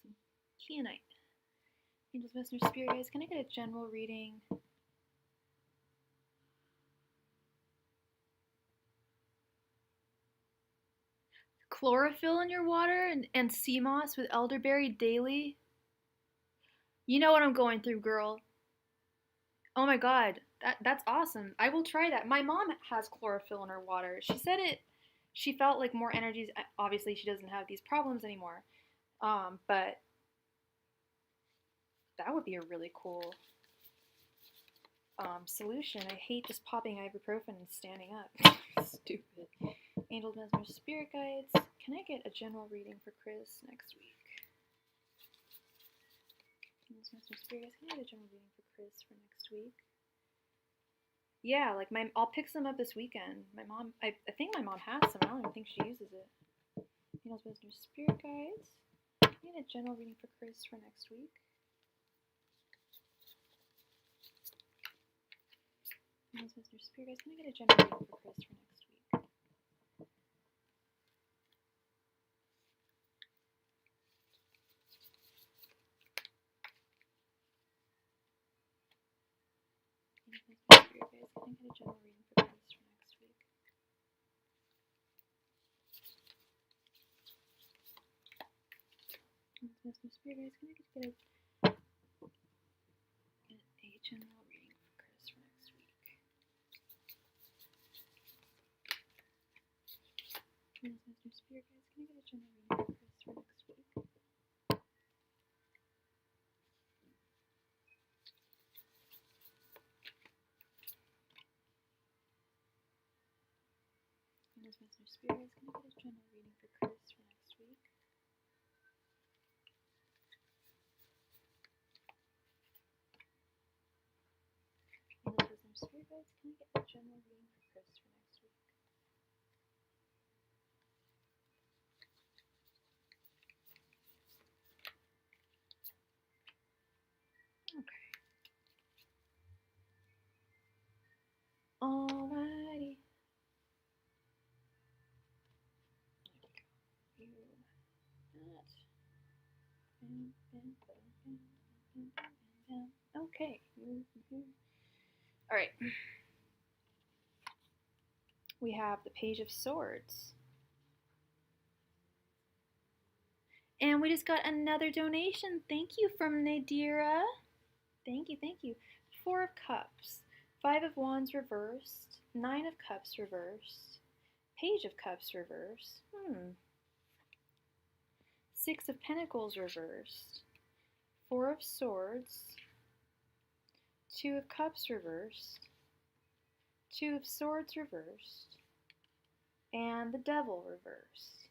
Some Kyanite. Angels, Messenger, Spirit Guides, can I get a general reading? Chlorophyll in your water and sea moss with elderberry daily? You know what I'm going through, girl. Oh my god, that's awesome. I will try that. My mom has chlorophyll in her water. She said she felt like more energies. Obviously, she doesn't have these problems anymore. But that would be a really cool solution. I hate just popping ibuprofen and standing up. Stupid. Angels, Messenger, Spirit Guides. Can I get a general reading for Chris next week? Angels, Messenger, Spirit Guides. Can I get a general reading for Chris for next week? Yeah, like I'll pick some up this weekend. My mom, I think my mom has some. I don't even think she uses it. Angels, Messenger, Spirit Guides. Can I get a general reading for Chris for next week? Angels, Messenger, Spirit Guides. Can I get a general reading for Chris for next week? Angels, Messenger, Spirit Guides. Can I get a general reading for Chris for next week? Angels, Messenger, Spirit Guides. Can I get a general reading for Chris for next week? Angels, Messenger, Spirit Guides. Can I get a general reading for Chris for next week? Messenger Spirits, can I get a general reading for Chris for next week? Universe, Messenger Spirits, can I get a general reading for Chris for next week? Okay. Alrighty. Okay. Alright. We have the Page of Swords. And we just got another donation. Thank you from Nadira. Thank you, thank you. 4 of Cups. 5 of Wands reversed. 9 of Cups reversed. Page of Cups reversed. 6 of Pentacles reversed. 4 of Swords. 2 of Cups reversed. 2 of Swords reversed. And the Devil reversed.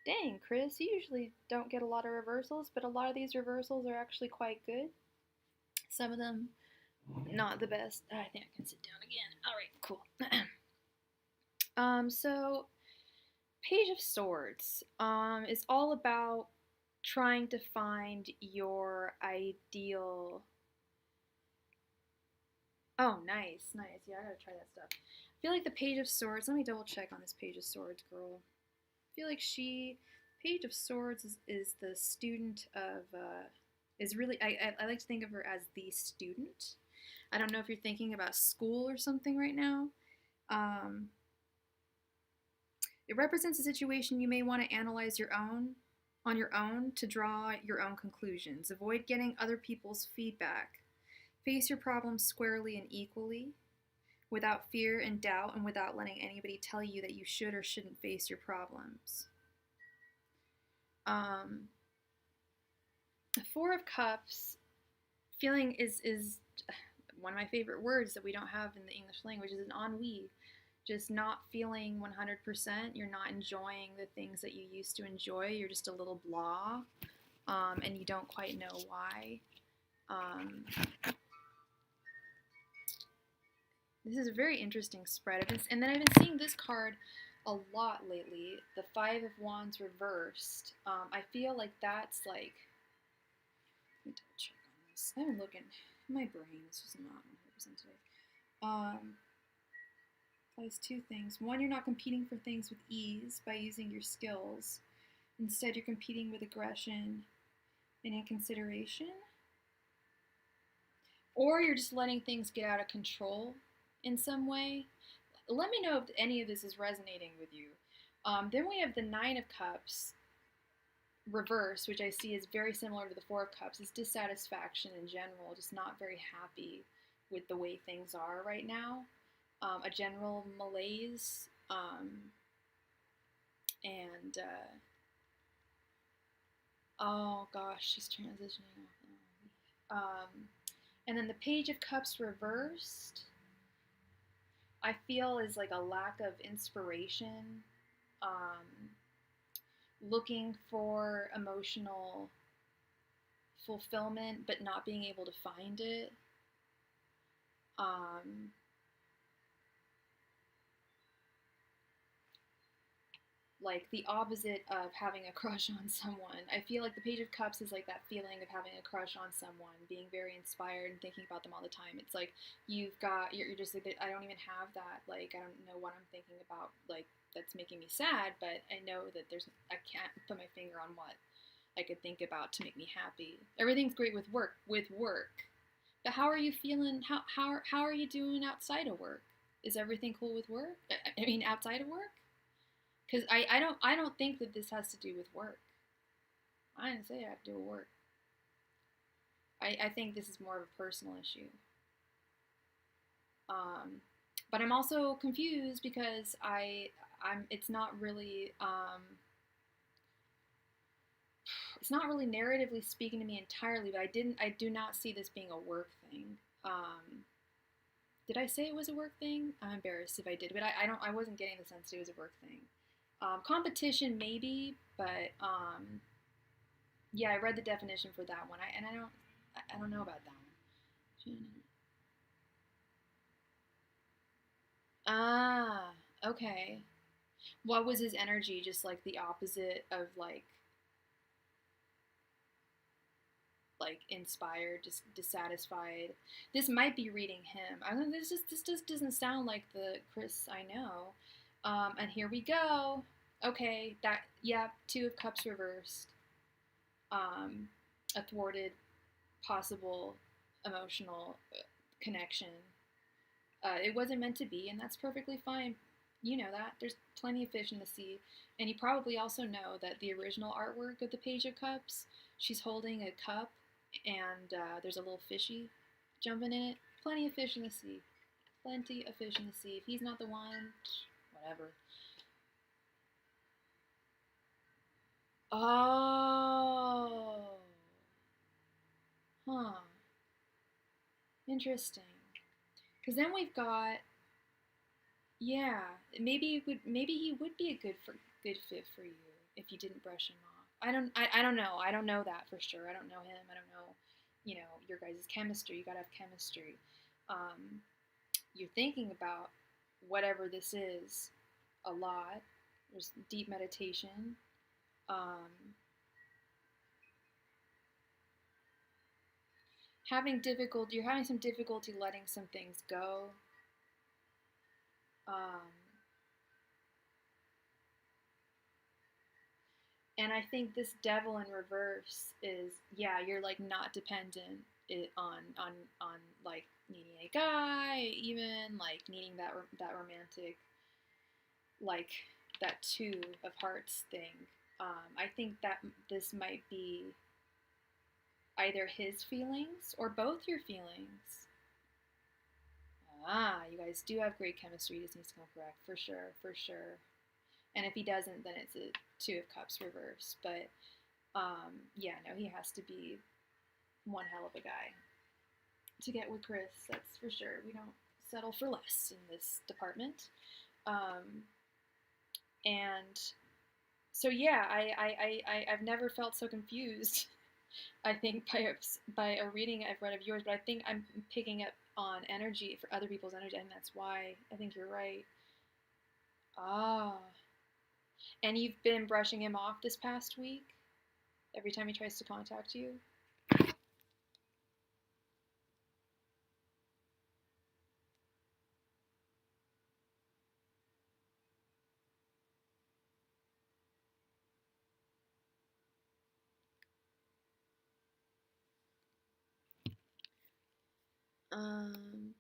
Dang, Chris, you usually don't get a lot of reversals, but a lot of these reversals are actually quite good. Some of them, not the best. I think I can sit down again. Alright, cool. So Page of Swords is all about trying to find your ideal. Oh, nice, nice. Yeah, I gotta try that stuff. I feel like the Page of Swords, let me double check on this Page of Swords girl. I feel like Page of Swords is the student of, is really, I like to think of her as the student. I don't know if you're thinking about school or something right now. It represents a situation you may want to analyze on your own to draw your own conclusions. Avoid getting other people's feedback. Face your problems squarely and equally, without fear and doubt, and without letting anybody tell you that you should or shouldn't face your problems. The 4 of Cups, feeling is one of my favorite words that we don't have in the English language, is an ennui. Just not feeling 100%. You're not enjoying the things that you used to enjoy. You're just a little blah, and you don't quite know why. This is a very interesting spread. And then I've been seeing this card a lot lately. The 5 of Wands reversed. I feel like that's like. Let me double check on this. I've been looking. My brain is just not 100% today. Applies 2 things. 1, you're not competing for things with ease by using your skills. Instead, you're competing with aggression and inconsideration. Or you're just letting things get out of control in some way. Let me know if any of this is resonating with you. Then we have the 9 of Cups reverse, which I see is very similar to the 4 of Cups. It's dissatisfaction in general, just not very happy with the way things are right now. A general malaise, and oh gosh, she's transitioning. And then the Page of Cups reversed, I feel is like a lack of inspiration, looking for emotional fulfillment, but not being able to find it. Like the opposite of having a crush on someone. I feel like the Page of Cups is like that feeling of having a crush on someone, being very inspired and thinking about them all the time. It's like you're just like, I don't even have that. Like, I don't know what I'm thinking about, like, that's making me sad, but I know that I can't put my finger on what I could think about to make me happy. Everything's great with work. But how are you feeling? How are you doing outside of work? Is everything cool with work? I mean, outside of work? Because I don't think that this has to do with work. I didn't say it had to do with work. I think this is more of a personal issue. But I'm also confused because it's not really narratively speaking to me entirely. But I do not see this being a work thing. Did I say it was a work thing? I'm embarrassed if I did, but I wasn't getting the sense it was a work thing. Competition maybe, but yeah, I read the definition for that one. I don't know about that one. Ah, okay. What was his energy? Just like the opposite of like inspired, just dissatisfied. This might be reading him. I mean, this just doesn't sound like the Chris I know. And here we go. Okay, that yeah, Two of Cups reversed. Um, a thwarted possible emotional connection. It wasn't meant to be, and that's perfectly fine. You know that. There's plenty of fish in the sea. And you probably also know that the original artwork of the Page of Cups, she's holding a cup, and there's a little fishy jumping in it. Plenty of fish in the sea. Plenty of fish in the sea. If he's not the one, whatever. Oh. Huh. Interesting. Because then we've got, yeah, maybe he would be a good fit for you if you didn't brush him off. I don't know. I don't know that for sure. I don't know him. I don't know, your guys' chemistry. You gotta have chemistry. Um, you're thinking about whatever this is a lot. There's deep meditation. Um, you're having some difficulty letting some things go. Um, And I think this devil in reverse is, yeah, you're like not dependent on like needing a guy, even like needing that romantic, like that Two of Hearts thing. I think that this might be either his feelings or both your feelings. Ah, you guys do have great chemistry. This needs to come correct for sure, for sure. And if he doesn't, then it's a Two of Cups reverse. But yeah, no, he has to be one hell of a guy to get with Chris. That's for sure. We don't settle for less in this department. Um, and so yeah, I've never felt so confused. I think by a reading I've read of yours, but I think I'm picking up on energy for other people's energy, and that's why I think you're right. Ah, and you've been brushing him off this past week. Every time he tries to contact you. Um,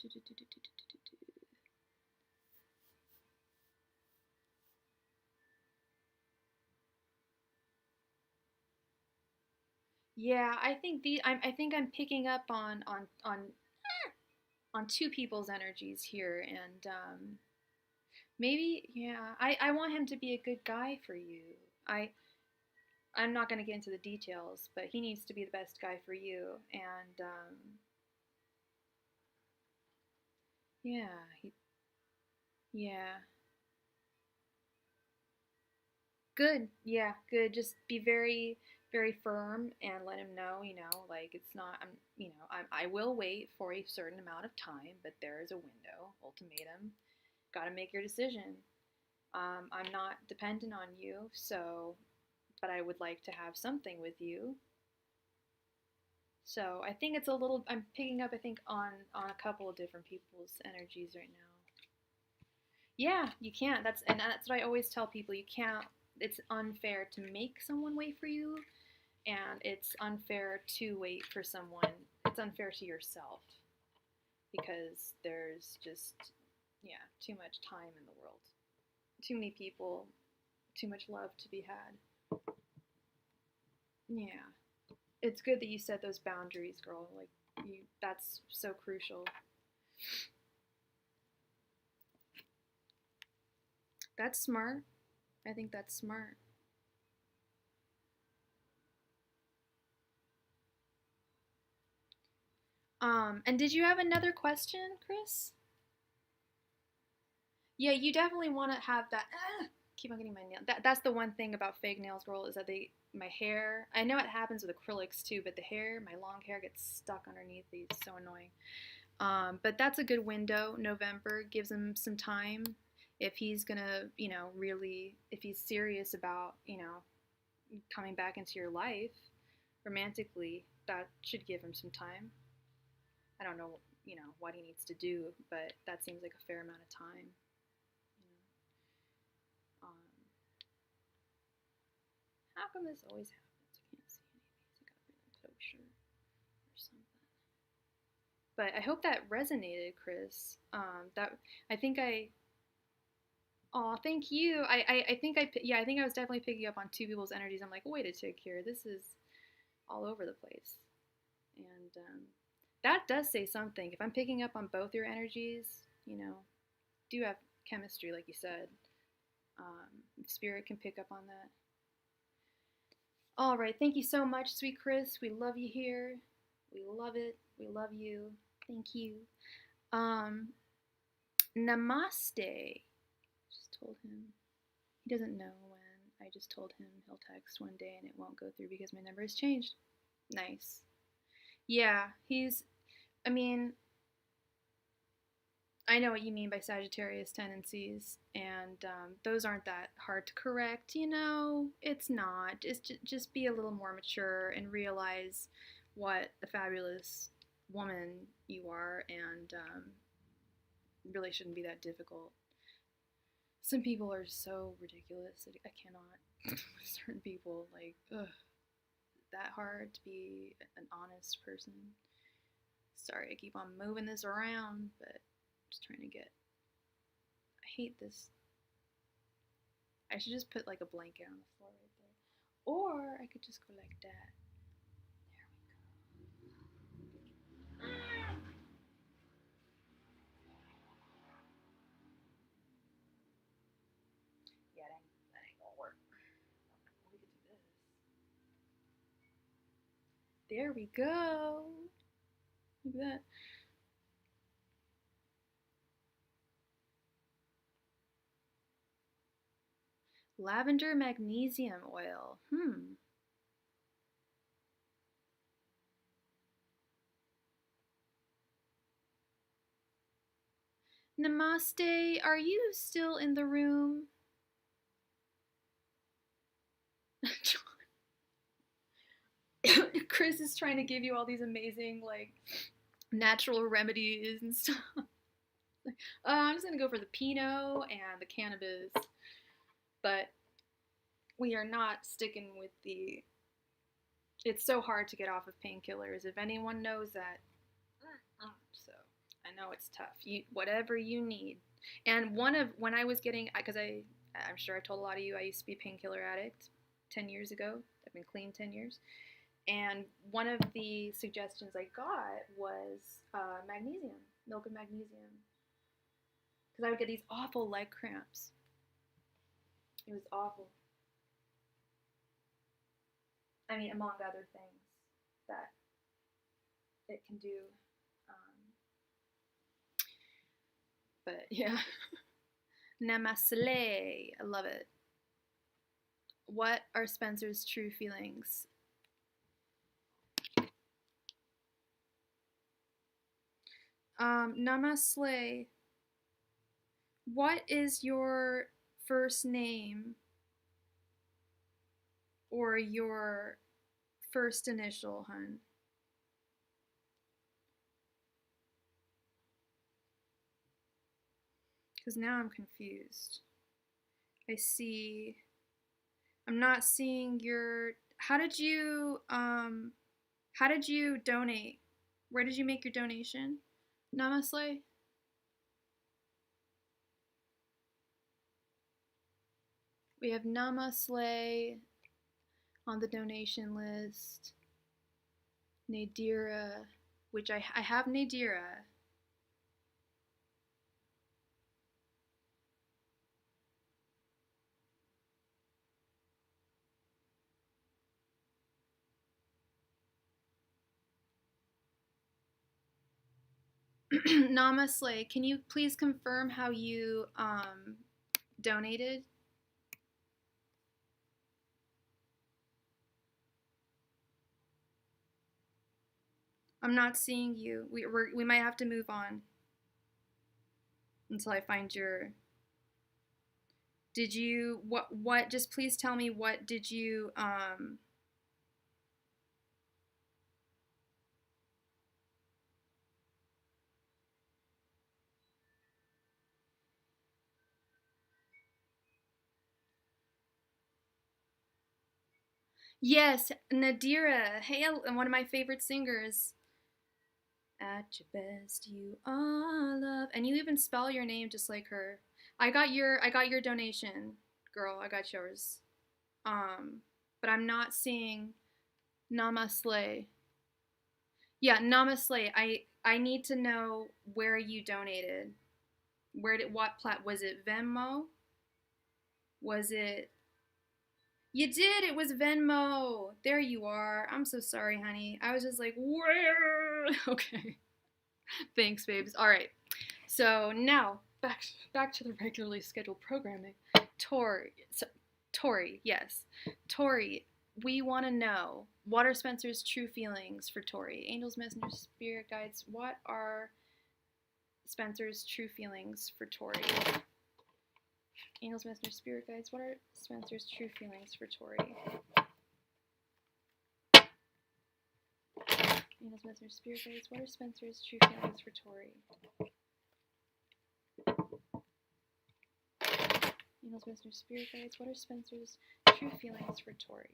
Yeah, I think I think I'm picking up on two people's energies here, and maybe yeah, I want him to be a good guy for you. I I'm not going to get into the details, but he needs to be the best guy for you, and yeah, yeah, good, yeah, good. Just be very firm and let him know, like it's not. I will wait for a certain amount of time, but there is a window, ultimatum. Got to make your decision. I'm not dependent on you, so, but I would like to have something with you. So I think it's a little. I'm picking up, I think, on a couple of different people's energies right now. Yeah, you can't. That's what I always tell people. You can't. It's unfair to make someone wait for you, and it's unfair to wait for someone. It's unfair to yourself because there's just yeah too much time in the world, too many people, too much love to be had. Yeah. It's good that you set those boundaries, girl. Like that's so crucial. That's smart. I think that's smart. And did you have another question, Chris? Yeah, you definitely want to have that. Keep on getting my nail. That's the one thing about fake nails, girl, is that my hair. I know it happens with acrylics too, but the hair, my long hair, gets stuck underneath these. It's so annoying. But that's a good window. November gives him some time if he's gonna, really, if he's serious about, coming back into your life romantically. That should give him some time. I don't know, what he needs to do, but that seems like a fair amount of time. You know. How come this always happens? I can't see any of these. I gotta bring them closer or something. But I hope that resonated, Chris. That I think I. Oh, thank you. I think I think I was definitely picking up on two people's energies. I'm like, wait a tick here. This is all over the place, and that does say something. If I'm picking up on both your energies, do have chemistry, like you said. Spirit can pick up on that. All right. Thank you so much, sweet Chris. We love you here. We love it. We love you. Thank you. Um, Namaste. Just told him. He doesn't know when. I just told him he'll text one day and it won't go through because my number has changed. Nice. Yeah, I mean, I know what you mean by Sagittarius tendencies, and those aren't that hard to correct. It's not. Just be a little more mature and realize what a fabulous woman you are, and really shouldn't be that difficult. Some people are so ridiculous. I cannot. Certain people, like, ugh, that hard to be an honest person. Sorry, I keep on moving this around, but just trying to get. I hate this. I should just put like a blanket on the floor right there. Or I could just go like that. There we go. Yeah, that ain't gonna work. We could do this. There we go. Look at that. Lavender magnesium oil. Namaste. Are you still in the room? Chris is trying to give you all these amazing, like, natural remedies and stuff. I'm just gonna go for the Pinot and the cannabis, but we are not sticking with the. It's so hard to get off of painkillers. If anyone knows that, so I know it's tough. Whatever you need. And when I was getting, because I'm sure I told a lot of you, I used to be a painkiller addict 10 years ago. I've been clean 10 years. And one of the suggestions I got was magnesium, milk of magnesium. Because I would get these awful leg cramps. It was awful. I mean, among other things that it can do. Um, but yeah. Namaste. I love it. What are Spencer's true feelings? Namaste. What is your first name or your first initial, hun? Because now I'm confused. I'm not seeing your. How did you donate? Where did you make your donation? Namaste. We have Namaste on the donation list. Nadira, which I have Nadira. Namaste. Can you please confirm how you donated? I'm not seeing you. We might have to move on until I find your. Did you what? Just please tell me, what did you Yes, Nadira. Hey, one of my favorite singers. At your best, you are love, and you even spell your name just like her. I got your donation, girl. I got yours. But I'm not seeing Namaste. Yeah, Namaste. I need to know where you donated. What plat was it? Venmo? Was it? You did. It was Venmo. There you are. I'm so sorry, honey. I was just like, where? Okay. Thanks, babes. All right. So now back to the regularly scheduled programming. Tori, yes. Tori, we want to know, what are Spencer's true feelings for Tori? Angels, messengers, spirit guides. What are Spencer's true feelings for Tori? Angels, messengers, spirit guides. What are Spencer's true feelings for Tori? Angels, messengers, spirit guides. What are Spencer's true feelings for Tori? Angels, messengers, spirit guides. What are Spencer's true feelings for Tori?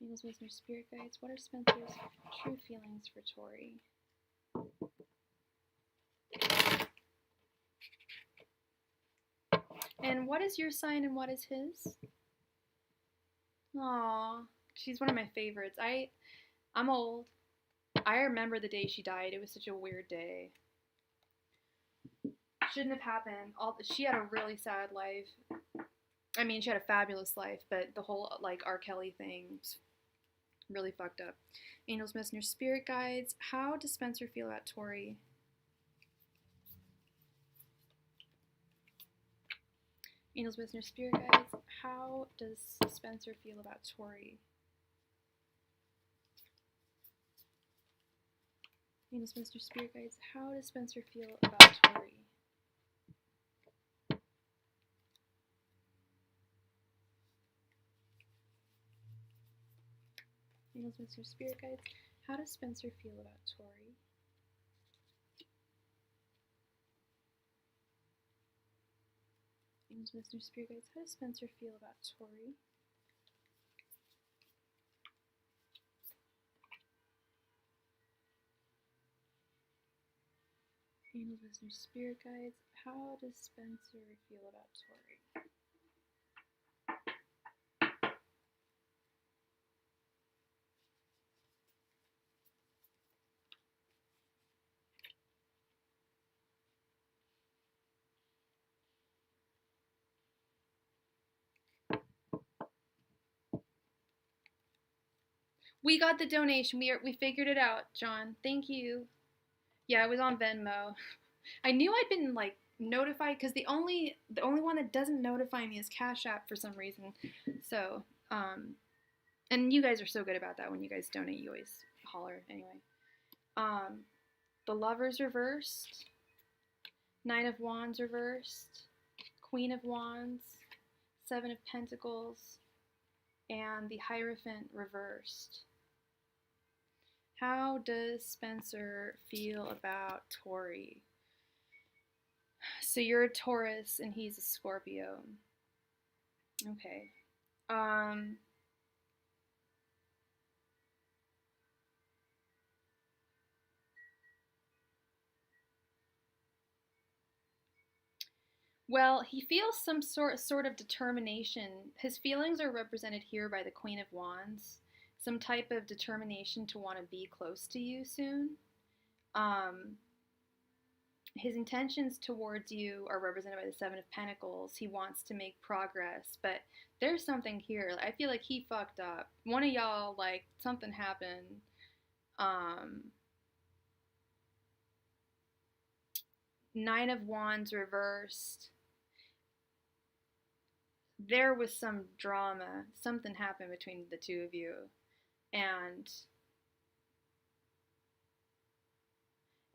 Angels, messengers, spirit guides. What are Spencer's true feelings for Tori? And what is your sign and what is his? Aww, she's one of my favorites. I'm old. I remember the day she died. It was such a weird day. Shouldn't have happened. She had a really sad life. I mean, she had a fabulous life, but the whole like R. Kelly thing really fucked up. Angels, messengers, spirit guides. How does Spencer feel about Tori? Angels, messengers, spirit guides. How does Spencer feel about Tori? Angels, messengers, spirit guides. How does Spencer feel about Tori? Angels, messengers, spirit guides. How does Spencer feel about Tori? Angels, messengers, spirit guides. How does Spencer feel about Tori? Angels, messengers, spirit guides. How does Spencer feel about Tori? We got the donation. We figured it out, John. Thank you. Yeah, it was on Venmo. I knew I'd been like notified because the only one that doesn't notify me is CashApp for some reason. So, and you guys are so good about that. When you guys donate, you always holler. Anyway, the Lovers reversed, Nine of Wands reversed, Queen of Wands, Seven of Pentacles, and the Hierophant reversed. How does Spencer feel about Tori? So you're a Taurus and he's a Scorpio. Okay. Well, he feels some sort of determination. His feelings are represented here by the Queen of Wands. Some type of determination to want to be close to you soon. Um, his intentions towards you are represented by the Seven of Pentacles. He wants to make progress, but there's something here. I feel like he fucked up. One of y'all, like, something happened. Um, Nine of Wands reversed. There was some drama. Something happened between the two of you. And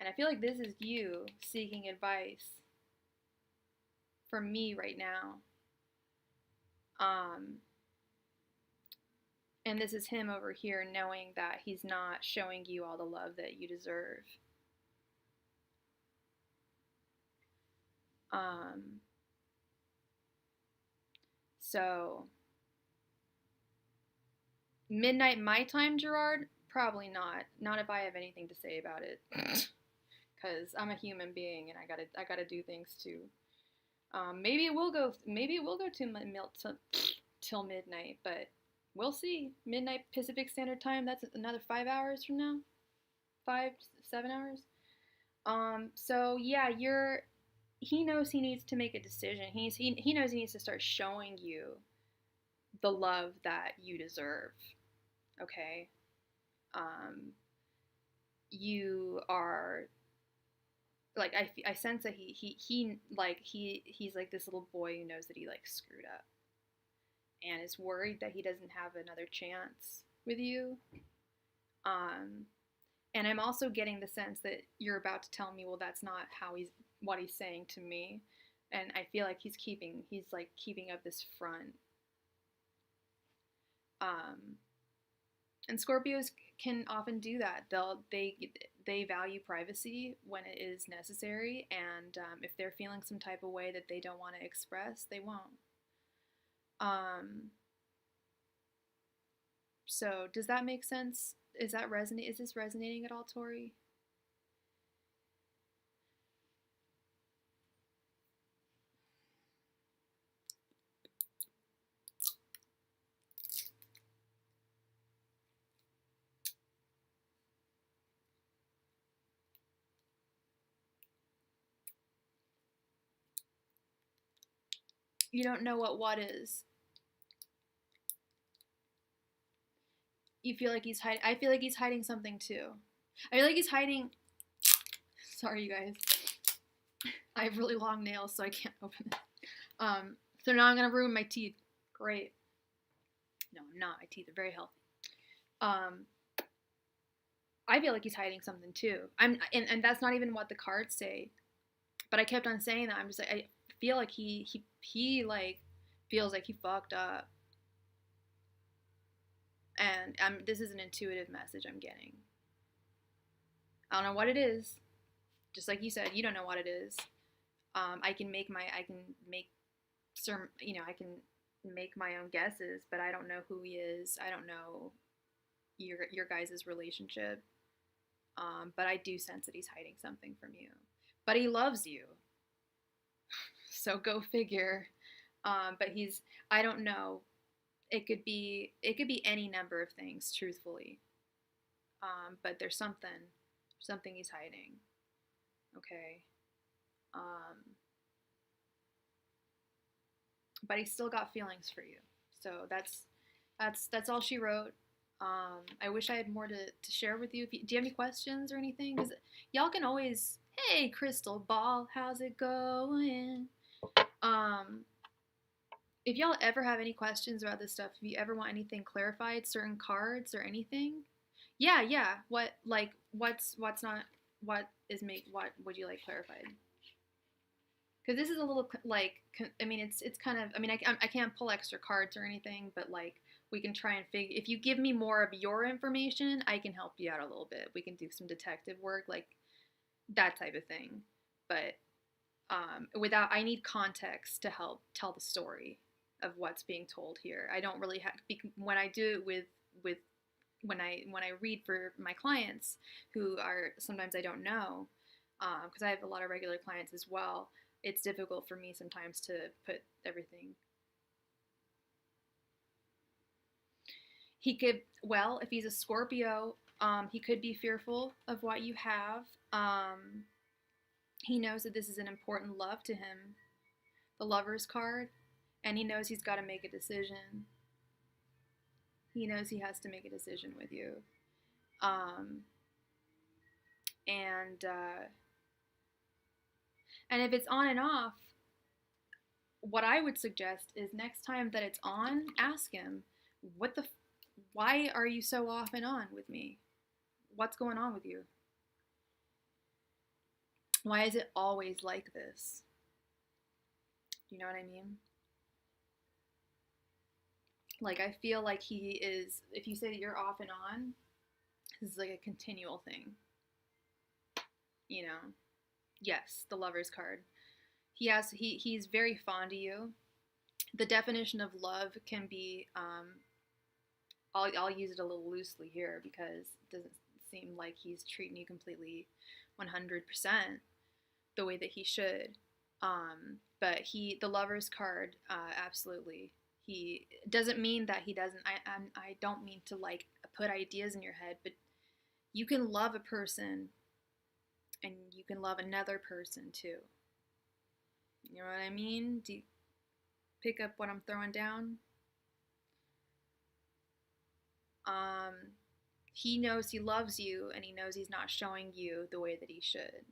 I feel like this is you seeking advice from me right now. And this is him over here knowing that he's not showing you all the love that you deserve. So, midnight my time, Gerard? Probably not. Not if I have anything to say about it. Because I'm a human being and I gotta do things too. Maybe it will go till midnight, but we'll see. Midnight Pacific Standard Time, that's another 5 hours from now. 7 hours. So yeah, he knows he needs to make a decision. He knows he needs to start showing you the love that you deserve. Okay? You are like I sense that he's like this little boy who knows that he like screwed up and is worried that he doesn't have another chance with you. And I'm also getting the sense that you're about to tell me, well, that's not what he's saying to me. And I feel like he's keeping up this front. And Scorpios can often do that. They value privacy when it is necessary, and if they're feeling some type of way that they don't want to express, they won't. So does that make sense? Is this resonating at all, Tori? You don't know what is. You feel like he's hiding. I feel like he's hiding something too. I feel like he's hiding. Sorry, you guys. I have really long nails, so I can't open it. So now I'm gonna ruin my teeth. Great. No, I'm not. My teeth are very healthy. I feel like he's hiding something too. And that's not even what the cards say. But I kept on saying that. I'm just like, I feel like he like feels like he fucked up. And this is an intuitive message I'm getting. I don't know what it is. Just like you said, you don't know what it is. I can make my own guesses, but I don't know who he is. I don't know your guys' relationship. But I do sense that he's hiding something from you. But he loves you. So go figure. But I don't know. It could be any number of things, truthfully. But there's something he's hiding. Okay. But he's still got feelings for you. So that's all she wrote. I wish I had more to share with you. Do you have any questions or anything? Because y'all can always, hey, Crystal Ball, how's it going? If y'all ever have any questions about this stuff, if you ever want anything clarified, certain cards or anything, yeah. What would you like clarified? Because this is a little like, I mean, it's kind of, I mean, I can't pull extra cards or anything, but like we can try and figure. If you give me more of your information, I can help you out a little bit. We can do some detective work, like that type of thing. But I need context to help tell the story of what's being told here. I don't really have, when I do it with when I read for my clients who are, sometimes I don't know, because I have a lot of regular clients as well. It's difficult for me sometimes to put everything. He could, well, if he's a Scorpio, he could be fearful of what you have. He knows that this is an important love to him, the Lover's card, and he knows he's got to make a decision. He knows he has to make a decision with you. And if it's on and off, what I would suggest is next time that it's on, ask him, why are you so off and on with me? What's going on with you? Why is it always like this? You know what I mean? Like, I feel like he is, if you say that you're off and on, this is like a continual thing. You know? Yes, the Lover's card. He's very fond of you. The definition of love can be, I'll use it a little loosely here because it doesn't seem like he's treating you completely 100% the way that he should. But the Lover's card, absolutely. He doesn't mean that he doesn't. I don't mean to like put ideas in your head, but you can love a person, and you can love another person too. You know what I mean? Do you pick up what I'm throwing down? He knows he loves you, and he knows he's not showing you the way that he should.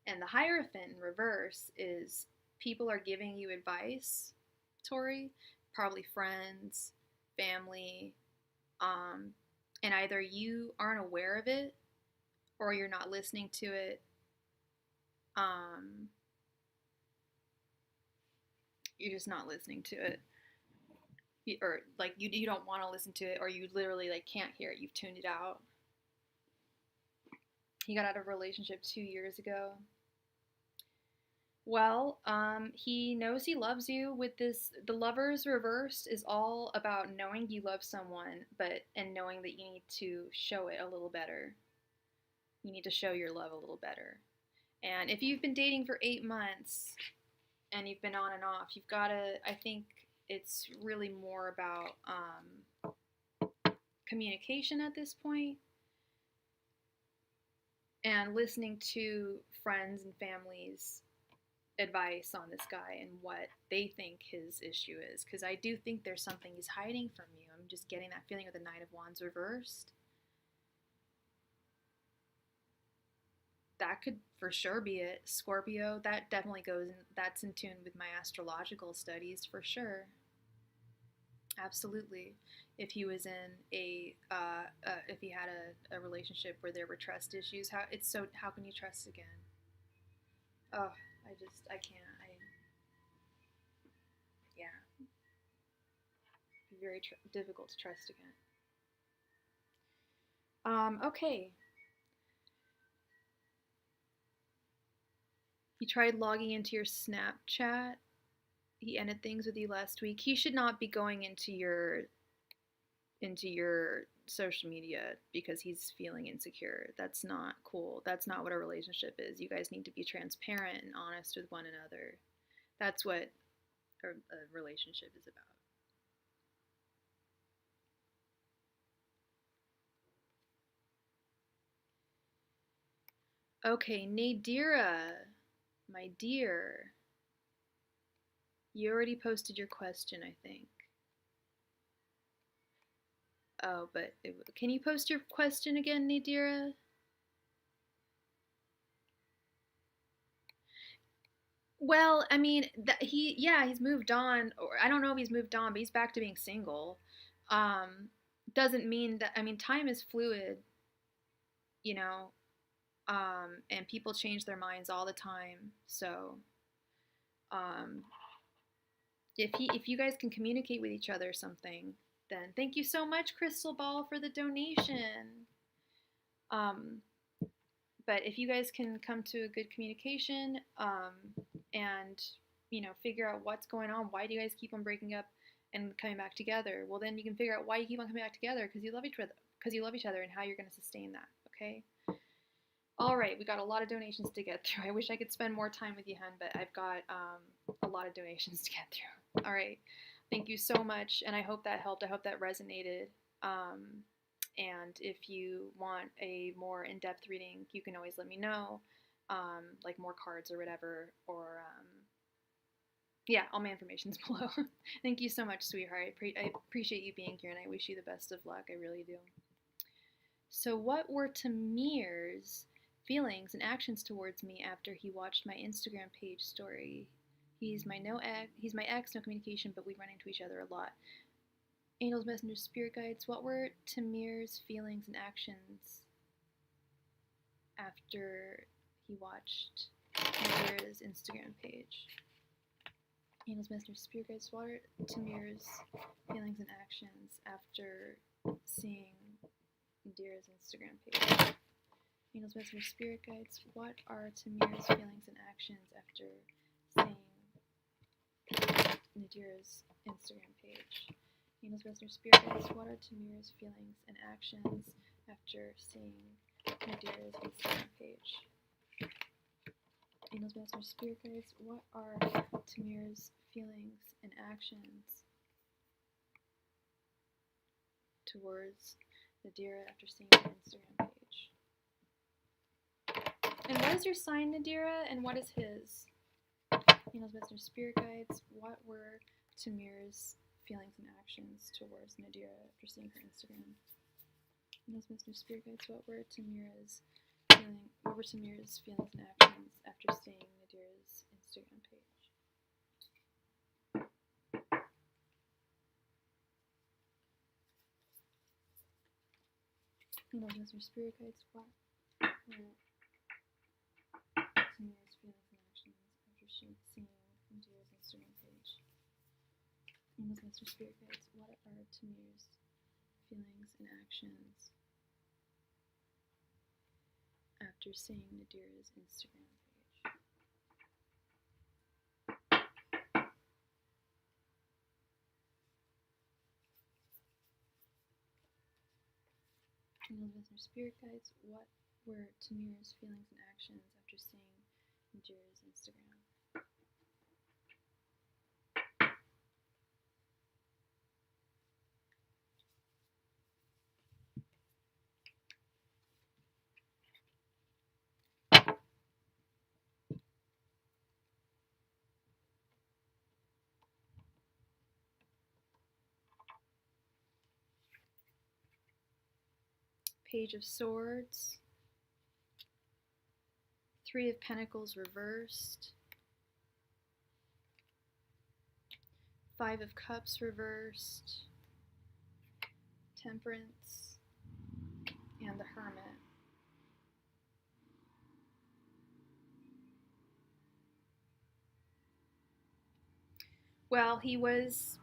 And the Hierophant in reverse is people are giving you advice, Tori, probably friends, family, and either you aren't aware of it or you're not listening to it. You're just not listening to it. Or like you don't want to listen to it, or you literally like can't hear it. You've tuned it out. He got out of a relationship 2 years ago. Well, he knows he loves you with this. The Lover's reversed is all about knowing you love someone, and knowing that you need to show it a little better. You need to show your love a little better. And if you've been dating for 8 months and you've been on and off, you've got to, I think it's really more about communication at this point, and listening to friends and family's advice on this guy and what they think his issue is, because I do think there's something he's hiding from you. I'm just getting that feeling with the Knight of Wands reversed. That could for sure be it. Scorpio, that definitely goes in, that's in tune with my astrological studies for sure. Absolutely. If he was in if he had a relationship where there were trust issues, how can you trust again? Oh, I can't. Yeah. It'd be very difficult to trust again. Okay. He tried logging into your Snapchat. He ended things with you last week. He should not be going into your social media because he's feeling insecure. That's not cool. That's not what a relationship is. You guys need to be transparent and honest with one another. That's what a relationship is about. Okay, Nadira, my dear. You already posted your question, I think. Oh, but can you post your question again, Nadira? Well, I mean, he's moved on, or I don't know if he's moved on, but he's back to being single. Um, doesn't mean that, I mean, time is fluid, you know, and people change their minds all the time. So, um, if you guys can communicate with each other something, then thank you so much, Crystal Ball, for the donation. But if you guys can come to a good communication, and figure out what's going on, why do you guys keep on breaking up and coming back together? Well, then you can figure out why you keep on coming back together, because you love each other, and how you're going to sustain that. Okay. All right, we got a lot of donations to get through. I wish I could spend more time with you, hun, but I've got a lot of donations to get through. All right, thank you so much, and I hope that helped. I hope that resonated. And if you want a more in-depth reading, you can always let me know, like more cards or whatever, or yeah, all my information's below. Thank you so much, sweetheart. I appreciate you being here, and I wish you the best of luck. I really do. So what were Tamir's feelings and actions towards me after he watched my Instagram page story? He's my ex, no communication, but we run into each other a lot. Angels, messengers, spirit guides, what were Tamir's feelings and actions after he watched Nadira's Instagram page? Angels, messengers, spirit guides, what are Tamir's feelings and actions after seeing Nadira's Instagram page? Angels, messengers, spirit guides, what are Tamir's feelings and actions after seeing Nadira's Instagram page? Angels, messengers, spirit guides, what are Tamir's feelings and actions after seeing Nadira's Instagram page? Angels, messengers, spirit guides, what are Tamir's feelings and actions towards Nadira after seeing her Instagram page? And what is your sign, Nadira, and what is his? Angels, messengers, spirit guides, what were Tamir's feelings and actions towards Nadira after seeing her Instagram? Angels, messengers, spirit guides, what were Tamir's feelings and actions after seeing Nadira's Instagram page? Angels, messengers, spirit guides, what were Tamir's feelings and actions after seeing Nadira's Instagram page? Angels, messengers, spirit guides, what are Tamir's feelings and actions after seeing Nadira's Instagram page? Angels, messengers, spirit guides, what were Tamir's feelings and actions after seeing Nadira's Instagram? Page of Swords, Three of Pentacles reversed, Five of Cups reversed, Temperance, and the Hermit. Well, he was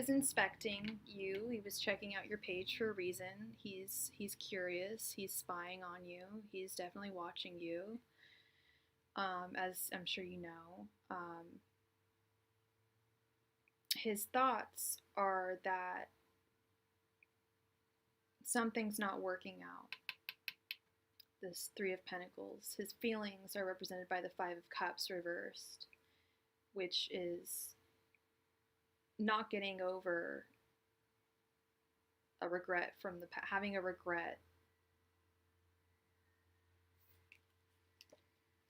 inspecting you. He was checking out your page for a reason. He's curious. He's spying on you. He's definitely watching you. As I'm sure you know. His thoughts are that something's not working out. This Three of Pentacles. His feelings are represented by the Five of Cups reversed, which is not getting over a regret from the past, having a regret.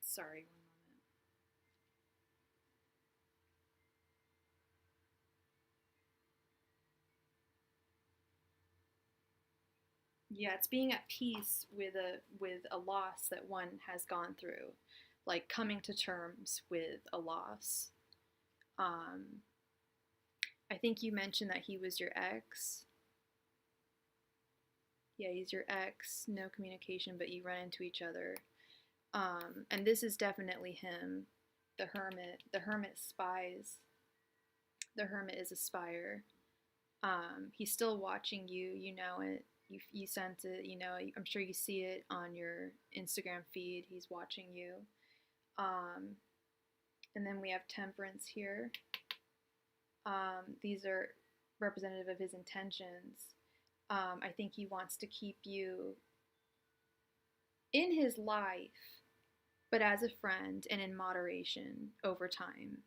Sorry, one moment. Yeah, it's being at peace with a loss that one has gone through, like coming to terms with a loss. I think you mentioned that he was your ex. Yeah, he's your ex, no communication, but you run into each other. And this is definitely him, the Hermit. The Hermit spies. The Hermit is a spire. He's still watching you, you know it. You sense it, you know. I'm sure you see it on your Instagram feed. He's watching you. And then we have Temperance here. These are representative of his intentions. I think he wants to keep you in his life, but as a friend and in moderation over time.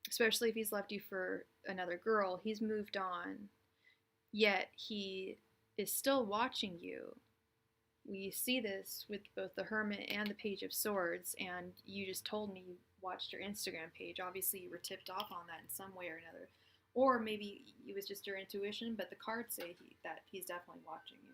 Especially if he's left you for another girl, he's moved on, yet he is still watching you. We see this with both the Hermit and the Page of Swords, and you just told me you watched your Instagram page. Obviously, you were tipped off on that in some way or another. Or maybe it was just your intuition, but the cards say that he's definitely watching you.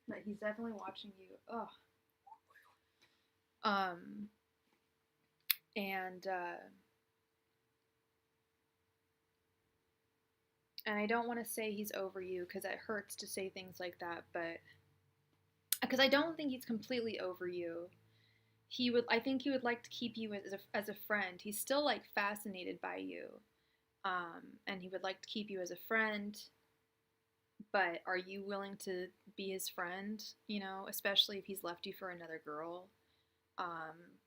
But he's definitely watching you. Ugh. Um, and I don't want to say he's over you because it hurts to say things like that, but because I don't think he's completely over you. I think he would like to keep you as a friend. He's still like fascinated by you. And he would like to keep you as a friend, but are you willing to be his friend, you know, especially if he's left you for another girl? Um,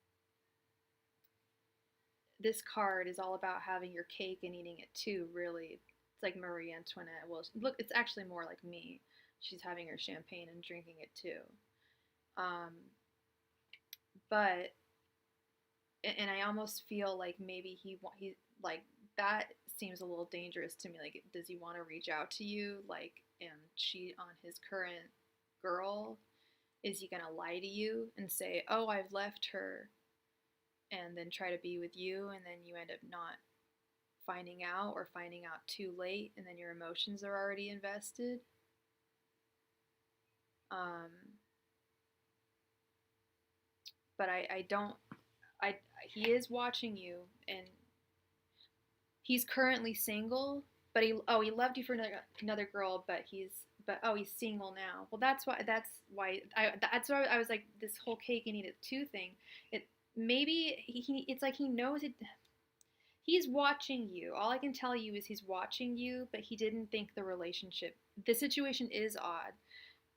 this card is all about having your cake and eating it too, really. It's like Marie Antoinette. Well, look, it's actually more like me. She's having her champagne and drinking it too. Um, but and I almost feel like maybe he like that seems a little dangerous to me. Like, does he want to reach out to you, like, and cheat on his current girl? Is he gonna lie to you and say, "Oh, I've left her," and then try to be with you, and then you end up not finding out or finding out too late, and then your emotions are already invested? Um, but I don't. I He is watching you, and he's currently single, but he loved you for another girl, but he's single now. Well, that's why I was like, this whole cake and eat it too thing. It maybe it's like he knows it. He's watching you. All I can tell you is he's watching you, but he didn't think the situation is odd.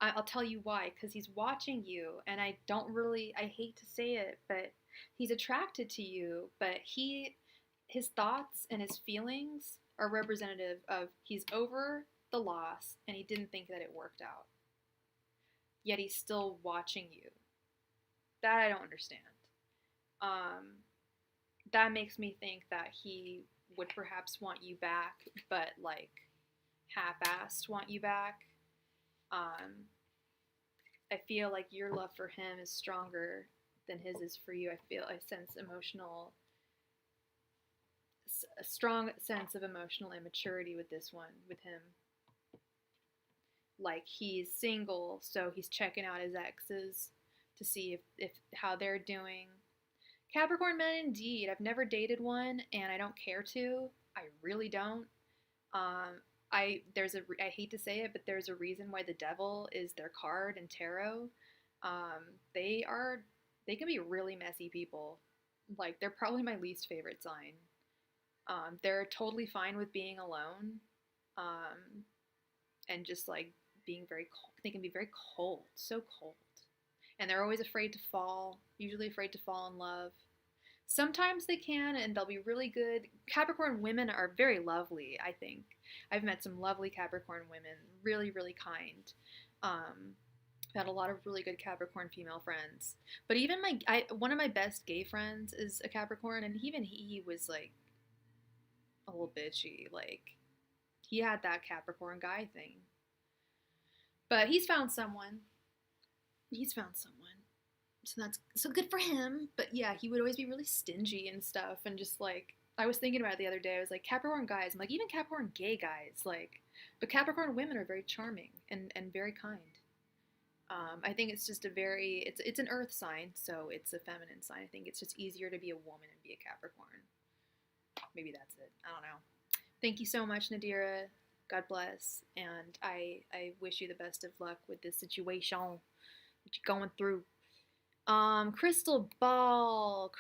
I'll tell you why, because he's watching you, and I hate to say it, but he's attracted to you, but his thoughts and his feelings are representative of he's over the loss and he didn't think that it worked out. Yet he's still watching you. That I don't understand. Um, that makes me think that he would perhaps want you back, but like half-assed want you back. Um, I feel like your love for him is stronger than his is for you. I sense a strong sense of emotional immaturity with this one, with him. Like, he's single, so he's checking out his exes to see if how they're doing. Capricorn men, indeed. I've never dated one, and I don't care to. I really don't. I hate to say it, but there's a reason why the devil is their card in tarot. They can be really messy people. Like, they're probably my least favorite sign. They're totally fine with being alone, um, and just like being very cold. They can be very cold, so cold, and they're always afraid to fall. Usually afraid to fall in love. Sometimes they can, and they'll be really good. Capricorn women are very lovely, I think. I've met some lovely Capricorn women, really, really kind. I've had a lot of really good Capricorn female friends. But even one of my best gay friends is a Capricorn, and even he was like a little bitchy. Like, he had that Capricorn guy thing. But he's found someone. He's found someone. So that's so good for him. But yeah, he would always be really stingy and stuff, and just like, I was thinking about it the other day. I was like, Capricorn guys, and like even Capricorn gay guys, like, but Capricorn women are very charming and very kind. I think it's just it's an earth sign, so it's a feminine sign. I think it's just easier to be a woman and be a Capricorn. Maybe that's it. I don't know. Thank you so much, Nadira. God bless, and I wish you the best of luck with this situation that you're going through. Crystal Ball,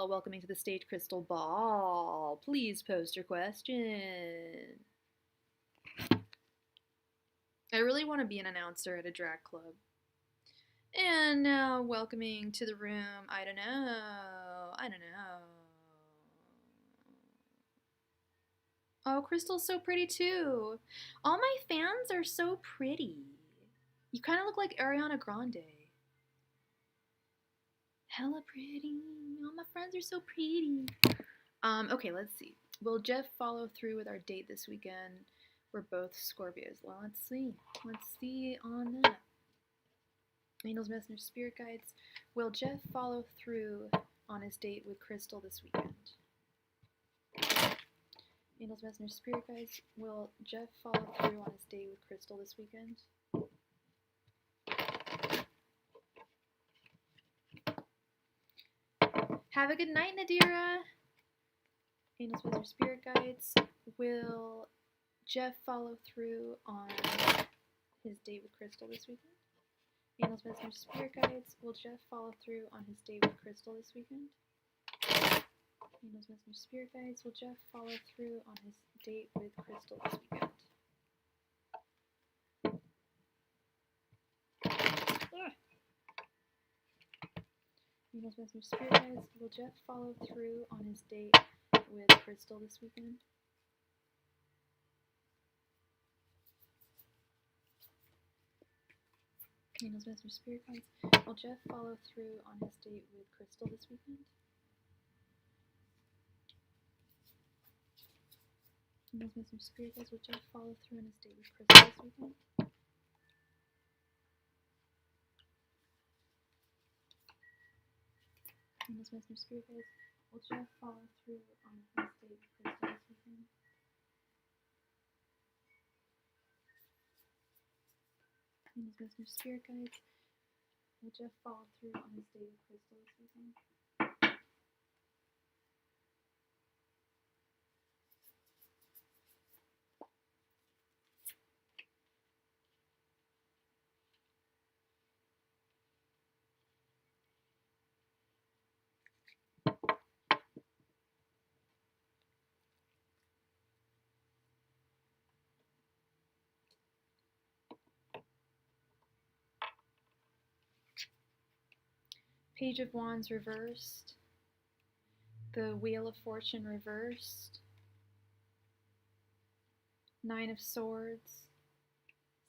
welcoming to the stage, Crystal Ball. Please post your question. I really want to be an announcer at a drag club. And now, welcoming to the room, I don't know. Oh, Crystal's so pretty too. All my fans are so pretty. You kind of look like Ariana Grande. Hella pretty. All my friends are so pretty. Okay, let's see. Will Jeff follow through with our date this weekend? for both Scorpios. Well, let's see. Let's see on that. Angels, Messenger, Spirit Guides. Will Jeff follow through on his date with Crystal this weekend? Angels, Messenger, Spirit Guides. Will Jeff follow through on his date with Crystal this weekend? Have a good night, Nadira. Angels, Messenger, Spirit Guides. Will Jeff follow through on his date with Crystal this weekend? Angels, Messenger, Spirit Guides. Will Jeff follow through on his date with Crystal this weekend? Angels, Messenger, Spirit Guides. Will Jeff follow through on his date with Crystal this weekend? Angels, Messenger, Spirit Guides. Will Jeff follow through on his date with Crystal this weekend? Angels, Messenger, Spirit Guides. Will Jeff follow through on his date with Crystal this weekend? Angels, Messenger, Spirit Guides. Will Jeff follow through on his date with Crystal this weekend? Angels, Messenger, Spirit Guides. Will Jeff follow through on his date with Crystal this weekend? Angels, Messenger, Spirit Guides. Will Jeff follow through on his date with Crystal this weekend? Page of Wands reversed. The Wheel of Fortune reversed. Nine of Swords.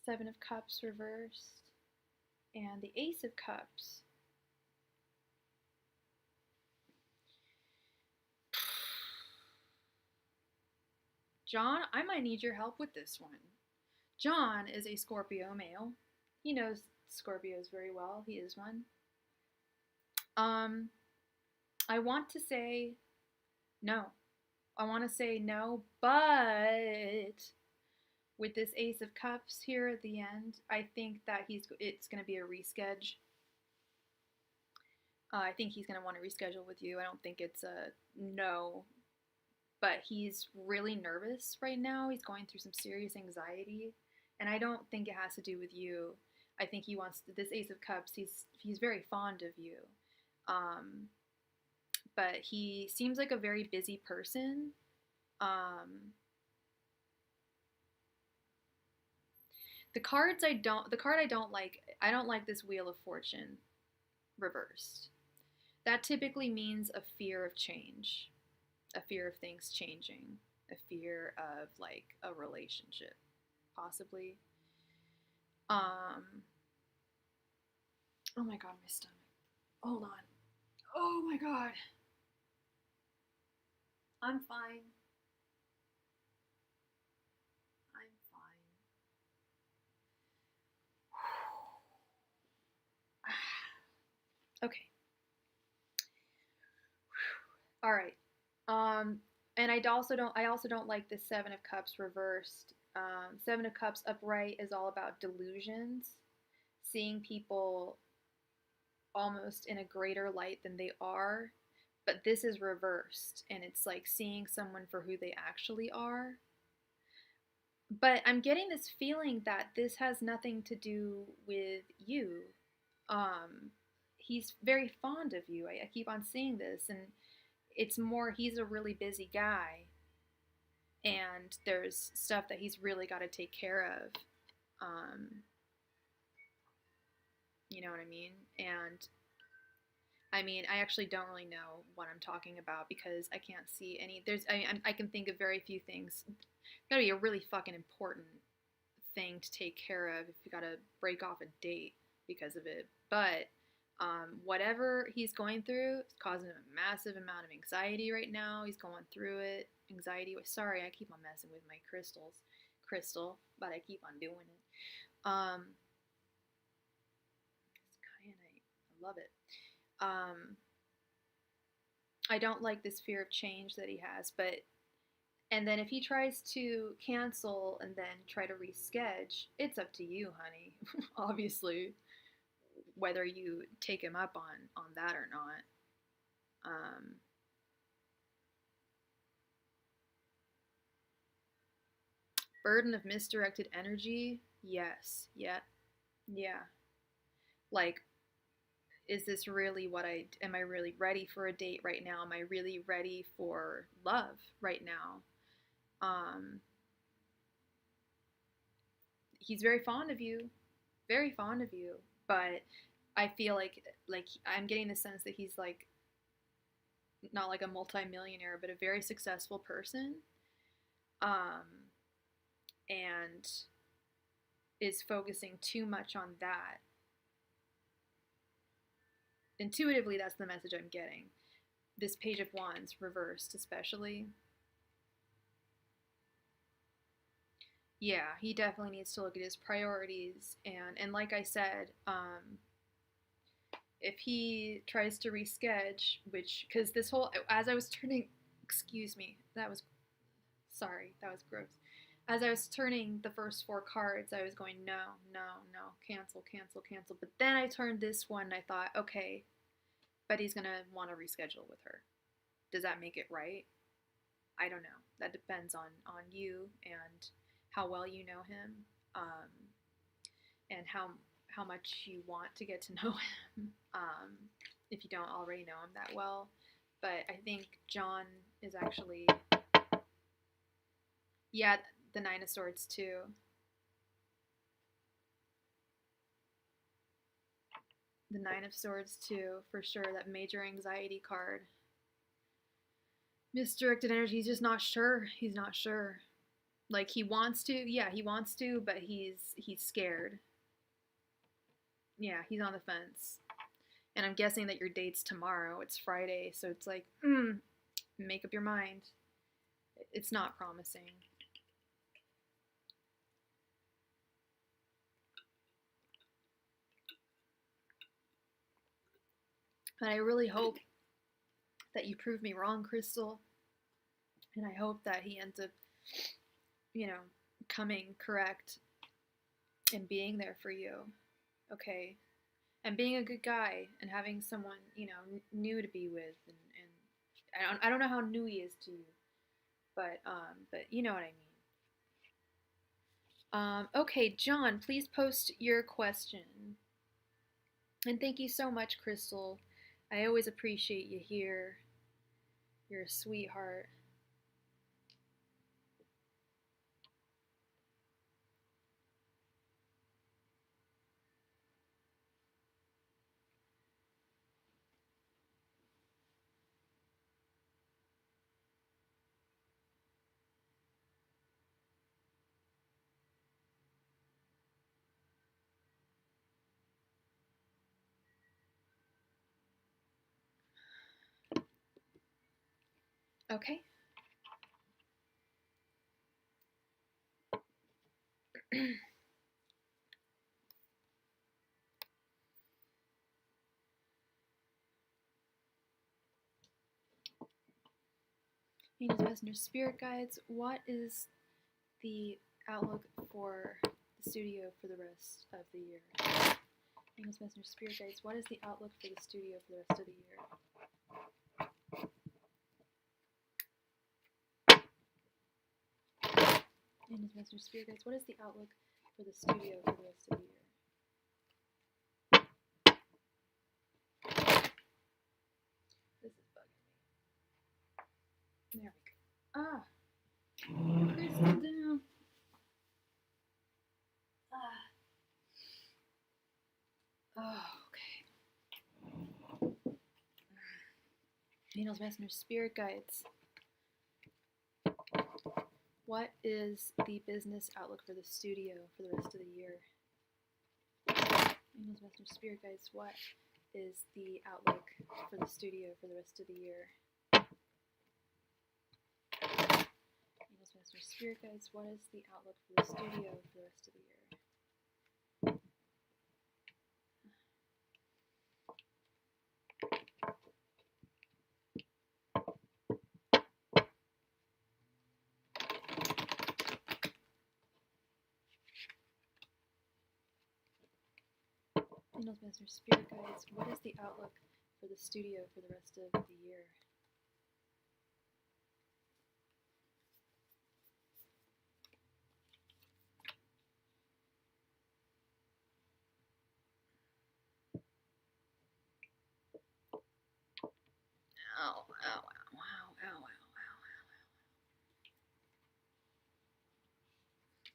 Seven of Cups reversed. And the Ace of Cups. John, I might need your help with this one. John is a Scorpio male. He knows Scorpios very well. He is one. I want to say no. I want to say no, but with this Ace of Cups here at the end, I think that it's going to be a reschedule. I think he's going to want to reschedule with you. I don't think it's a no, but he's really nervous right now. He's going through some serious anxiety, and I don't think it has to do with you. I think he wants this Ace of Cups. He's very fond of you. But he seems like a very busy person. The card I don't like, I don't like this Wheel of Fortune reversed. That typically means a fear of change, a fear of things changing, a fear of like a relationship, possibly. Oh my God, my stomach. Hold on. Oh my God. I'm fine. I'm fine. Okay. All right. And I also don't like the Seven of Cups reversed. Seven of Cups upright is all about delusions, seeing people almost in a greater light than they are. But this is reversed, and it's like seeing someone for who they actually are. But I'm getting this feeling that this has nothing to do with you. He's very fond of you. I keep on seeing this, and it's more he's a really busy guy, and there's stuff that he's really got to take care of. You know what I mean? And I mean, I actually don't really know what I'm talking about because I can't see any. I can think of very few things. Gotta be a really fucking important thing to take care of if you gotta break off a date because of it. But whatever he's going through is causing a massive amount of anxiety right now. He's going through it. Anxiety. Sorry, I keep on messing with my crystals. Crystal, but I keep on doing it. It's kyanite. I love it. I don't like this fear of change that he has, but and then if he tries to cancel and then try to reschedule, it's up to you, honey. Obviously, whether you take him up on that or not. Burden of misdirected energy. Yes. Yeah. Like, is this really what am I really ready for a date right now? Am I really ready for love right now? He's very fond of you, but I feel like I'm getting the sense that he's like not like a multimillionaire, but a very successful person, and is focusing too much on that. Intuitively, that's the message I'm getting. This Page of Wands reversed, especially. Yeah, he definitely needs to look at his priorities, and like I said, if he tries to reschedule, because this whole, as I was turning, excuse me, that was gross. As I was turning the first 4 cards, I was going, no, cancel. But then I turned this one and I thought, okay, but he's going to want to reschedule with her. Does that make it right? I don't know. That depends on you and how well you know him, and how much you want to get to know him, if you don't already know him that well. But I think John is actually, yeah, the 9 of Swords too. The 9 of Swords too, for sure. That major anxiety card. Misdirected energy. He's just not sure. He's not sure. Like, he wants to. Yeah, he wants to, but he's scared. Yeah, he's on the fence. And I'm guessing that your date's tomorrow. It's Friday, so it's like, make up your mind. It's not promising. But I really hope that you prove me wrong, Crystal. And I hope that he ends up, coming correct and being there for you. Okay? And being a good guy and having someone, new to be with. And I don't know how new he is to you. But you know what I mean. Okay, John, please post your question. And thank you so much, Crystal. I always appreciate you here. You're a sweetheart. Okay. Angels, Messengers, Spirit Guides, what is the outlook for the studio for the rest of the year? Angels, Messengers, Spirit Guides, what is the outlook for the studio for the rest of the year? Angels, Messengers, Spirit Guides, what is the outlook for the studio for the rest of the year? This is bugging me. There we go. Crystal down. Okay. Angels, Messengers, Spirit Guides. What is the business outlook for the studio for the rest of the year? Angels, Messengers, Spirit Guides, what is the outlook for the studio for the rest of the year? Angels, Master Spirit Guides, what is the outlook for the studio for the rest of the year? Angels, Master Spirit Guides, what is the outlook for the studio for the rest of the year? Ow, ow, ow, ow, ow, ow, ow.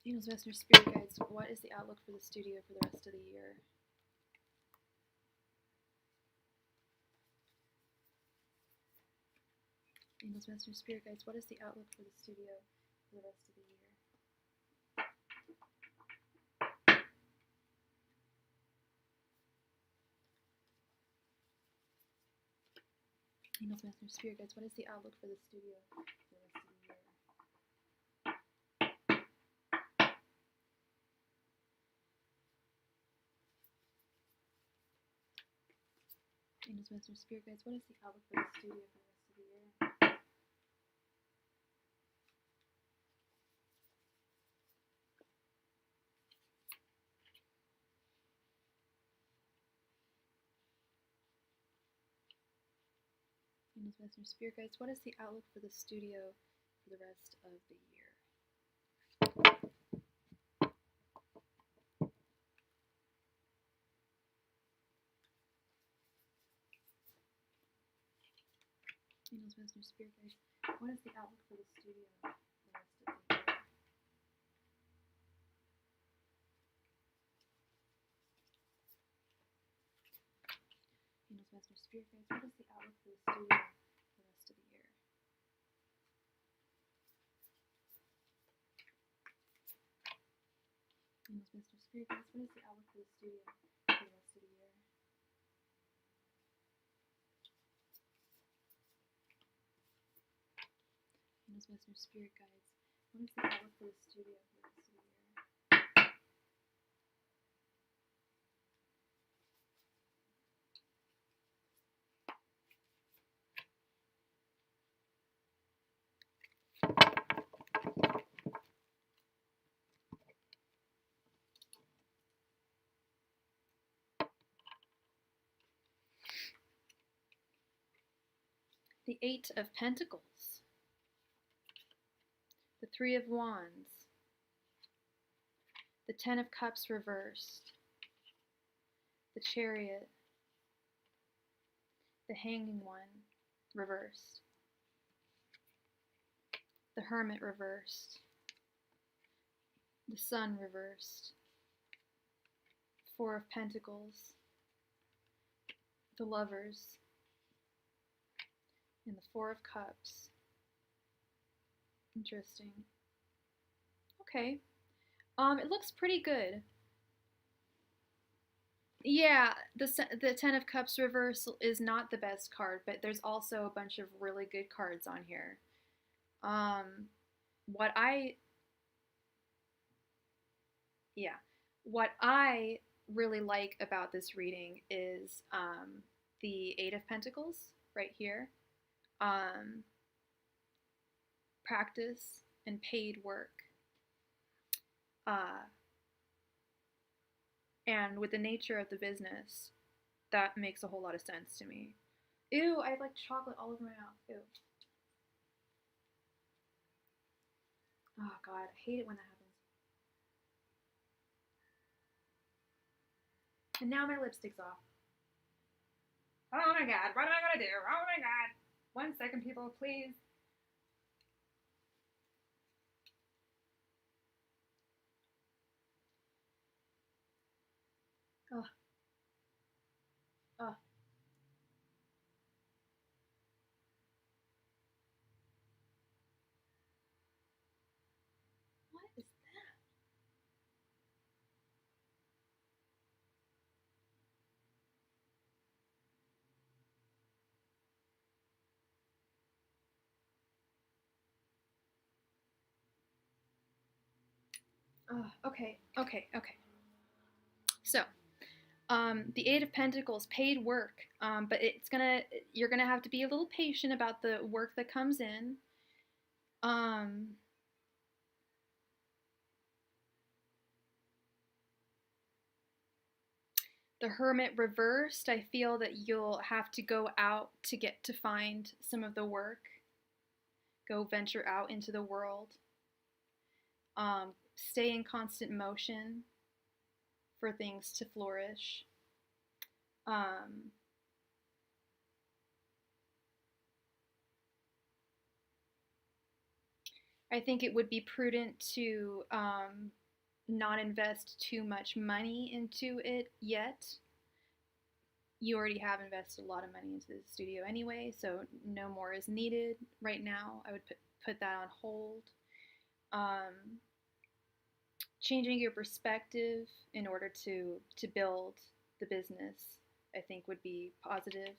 Angels, Master Spirit Guides, what is the outlook for the studio for the rest of the year? Angels, Master Spirit Guides, what is the outlook for the studio for the rest of the year? Angels, Master Spirit Guides, what is the outlook for the studio for the rest of the year? Angels, Master Spirit Guides, what is the outlook for the studio for the rest of the year? Angels, Master Spirit Guides, what is the outlook for the studio for the rest of the year? Angels, Master Spirit Guides, what is the outlook for the studio for the rest of the year? Angels, Master Spirit Guides, what is the outlook for the studio for the rest of the year? Angels, Master Spirit Guides, what is the outlook for the studio for the rest of the year? Angels, Master Spirit Guides, what is the outlook for the studio for the rest of the year? The Eight of Pentacles, the Three of Wands, the Ten of Cups reversed, the Chariot, the Hanging One reversed, the Hermit reversed, the Sun reversed, Four of Pentacles, the Lovers, and the Four of Cups. Interesting. Okay. It looks pretty good. Yeah, the Ten of Cups reversal is not the best card, but there's also a bunch of really good cards on here. What I really like about this reading is the Eight of Pentacles right here. Practice and paid work. And with the nature of the business, that makes a whole lot of sense to me. Ew, I have like chocolate all over my mouth. Ew. Oh God, I hate it when that happens. And now my lipstick's off. Oh my God, what am I gonna do? Oh my God. 1 second, people, please. Oh. Oh. What is that? Okay. So, the Eight of Pentacles, paid work, but you're gonna have to be a little patient about the work that comes in. The Hermit reversed, I feel that you'll have to go out to find some of the work. Go venture out into the world. Stay in constant motion for things to flourish. I think it would be prudent to not invest too much money into it yet. You already have invested a lot of money into the studio anyway, so no more is needed right now. I would put that on hold. Changing your perspective in order to build the business, I think, would be positive.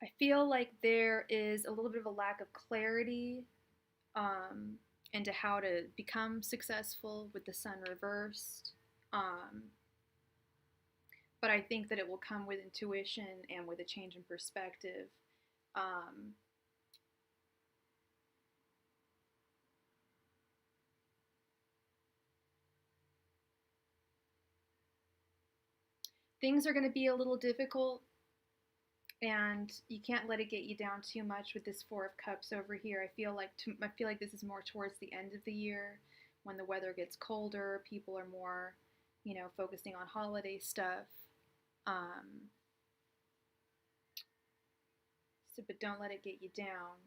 I feel like there is a little bit of a lack of clarity into how to become successful with the sun reversed. But I think that it will come with intuition and with a change in perspective. Things are going to be a little difficult, and you can't let it get you down too much with this Four of Cups over here. I feel like this is more towards the end of the year when the weather gets colder. People are more, focusing on holiday stuff. But don't let it get you down.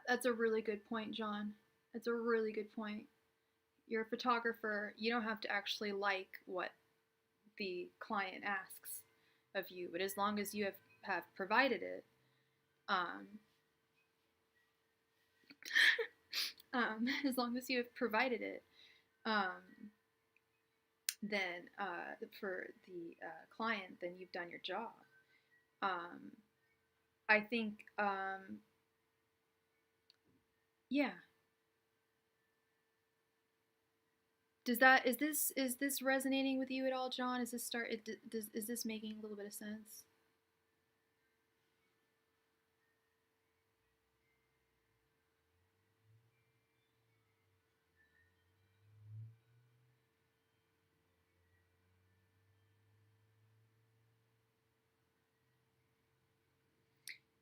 That's a really good point, John. That's a really good point. You're a photographer. You don't have to actually like what the client asks of you, but as long as you have provided it, as long as you have provided it, then for the client, then you've done your job. I think, yeah. Is this resonating with you at all, John? Is this making a little bit of sense?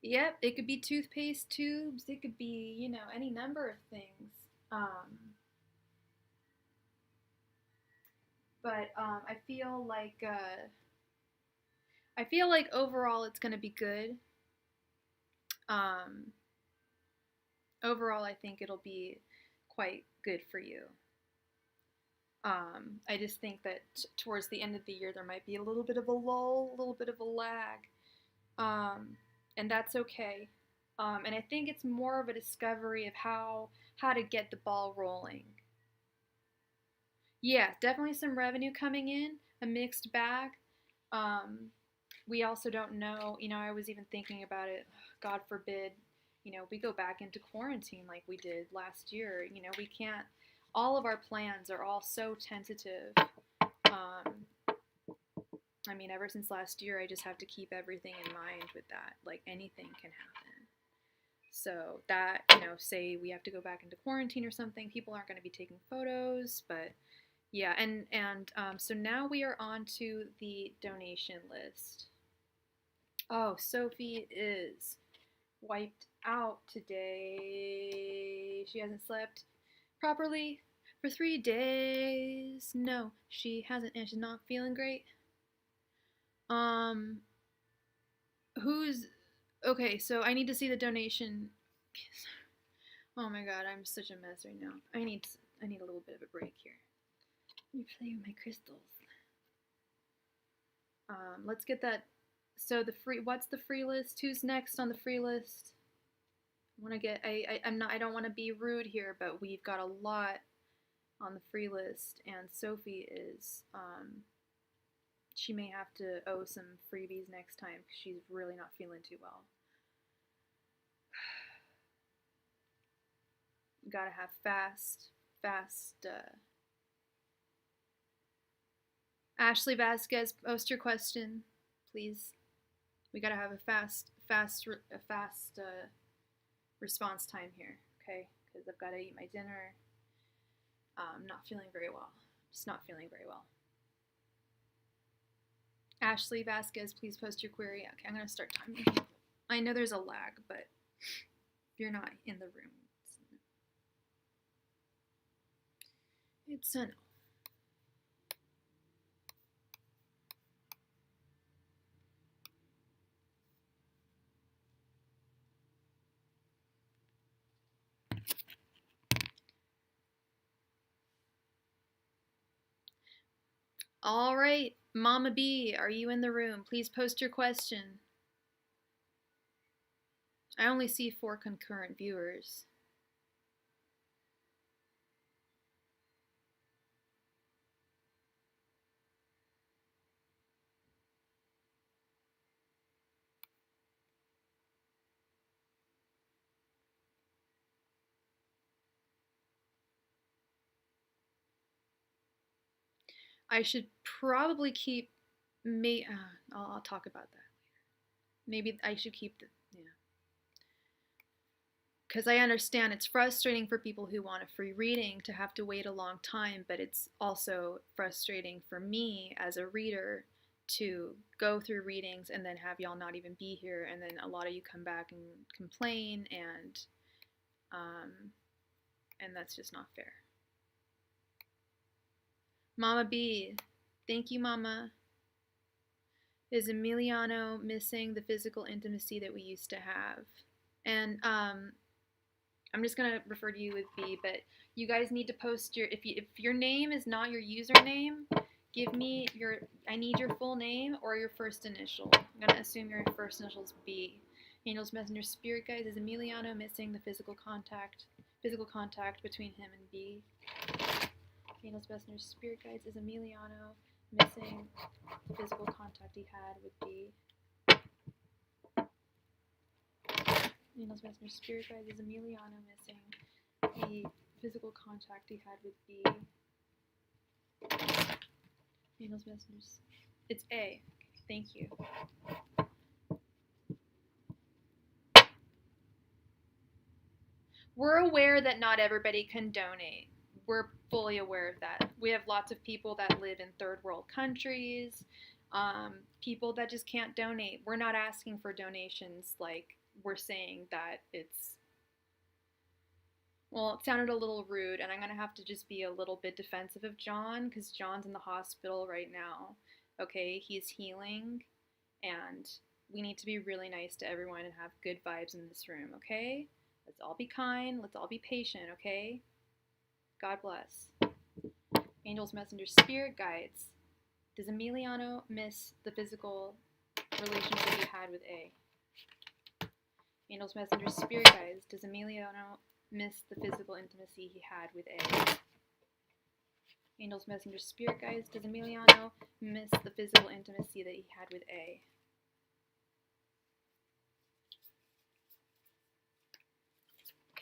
Yep, it could be toothpaste tubes. It could be, any number of things. But I feel like overall it's going to be good. Overall, I think it'll be quite good for you. I just think that towards the end of the year there might be a little bit of a lull, a little bit of a lag, and that's okay. And I think it's more of a discovery of how to get the ball rolling. Yeah, definitely some revenue coming in, a mixed bag. We also don't know, I was even thinking about it, God forbid, we go back into quarantine like we did last year. We can't, all of our plans are all so tentative. I mean, ever since last year, I just have to keep everything in mind with that. Like, anything can happen. So that, say we have to go back into quarantine or something, people aren't going to be taking photos, but yeah, so now we are on to the donation list. Oh, Sophie is wiped out today. She hasn't slept properly for 3 days. No, she hasn't, and she's not feeling great. Who's okay? So I need to see the donation. Oh my god, I'm such a mess right now. I need a little bit of a break here. Let me play with my crystals. Let's get that. So what's the free list? Who's next on the free list? I don't want to be rude here, but we've got a lot on the free list, and Sophie is, she may have to owe some freebies next time because she's really not feeling too well. You gotta have fast. Ashley Vasquez, post your question, please. We gotta have a fast response time here, okay? Because I've gotta eat my dinner. I'm not feeling very well. Just not feeling very well. Ashley Vasquez, please post your query. Okay, I'm gonna start timing. I know there's a lag, but if you're not in the room, it's a no. All right, Mama B, are you in the room? Please post your question. I only see 4 concurrent viewers. I should probably keep. I'll talk about that later. Maybe I should keep the. Yeah. Because I understand it's frustrating for people who want a free reading to have to wait a long time, but it's also frustrating for me as a reader to go through readings and then have y'all not even be here, and then a lot of you come back and complain, and that's just not fair. Mama B, thank you, Mama. Is Emiliano missing the physical intimacy that we used to have? And I'm just gonna refer to you with B, but you guys need to post if your name is not your username, give me I need your full name or your first initial. I'm gonna assume your first initial is B. Angel's Messenger Spirit Guides, is Emiliano missing the physical contact between him and B? Angel's Messenger Spirit Guides, is Emiliano missing the physical contact he had with B? Angel's Messenger Spirit Guides, is Emiliano missing the physical contact he had with B? Angel's Messengers. It's A. Thank you. We're aware that not everybody can donate. We're fully aware of that. We have lots of people that live in third world countries, people that just can't donate. We're not asking for donations like we're saying that it's. Well, it sounded a little rude, and I'm going to have to just be a little bit defensive of John, because John's in the hospital right now. Okay, he's healing, and we need to be really nice to everyone and have good vibes in this room, okay? Let's all be kind, let's all be patient, okay? God bless. Angels, Messengers, Spirit Guides. Does Emiliano miss the physical relationship he had with A? Angels, Messengers, Spirit Guides. Does Emiliano miss the physical intimacy he had with A? Angels, Messengers, Spirit Guides. Does Emiliano miss the physical intimacy that he had with A?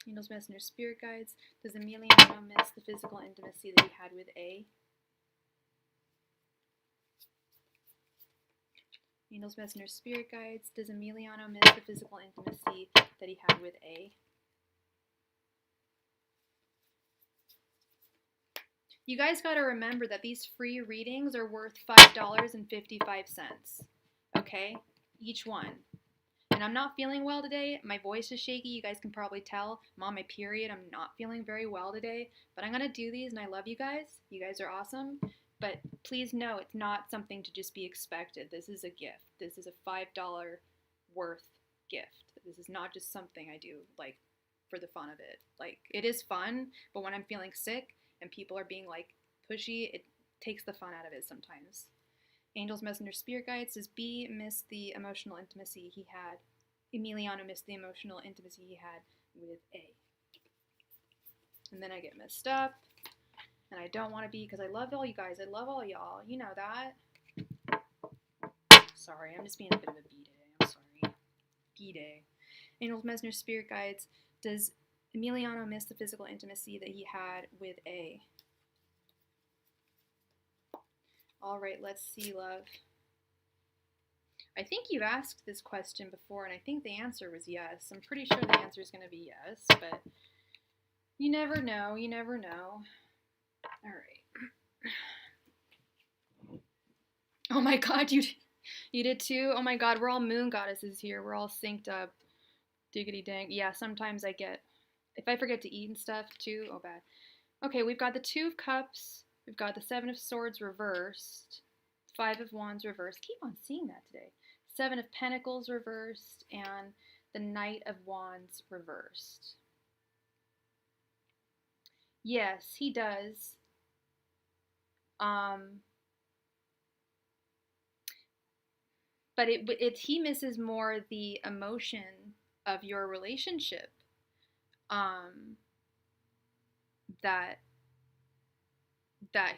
Angels, Messengers, Spirit Guides. Does Emiliano miss the physical intimacy that he had with A? Angels, Messengers, Spirit Guides. Does Emiliano miss the physical intimacy that he had with A? You guys got to remember that these free readings are worth $5.55, okay? Each one. And I'm not feeling well today. My voice is shaky. You guys can probably tell. I'm on my period. I'm not feeling very well today. But I'm going to do these, and I love you guys. You guys are awesome. But please know it's not something to just be expected. This is a gift. This is a $5 worth gift. This is not just something I do, like, for the fun of it. Like, it is fun, but when I'm feeling sick and people are being, like, pushy, takes the fun out of it sometimes. Angels, Messenger, Spirit Guides. Does B miss the emotional intimacy he had? Emiliano missed the emotional intimacy he had with A. And then I get messed up. And I don't want to be, because I love all you guys. I love all y'all. You know that. Sorry, I'm just being a bit of a B-day. I'm sorry. B-day. Angels, Messenger, Spirit Guides. Does Emiliano miss the physical intimacy that he had with A? All right, let's see, love. I think you've asked this question before, and I think the answer was yes. I'm pretty sure the answer is going to be yes, but you never know. You never know. All right. Oh my God, you did too? Oh my God, we're all moon goddesses here. We're all synced up. Diggity dang. Yeah, sometimes I get, if I forget to eat and stuff too, oh bad. Okay, we've got the 2 of Cups. We've got the 7 of Swords reversed. 5 of Wands reversed. Keep on seeing that today. 7 of Pentacles reversed. And the Knight of Wands reversed. Yes, he does. But he misses more the emotion of your relationship. That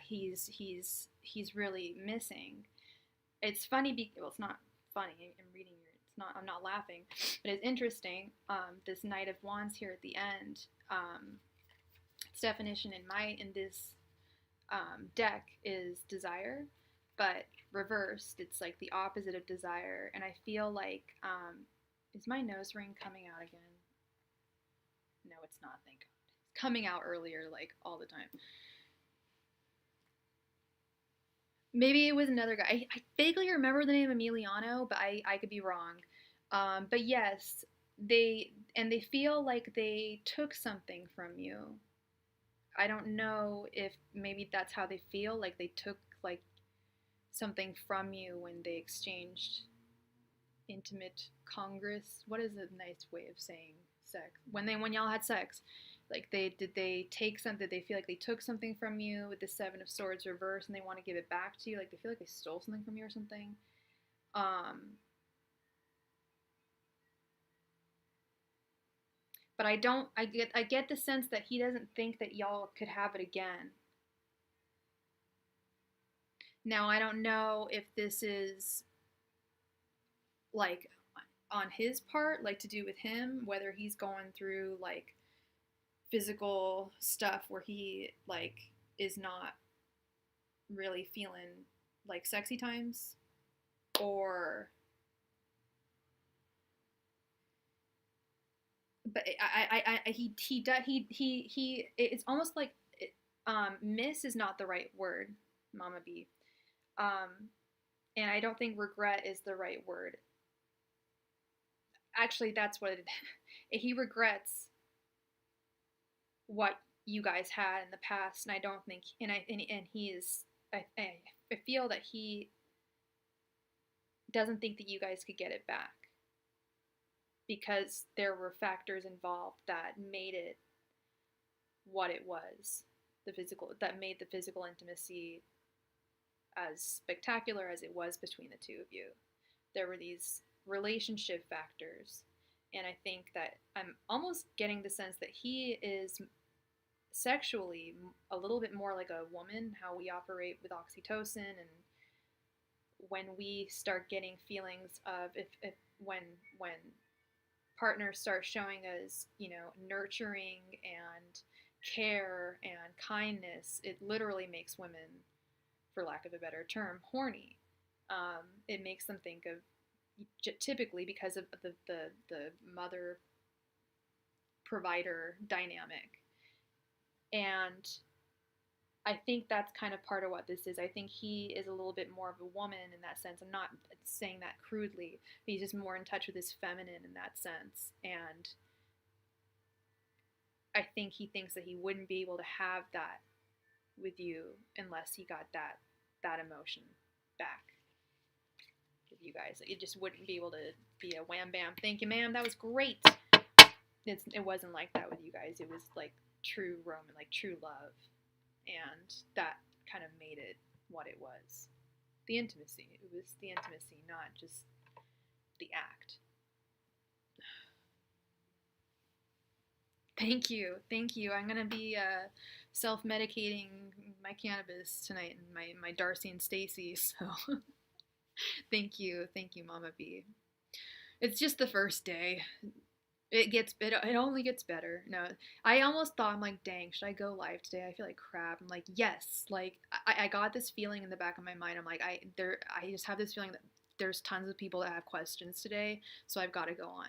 he's really missing. It's funny well, it's not funny. I'm reading your. It's not. I'm not laughing, but it's interesting. This Knight of Wands here at the end. Its definition in this deck is desire, but reversed. It's like the opposite of desire, and I feel like is my nose ring coming out again? No, it's not. Thank God. It's coming out earlier, like all the time. Maybe it was another guy. I vaguely remember the name Emiliano, but I could be wrong. But yes, they feel like they took something from you. I don't know if maybe that's how they feel, like they took like something from you when they exchanged intimate congress. What is a nice way of saying sex? When y'all had sex. Like they take something, they feel like they took something from you with the 7 of Swords reversed and they want to give it back to you, like they feel like they stole something from you or something. But I get the sense that he doesn't think that y'all could have it again. Now I don't know if this is like on his part, like to do with him, whether he's going through like physical stuff where he like is not really feeling like sexy times, or but he it's almost like miss is not the right word, Mama B. And I don't think regret is the right word. Actually, that's what it he regrets what you guys had in the past, and I don't think, and he is, I feel that he doesn't think that you guys could get it back because there were factors involved that made it what it was, that made the physical intimacy as spectacular as it was between the two of you. There were these relationship factors, and I think that I'm almost getting the sense that he is sexually a little bit more like a woman, how we operate with oxytocin, and when we start getting feelings of if when partners start showing us, you know, nurturing and care and kindness, it literally makes women, for lack of a better term, horny. It makes them think of, typically because of the mother provider dynamic. And I think that's kind of part of what this is. I think he is a little bit more of a woman in that sense. I'm not saying that crudely. He's just more in touch with his feminine in that sense. And I think he thinks that he wouldn't be able to have that with you unless he got that emotion back with you guys. It just wouldn't be able to be a wham bam, thank you ma'am, that was great. It wasn't like that with you guys. It was like true romance, like true love. And that kind of made it what it was. The intimacy. It was the intimacy, not just the act. Thank you. I'm gonna be self-medicating my cannabis tonight and my Darcy and Stacy, so thank you, Mama B. It's just the first day. It only gets better. No, I almost thought, I'm like, dang, should I go live today? I feel like crap. I'm like, yes. Like, I got this feeling in the back of my mind. I'm like, I just have this feeling that there's tons of people that have questions today, so I've got to go on.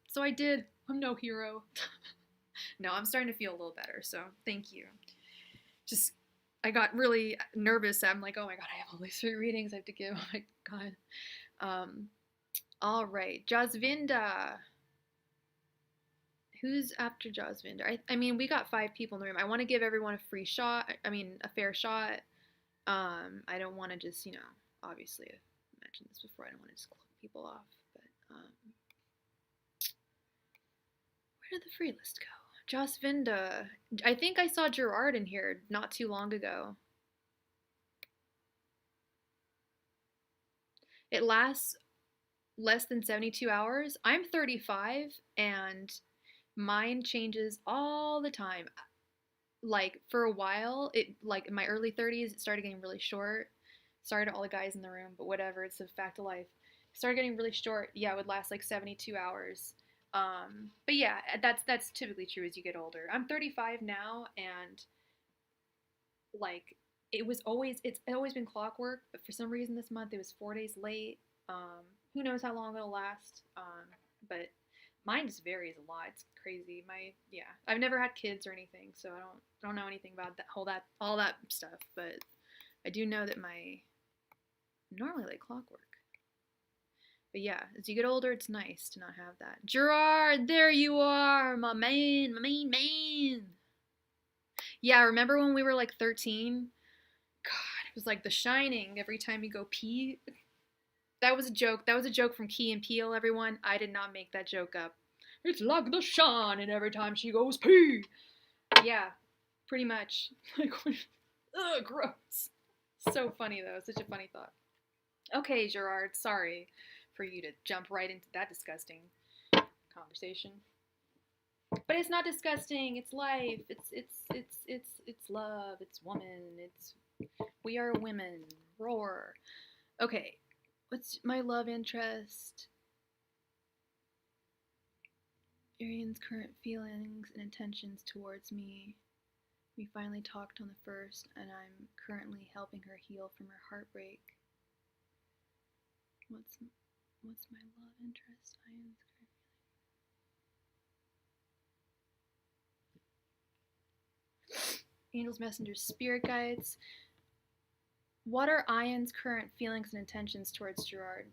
So I did. I'm no hero. No, I'm starting to feel a little better, so thank you. Just, I got really nervous. I'm like, oh my god, I have only 3 readings I have to give. Oh my god. All right, Jasvinda. Who's after Jasvinda? I mean, we got 5 people in the room. I want to give everyone a free shot. I mean, a fair shot. I don't want to just, obviously, I've mentioned this before. I don't want to just close people off. But where did the free list go? Jasvinda. I think I saw Gerard in here not too long ago. It lasts less than 72 hours. I'm 35 and mine changes all the time. Like, for a while, like in my early 30s, it started getting really short. Sorry to all the guys in the room, but whatever, it's a fact of life. It started getting really short. Yeah, it would last like 72 hours. But yeah, that's typically true as you get older. I'm 35 now, and like it's always been clockwork, but for some reason this month it was 4 days late. Who knows how long it'll last? But mine just varies a lot. It's crazy. I've never had kids or anything, so I don't know anything about all that stuff. But I do know that my normally like clockwork. But yeah, as you get older, it's nice to not have that. Gerard, there you are, my main man. Yeah, remember when we were like 13? God, it was like The Shining. Every time you go pee. That was a joke. That was a joke from Key and Peele, everyone. I did not make that joke up. It's like The Shining every time she goes pee. Yeah, pretty much. Like, ugh, gross. So funny though. Such a funny thought. Okay, Gerard, sorry for you to jump right into that disgusting conversation. But it's not disgusting. It's life. It's love. It's woman. We are women. Roar. Okay. What's my love interest? Arian's current feelings and intentions towards me. We finally talked on the 1st, and I'm currently helping her heal from her heartbreak. What's my love interest? Arian's current feelings. Angels, messengers, spirit guides. What are Ian's current feelings and intentions towards Gerard?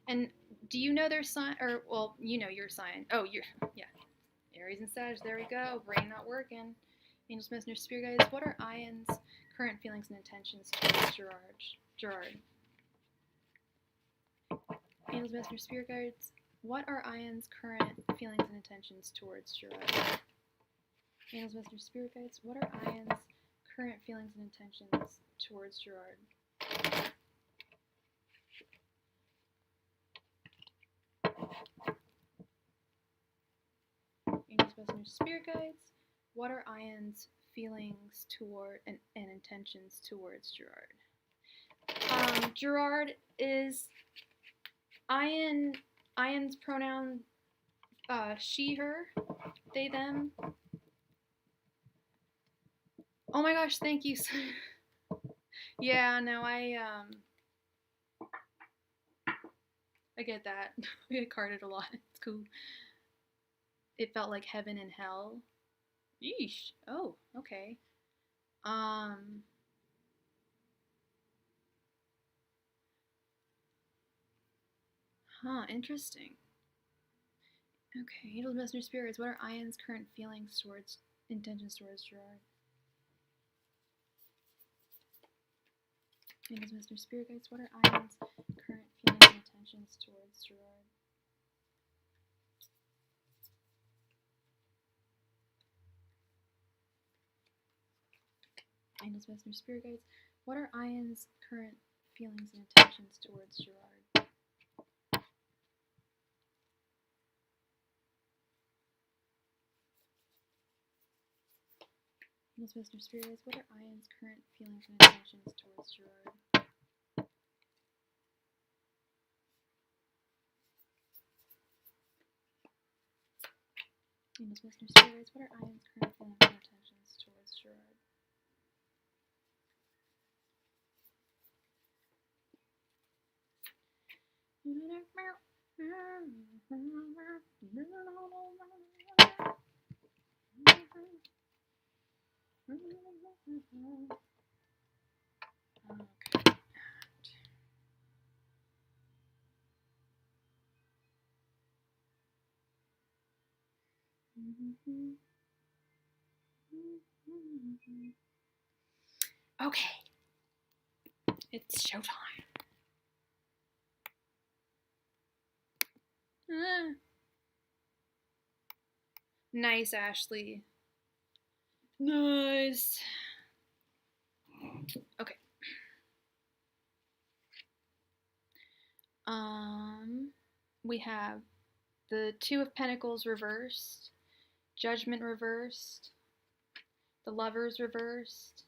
And do you know their sign? Or, well, you know your sign. Oh, yeah. Aries and Sag, there we go. Brain not working. Angels, messengers, spirit guides. What are Ian's current feelings and intentions towards Gerard? Angels, messengers, spirit guides. What are Ian's current feelings and intentions towards Gerard? Angels, messengers, spirit guides. What are Ian's current feelings and intentions towards Gerard? Angels, messengers, spirit guides. What are Ian's feelings toward and intentions towards Gerard? Gerard is Ian's pronoun she, her, they, them. Oh my gosh, thank you. Yeah, no, I get that. We get carded a lot. It's cool. It felt like heaven and hell. Yeesh. Oh, okay. Interesting. Okay, angels, messenger spirits. What are Ian's current intentions towards Gerard? Angels, messenger spirit guides. What are Ian's current feelings and intentions towards Gerard? Angels, Angels, Messenger, Spirit Guides. What are Ian's current feelings and intentions towards Gerard? Angels, Messenger, Spirit Guides. What are Ian's current feelings and intentions towards Gerard? Angels, Messenger, Spirit Guides. What are Ian's current feelings and intentions towards Gerard? Okay, it's showtime. Nice, Ashley. Nice. Okay. We have the Two of Pentacles reversed, Judgment reversed, the Lovers reversed,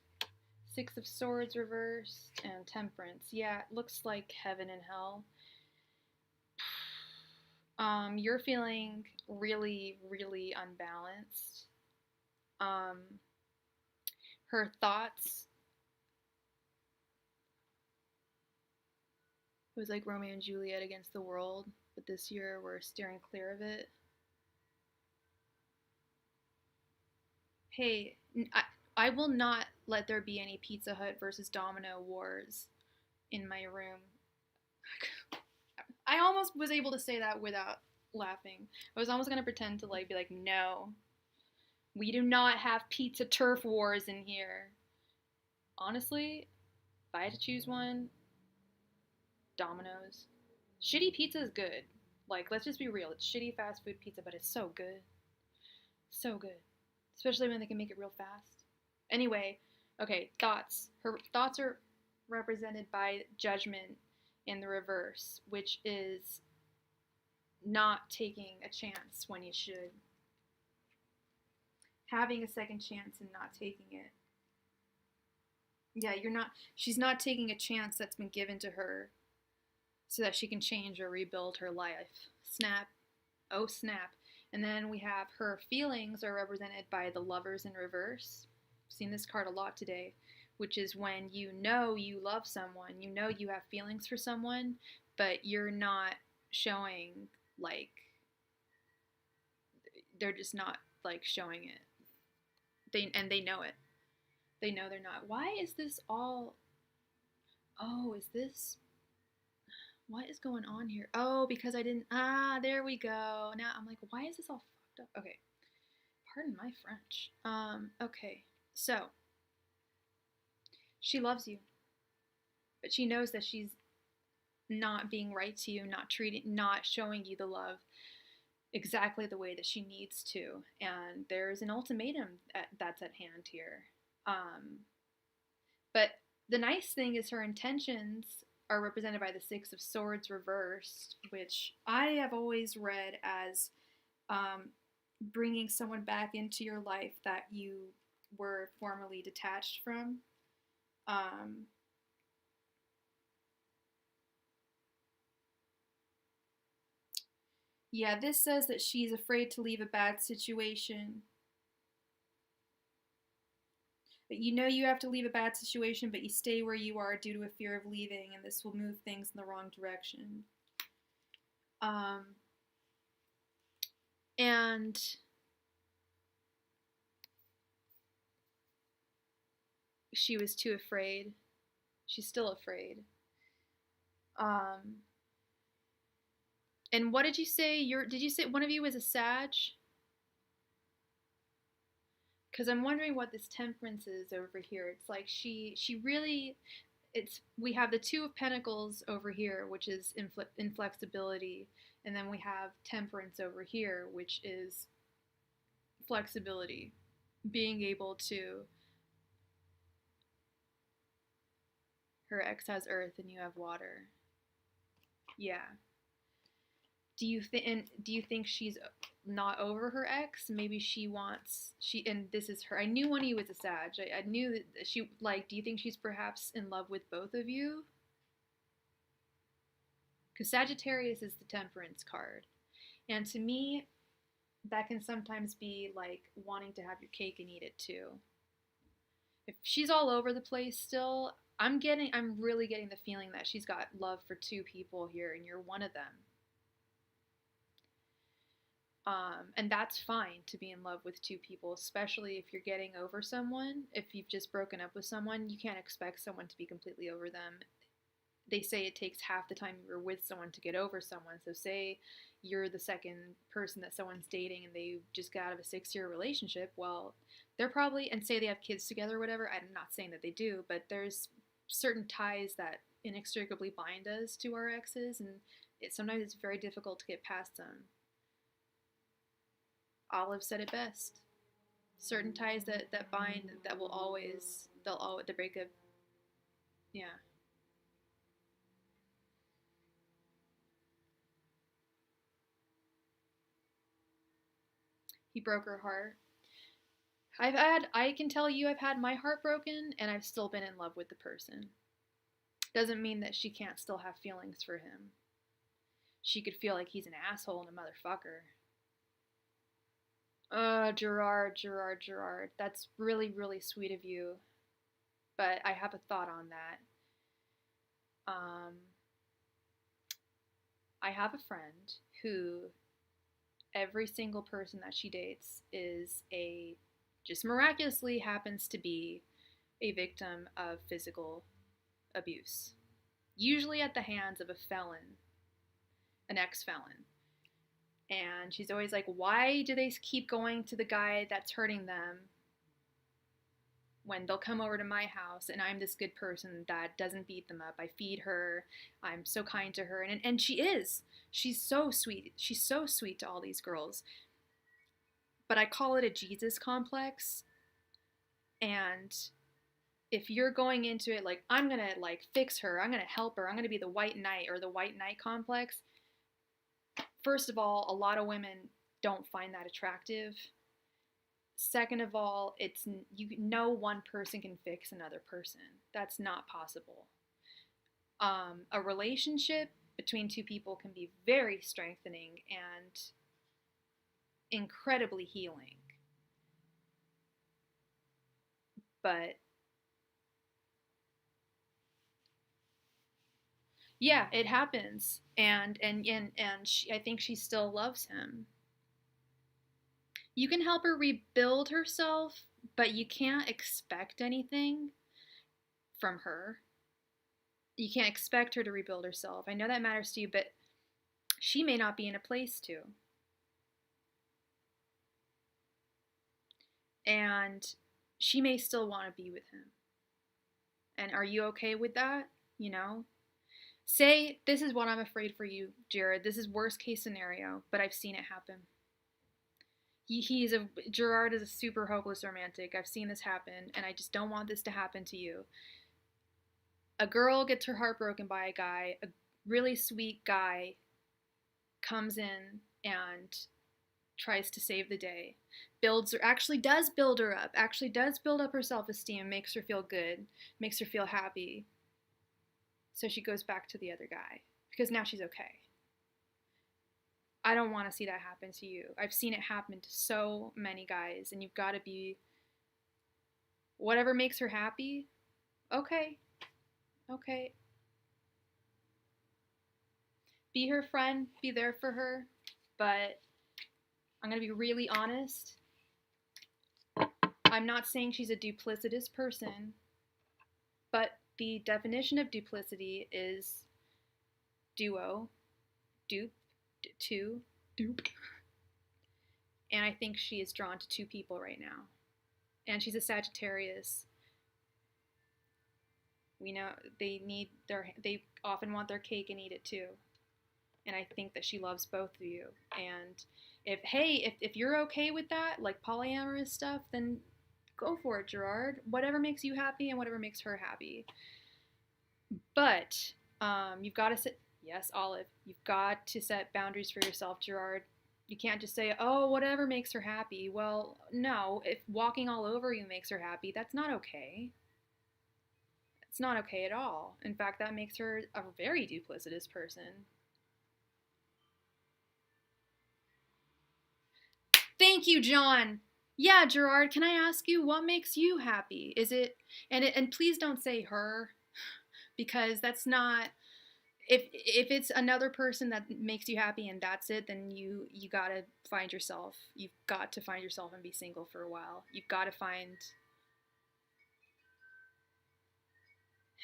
Six of Swords reversed, and Temperance. Yeah, it looks like heaven and hell. You're feeling really, really unbalanced. Her thoughts, it was like Romeo and Juliet against the world, but this year we're steering clear of it. Hey, I will not let there be any Pizza Hut versus Domino wars in my room. I almost was able to say that without laughing. I was almost gonna pretend to be like, no, we do not have pizza turf wars in here. Honestly, if I had to choose one, Domino's. Shitty pizza is good. Like, let's just be real. It's shitty fast food pizza, but it's so good. So good. Especially when they can make it real fast. Anyway, okay, thoughts. Her thoughts are represented by Judgment in the reverse, which is not taking a chance when you should. Having a second chance and not taking it. Yeah, she's not taking a chance that's been given to her so that she can change or rebuild her life. Snap. Oh, snap. And then we have her feelings are represented by the Lovers in reverse. I've seen this card a lot today, which is when you know you love someone, you know you have feelings for someone, but you're not showing, like, they're just not, like, showing it. They know it. They know they're not. Why is this all... Oh, is this... What is going on here? Oh, because I didn't... Ah, there we go. Now I'm like, why is this all fucked up? Okay. Pardon my French. Okay. So, she loves you. But she knows that she's not being right to you, not showing you the love exactly the way that she needs to. And there's an ultimatum that's at hand here. But the nice thing is her intentions are represented by the Six of Swords reversed, which I have always read as bringing someone back into your life that you were formerly detached from. Yeah, this says that she's afraid to leave a bad situation. But you know you have to leave a bad situation, but you stay where you are due to a fear of leaving, and this will move things in the wrong direction. And she was too afraid. She's still afraid. And what did you say? Did you say one of you was a Sag? Because I'm wondering what this Temperance is over here. It's like she really... we have the Two of Pentacles over here, which is inflexibility, and then we have Temperance over here, which is flexibility, being able to Her ex has earth and you have water. Yeah. Do you think she's not over her ex? Maybe and this is her. I knew when he was a Sag. I knew that she, like, do you think she's perhaps in love with both of you? Because Sagittarius is the Temperance card. And to me, that can sometimes be like wanting to have your cake and eat it too. If she's all over the place still, I'm really getting the feeling that she's got love for two people here and you're one of them. And that's fine to be in love with two people, especially if you're getting over someone. If you've just broken up with someone, you can't expect someone to be completely over them. They say it takes half the time you were with someone to get over someone. So say you're the second person that someone's dating and they just got out of a 6-year relationship. Well, they're probably, and say they have kids together or whatever. I'm not saying that they do, but there's certain ties that inextricably bind us to our exes, and sometimes it's very difficult to get past them. Olive said it best. Certain ties that bind, that will always, the breakup, yeah. He broke her heart. I can tell you I've had my heart broken and I've still been in love with the person. Doesn't mean that she can't still have feelings for him. She could feel like he's an asshole and a motherfucker. Gerard. That's really, really sweet of you. But I have a thought on that. I have a friend who every single person that she dates is just miraculously happens to be a victim of physical abuse. Usually at the hands of a felon, an ex-felon. And she's always like, why do they keep going to the guy that's hurting them when they'll come over to my house and I'm this good person that doesn't beat them up. I feed her. I'm so kind to her. And she is. She's so sweet. She's so sweet to all these girls. But I call it a Jesus complex. And if you're going into it like, I'm going to like fix her, I'm going to help her, I'm going to be the white knight or the white knight complex. First of all, a lot of women don't find that attractive. Second of all, no one person can fix another person. That's not possible. A relationship between two people can be very strengthening and incredibly healing. But yeah, it happens, and I think she still loves him. You can help her rebuild herself, but you can't expect anything from her. You can't expect her to rebuild herself. I know that matters to you, but she may not be in a place to. And she may still want to be with him. And are you okay with that? You know? Say, this is what I'm afraid for you, Jared. This is worst case scenario, but I've seen it happen. Gerard is a super hopeless romantic. I've seen this happen, and I just don't want this to happen to you. A girl gets her heart broken by a guy, a really sweet guy comes in and tries to save the day. Actually does build her up, actually does build up her self-esteem, makes her feel good, makes her feel happy. So she goes back to the other guy because now she's okay. I don't want to see that happen to you. I've seen it happen to so many guys, and you've got to be whatever makes her happy. Okay. Be her friend, be there for her, but I'm going to be really honest. I'm not saying she's a duplicitous person, but the definition of duplicity is duo, dupe, two, dupe. And I think she is drawn to two people right now. And she's a Sagittarius. We know they often want their cake and eat it too. And I think that she loves both of you. And if you're okay with that, like polyamorous stuff, then go for it, Gerard. Whatever makes you happy and whatever makes her happy. But you've got to set, yes, Olive, you've got to set boundaries for yourself, Gerard. You can't just say, oh, whatever makes her happy. Well, no, if walking all over you makes her happy, that's not okay. It's not okay at all. In fact, that makes her a very duplicitous person. Thank you, John. Yeah, Gerard, can I ask you what makes you happy? Is it and please don't say her because that's not if it's another person that makes you happy and that's it, then you got to find yourself. You've got to find yourself and be single for a while. You've got to find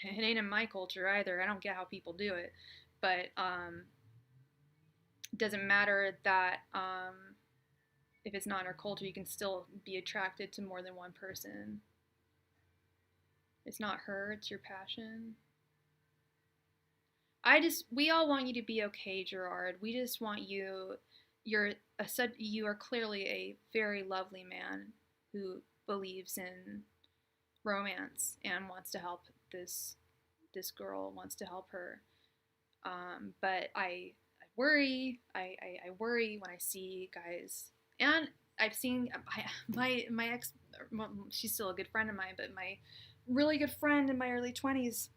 it ain't in my culture either. I don't get how people do it. But it doesn't matter that if it's not in our culture, you can still be attracted to more than one person. It's not her, it's your passion. We all want you to be okay, Gerard. We just want you. You are clearly a very lovely man who believes in romance and wants to help this girl, wants to help her. But I worry. I worry when I see guys, and I've seen my ex. Well, she's still a good friend of mine, but my really good friend in my early 20s,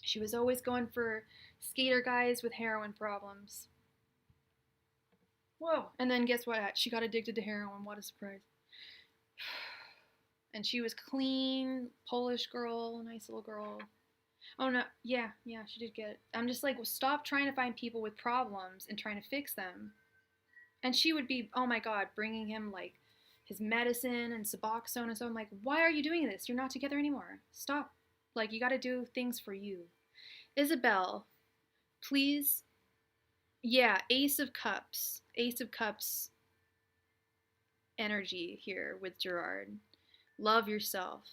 she was always going for skater guys with heroin problems. Whoa! And then guess what? She got addicted to heroin. What a surprise! And she was clean, Polish girl, nice little girl. Oh no, yeah, yeah, she did get it. I'm just like, stop trying to find people with problems and trying to fix them. And she would be, oh my God, bringing him like his medicine and Suboxone and so I'm like, why are you doing this? You're not together anymore. Stop. Like, you got to do things for you. Isabel, please. Yeah, Ace of Cups. Ace of Cups energy here with Gerard. Love yourself.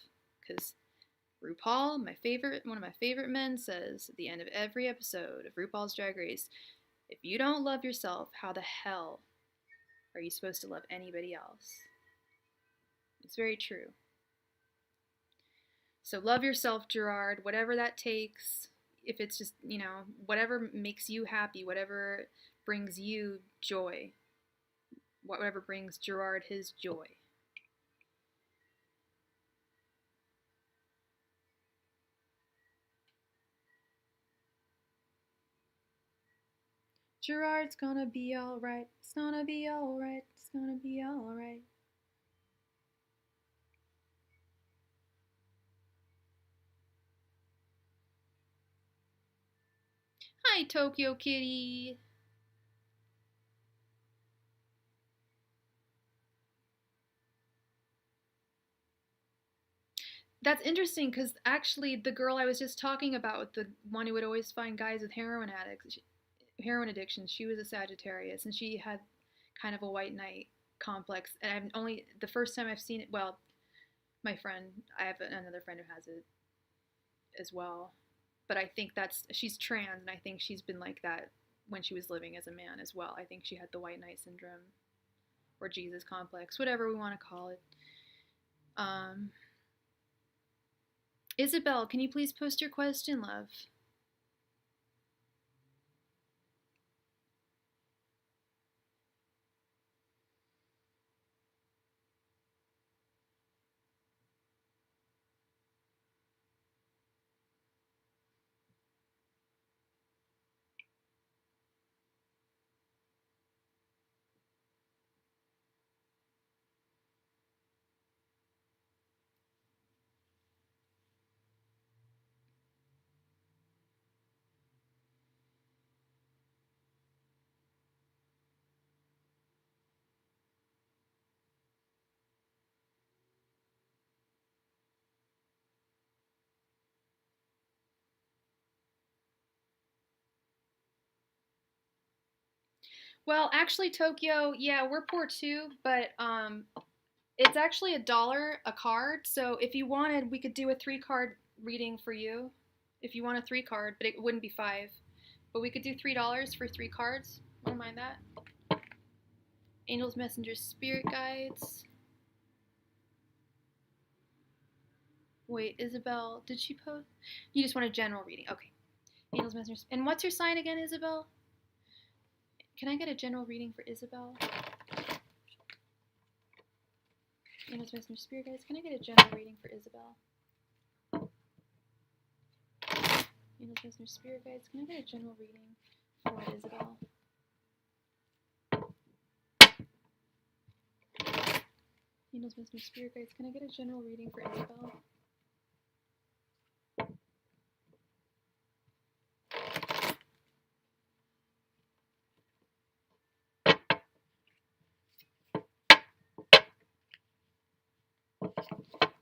Because RuPaul, one of my favorite men, says at the end of every episode of RuPaul's Drag Race, if you don't love yourself, how the hell are you supposed to love anybody else? It's very true. So love yourself, Gerard, whatever that takes. If it's just, whatever makes you happy, whatever brings you joy, whatever brings Gerard his joy. Gerard's gonna be alright. It's gonna be alright. It's gonna be alright. Hi, Tokyo Kitty. That's interesting because actually, the girl I was just talking about, the one who would always find guys with heroin addiction, she was a Sagittarius and she had kind of a white knight complex. And I've only, the first time I've seen it, well, my friend, I have another friend who has it as well. But I think she's trans and I think she's been like that when she was living as a man as well. I think she had the white knight syndrome or Jesus complex, whatever we want to call it. Isabel, can you please post your question, love? Well, actually, Tokyo, yeah, we're poor too, but it's actually $1 a card. So if you wanted, we could do a 3 card reading for you. If you want a 3 card, but it wouldn't be 5. But we could do $3 for 3 cards. Wouldn't mind that. Angels, messengers, spirit guides. Wait, Isabel, did she post? You just want a general reading. Okay. Angels, messengers. And what's your sign again, Isabel? Can I get a general reading for Isabel? Angels, messengers, spirit guides. Can I get a general reading for Isabel? Angels, messengers, spirit guides. Can I get a general reading for Isabel? Angels, messengers, spirit guides. Can I get a general reading for Isabel?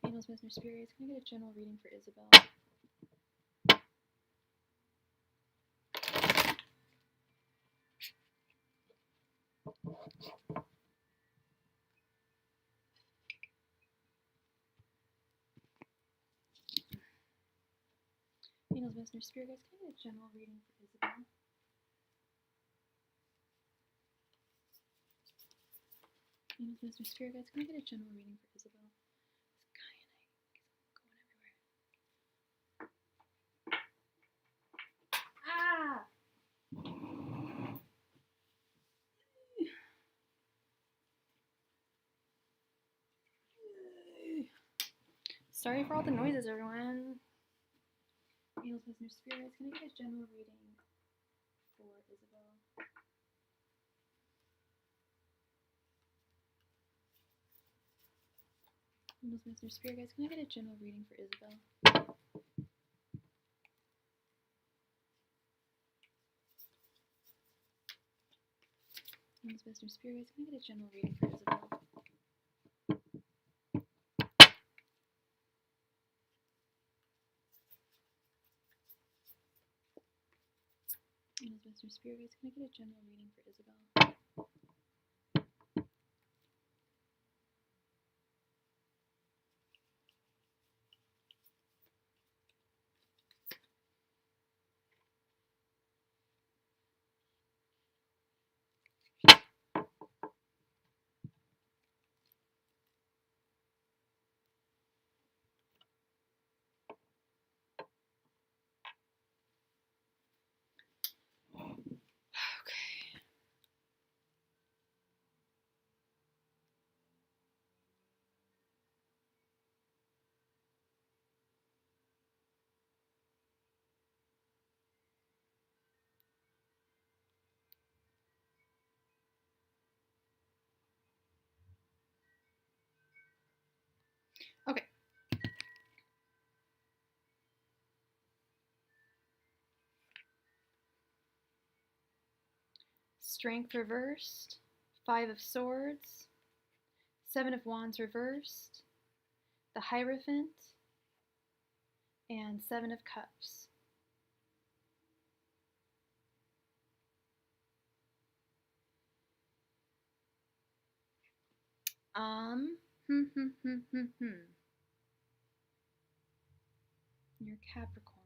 Angels, messengers, spirit guides. Can I get a general reading for Isabel? Angels, messengers, spirit guides. Can I get a general reading for Isabel? Angels, messengers, spirit guides. Can I get a general reading for Isabel? This guy and I going everywhere. Ah! Sorry for all the noises, everyone. Angels, messengers, spirit guides. Can I get a general reading for Isabel? Angels, messengers, spirit guides. Can I get a general reading for Isabel? Angels, messengers, spirit guides. Can I get a general reading for Isabel? Angels, messengers, spirit guides. Can I get a general reading for Isabel? Okay. Okay. Strength reversed. 5 of Swords. 7 of Wands reversed. The Hierophant. And 7 of Cups. You're Capricorn.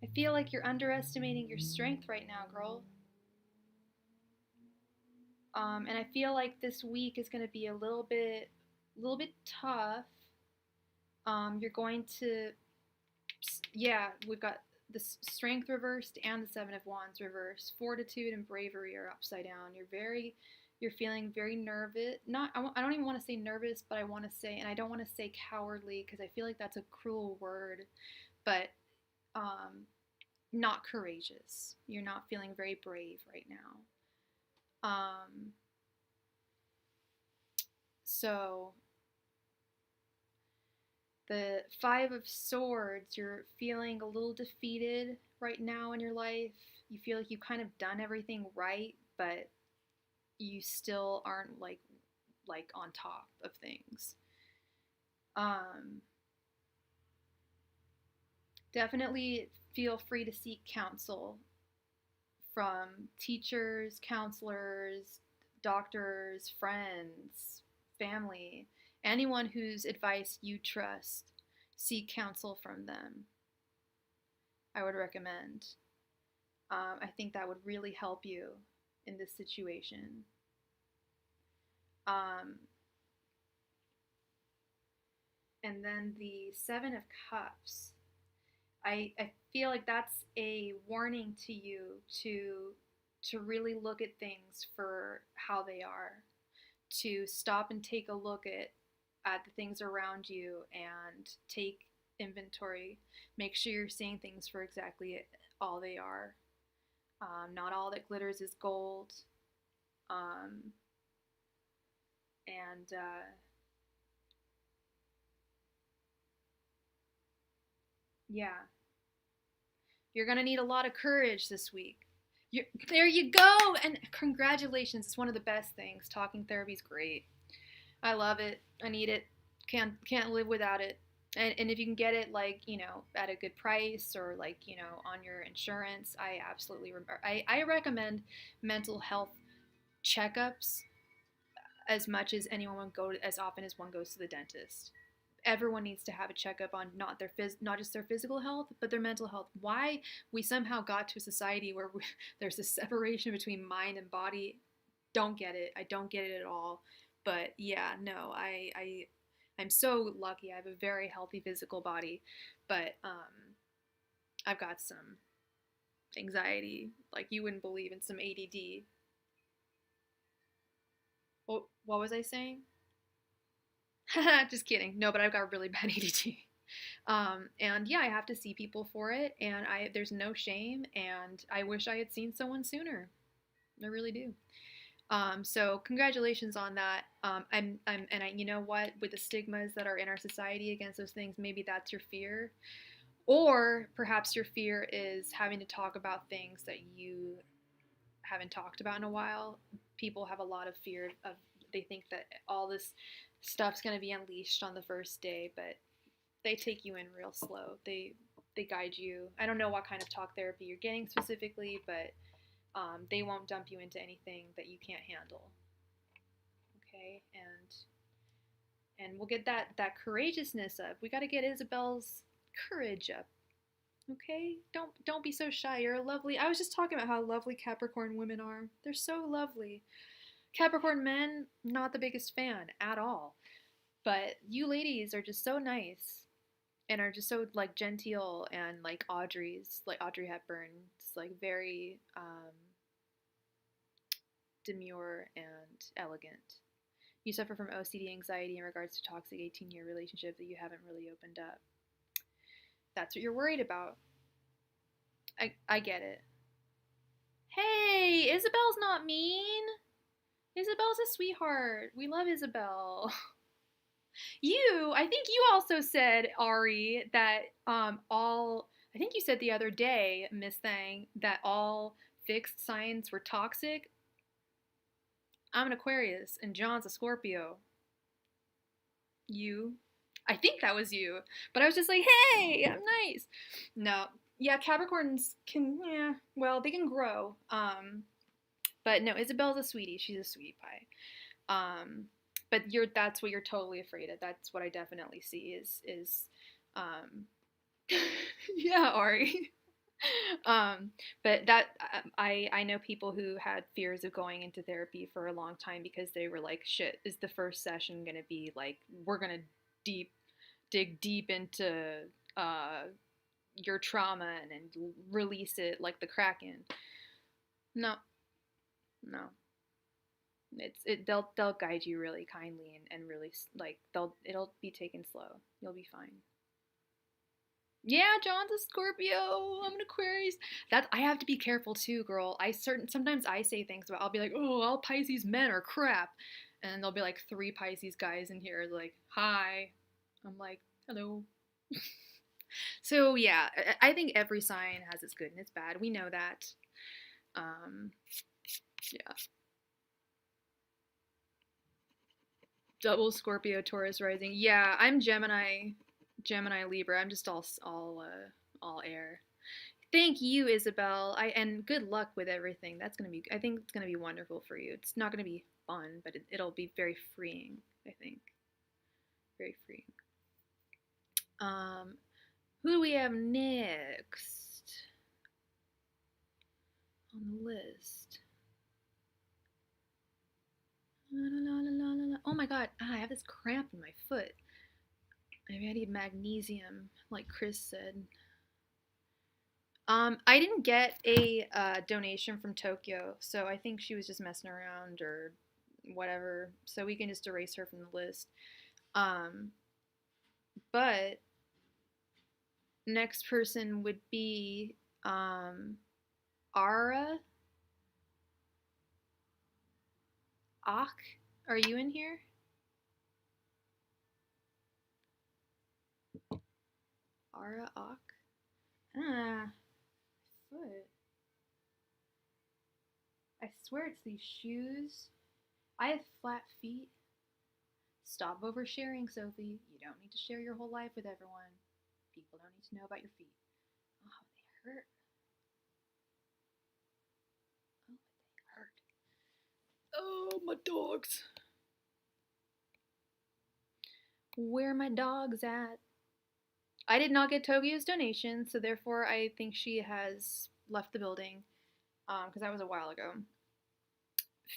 I feel like you're underestimating your strength right now, girl. And I feel like this week is going to be a little bit tough. You're going to, yeah, we've got the Strength reversed and the 7 of Wands reversed. Fortitude and bravery are upside down. You're feeling very nervous. I don't even want to say nervous, but I want to say, and I don't want to say cowardly because I feel like that's a cruel word, but not courageous. You're not feeling very brave right now. So the 5 of Swords, you're feeling a little defeated right now in your life. You feel like you've kind of done everything right, but you still aren't like on top of things. Definitely feel free to seek counsel from teachers, counselors, doctors, friends, family, anyone whose advice you trust. Seek counsel from them. I would recommend. I think that would really help you in this situation. And then the Seven of Cups. I feel like that's a warning to you to really look at things for how they are, to stop and take a look at the things around you and take inventory. Make sure you're seeing things for exactly all they are. Not all that glitters is gold. Um, and yeah, you're gonna need a lot of courage this week. There you go, and congratulations! It's one of the best things. Talking therapy is great. I love it. I need it. Can't live without it. And if you can get it like at a good price or like on your insurance, I absolutely I recommend mental health checkups as much as anyone would go to, as often as one goes to the dentist. Everyone needs to have a checkup on not just their physical health, but their mental health. Why we somehow got to a society where there's a separation between mind and body, don't get it. I don't get it at all. But yeah, no, I'm so lucky. I have a very healthy physical body, but I've got some anxiety like you wouldn't believe, and some ADD. What was I saying? Just kidding. No, but I've got really bad ADD. And yeah, I have to see people for it, and there's no shame, and I wish I had seen someone sooner. I really do. So congratulations on that. You know what? With the stigmas that are in our society against those things, maybe that's your fear, or perhaps your fear is having to talk about things that you haven't talked about in a while. People have a lot of fear of. They think that all this stuff's going to be unleashed on the first day, but they take you in real slow. They guide you. I don't know what kind of talk therapy you're getting specifically, but they won't dump you into anything that you can't handle. Okay, and we'll get that courageousness up. We got to get Isabel's courage up. Okay, don't be so shy. You're lovely. I was just talking about how lovely Capricorn women are. They're so lovely. Capricorn men, not the biggest fan at all. But you ladies are just so nice and are just so like genteel, and like Audrey Hepburn, just like very demure and elegant. You suffer from OCD anxiety in regards to toxic 18-year relationship that you haven't really opened up. That's what you're worried about. I get it. Hey, Isabel's not mean. Isabel's a sweetheart. We love Isabel. I think you also said, Ari, that I think you said the other day, Miss Thang, that all fixed signs were toxic. I'm an Aquarius and John's a Scorpio. You? I think that was you. But I was just like, hey, I'm nice. No. Yeah, Capricorns can, yeah, well, they can grow. But no, Isabel's a sweetie. She's a sweetie pie. But that's what you're totally afraid of. That's what I definitely see is um yeah, Ari. But that I know people who had fears of going into therapy for a long time because they were like, shit, is the first session gonna be like, we're gonna dig deep into your trauma and release it like the Kraken. No, no. They'll guide you really kindly, and really like it'll be taken slow. You'll be fine. Yeah, John's a Scorpio. I'm an Aquarius. That I have to be careful too, girl. Sometimes I say things about, I'll be like, oh, all Pisces men are crap, and there'll be like 3 Pisces guys in here like, hi. I'm like, hello. So yeah, I think every sign has its good and its bad. We know that. Um, yeah. Double Scorpio Taurus rising. Yeah, I'm Gemini Libra. I'm just all air. Thank you, Isabel. And good luck with everything. I think it's gonna be wonderful for you. It's not gonna be fun, but it'll be very freeing. I think very freeing. Who do we have next on the list? La, la, la, la, la, la. Oh my god, I have this cramp in my foot. Maybe I need magnesium, like Chris said. I didn't get a donation from Tokyo, so I think she was just messing around or whatever. So we can just erase her from the list. Um, but next person would be Ara Ak. Are you in here? Ara Ak. Ah, foot. I swear it's these shoes. I have flat feet. Stop oversharing, Sophie. You don't need to share your whole life with everyone. People don't need to know about your feet. Oh, they hurt. Oh, they hurt. Oh, my dogs. Where are my dogs at? I did not get Tokyo's donation, so therefore I think she has left the building, because that was a while ago.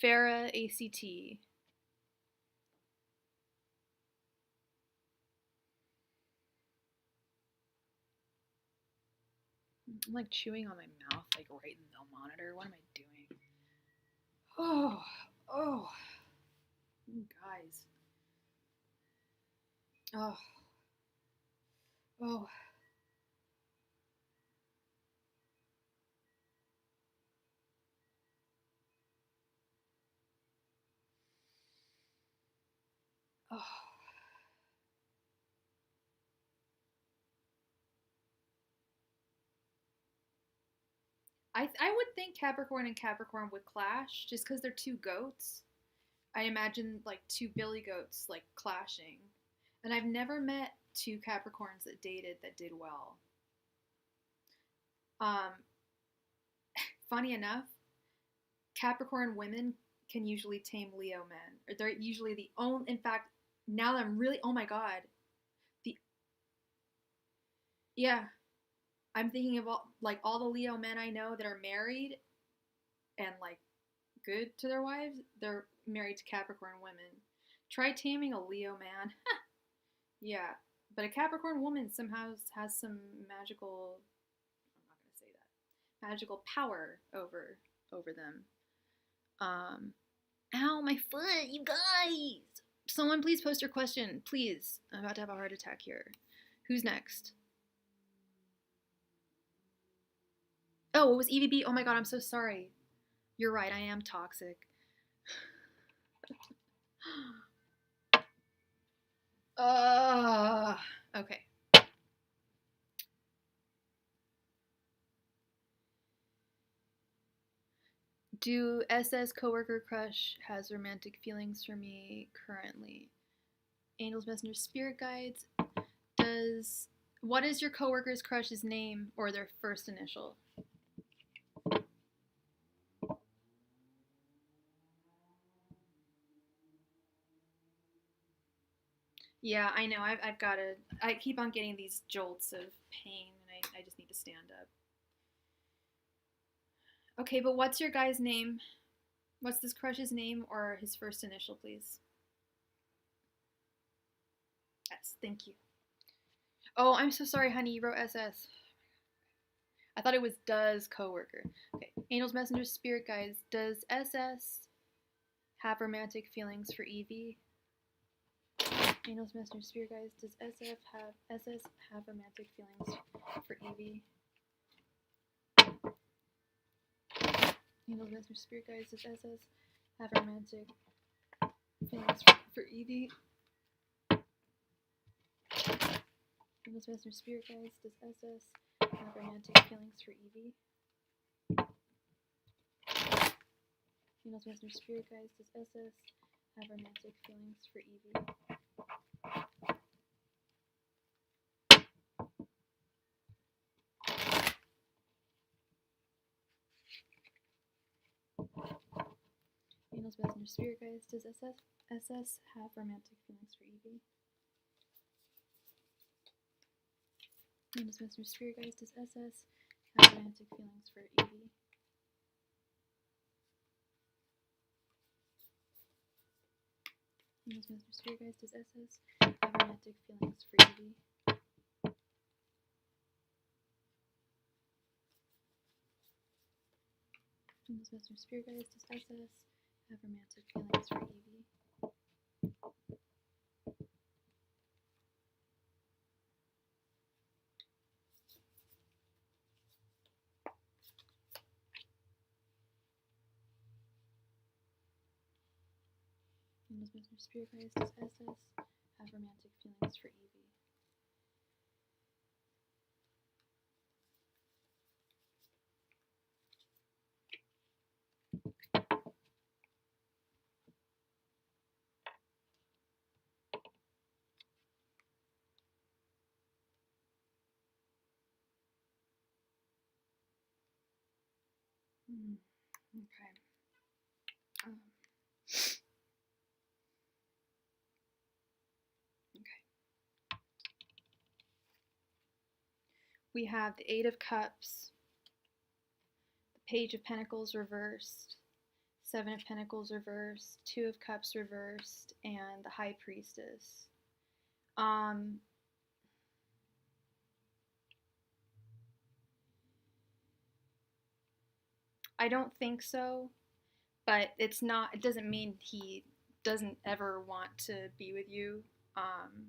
Farah ACT. I'm like chewing on my mouth, like right in the monitor. What am I doing? Oh, you guys. Oh, oh. Oh. I would think Capricorn and Capricorn would clash just because they're two goats. I imagine like two billy goats like clashing. And I've never met two Capricorns that dated that did well. Um, Funny enough, Capricorn women can usually tame Leo men. Or they're usually the only. In fact, now that I'm really, oh my god, the yeah, I'm thinking of all the Leo men I know that are married and like good to their wives. They're married to Capricorn women. Try taming a Leo man. Yeah, but a Capricorn woman somehow has some magical. I'm not gonna say that magical power over them. Um, Ow, my foot, you guys! Someone please post your question, please. I'm about to have a heart attack here. Who's next? Oh, it was EVB. Oh my god, I'm so sorry. You're right, I am toxic. Okay. Do SS coworker crush has romantic feelings for me currently? Angels, messengers, spirit guides. What is your coworker's crush's name or their first initial? Yeah, I know. I've got to. I keep on getting these jolts of pain, and I just need to stand up. Okay, but what's your guy's name? What's this crush's name or his first initial, please? S. Thank you. Oh, I'm so sorry, honey. You wrote SS. I thought it was does coworker. Okay. Angels, messengers, spirit guides. Does SS have romantic feelings for Evie? Angels, messengers, spirit guides. Does SS have romantic feelings for Evie? Angels, messengers, spirit guides. Does SS have romantic feelings for Evie? Angels, messengers, spirit guides. Does SS have romantic feelings for Evie? Angels, messengers, spirit guides. Does SS have romantic feelings for Evie? Angels, messengers, spirit guides. Does SS have romantic feelings for Evie? Angels, messengers, spirit guides. Does SS have romantic feelings for Evie? Mr. Spirit Guys, does SS have romantic feelings for Evie? Mr. Spirit Guys, does SS have romantic feelings for Evie? Mr. Spirit Guys, does SS have romantic feelings for Evie? Okay. Okay. We have the Eight of Cups, the Page of Pentacles reversed, Seven of Pentacles reversed, Two of Cups reversed, and the High Priestess. I don't think so, but it doesn't mean he doesn't ever want to be with you,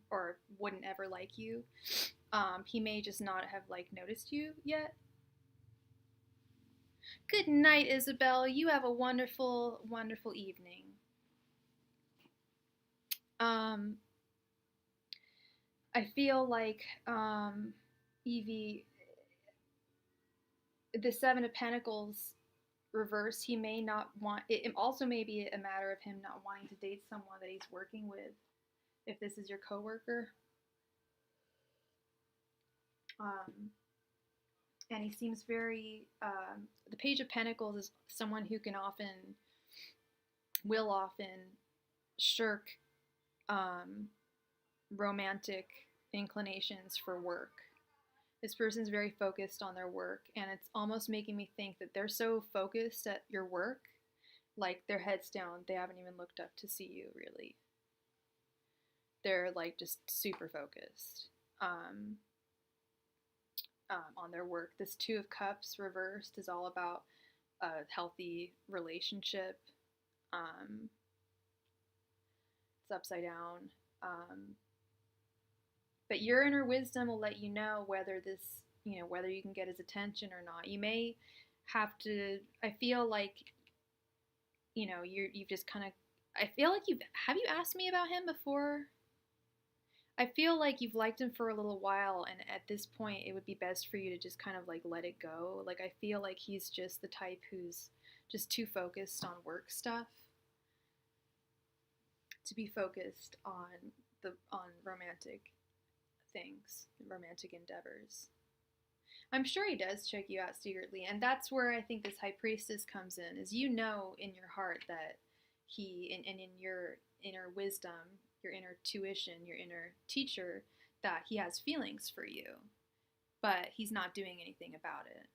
or wouldn't ever like you. He may just not have noticed you yet. Good night, Isabel. You have a wonderful, wonderful evening. I feel like Evie, the Seven of Pentacles reverse, he may not want it. It also may be a matter of him not wanting to date someone that he's working with, if this is your coworker. And he seems very the Page of Pentacles is someone who will often shirk romantic inclinations for work. This person's very focused on their work, and it's almost making me think that they're so focused at your work, like their heads down, they haven't even looked up to see you, really. They're just super focused on their work. This Two of Cups reversed is all about a healthy relationship. It's upside down. But your inner wisdom will let you know whether whether you can get his attention or not. You may have to, I feel like, you've just kind of, I feel like have you asked me about him before? I feel like you've liked him for a little while, and at this point it would be best for you to just kind of let it go. I feel like he's just the type who's just too focused on work stuff to be focused on romantic things, romantic endeavors. I'm sure he does check you out secretly, and that's where I think this High Priestess comes in, is in your heart that he, and in your inner wisdom, your inner tuition, your inner teacher, that he has feelings for you, but he's not doing anything about it.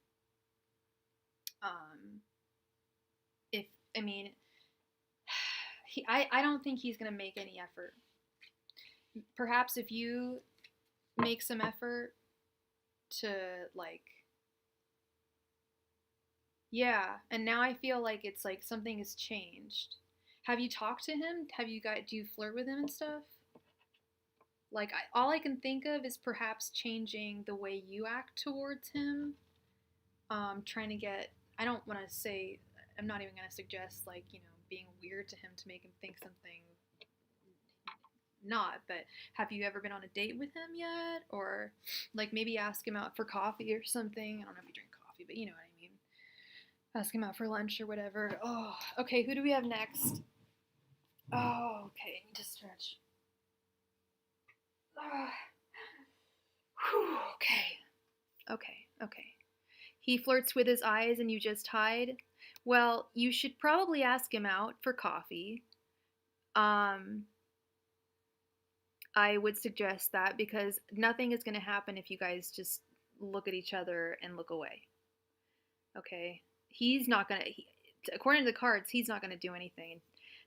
I don't think he's going to make any effort. Perhaps if you make some effort to yeah, and now I feel like it's something has changed. Have you talked to him? Do you flirt with him and stuff? All I can think of is perhaps changing the way you act towards him. Trying to get, I don't want to say, I'm not even going to suggest being weird to him to make him think something not, but have you ever been on a date with him yet? Or maybe ask him out for coffee or something. I don't know if you drink coffee, but you know what I mean. Ask him out for lunch or whatever. Oh, okay, who do we have next? Oh, okay, I need to stretch. Okay. He flirts with his eyes and you just hide? Well, you should probably ask him out for coffee. I would suggest that, because nothing is going to happen if you guys just look at each other and look away. Okay? He's not going to, according to the cards, he's not going to do anything.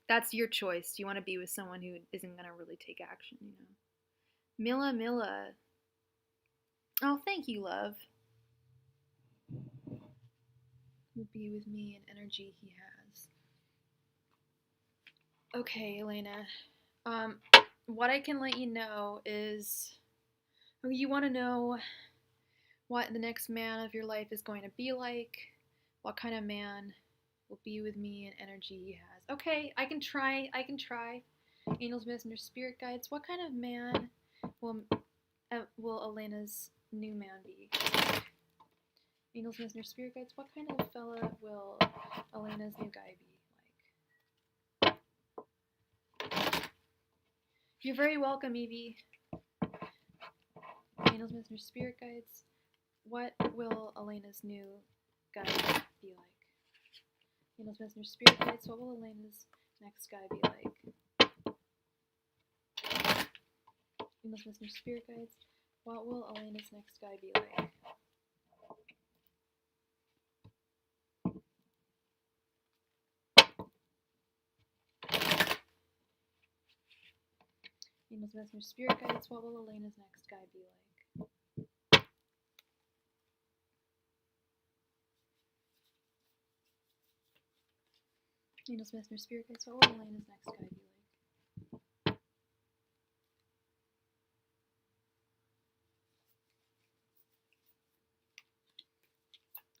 That's your choice. Do you want to be with someone who isn't going to really take action, you know? Mila. Oh, thank you, love. Will be with me in energy he has. Okay, Elena. Um, what I can let you know is you want to know what the next man of your life is going to be like, what kind of man will be with me in energy he has. Okay, I can try. Angels, messengers, spirit guides. What kind of man will Elena's new man be? Angels, messengers, spirit guides. What kind of fella will Elena's new guy be like? You're very welcome, Evie. Angels, messengers, spirit guides. What will Elena's new guy be like? Angels, messengers, spirit guides. What will Elena's next guy be like? Angels, messengers, spirit guides. What will Elena's next guy be like? Angels, messengers, spirit guides. What will Elena's next guy be like? Angels, messengers, spirit guides. What will Elena's next guy be like?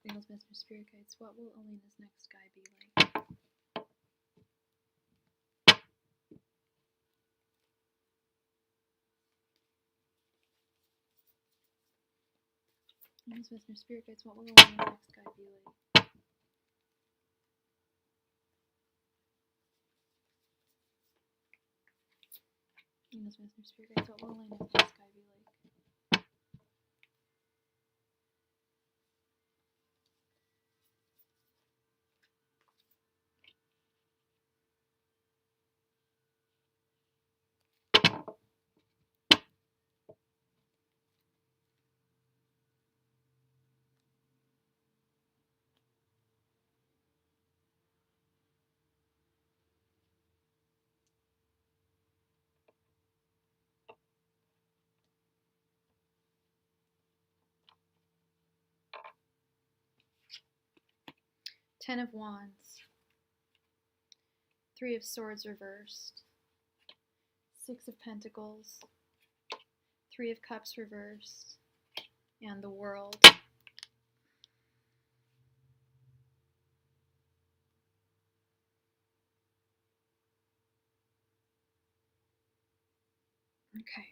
Angels, messengers, spirit guides. What will Elena's next guy be like? Angels, messengers, spirit guides. What will Elena's next guy be like? Angels, messengers, spirit guides. What will Elena's next guy be like? Ten of Wands. Three of Swords reversed. Six of Pentacles. Three of Cups reversed. And the World. Okay.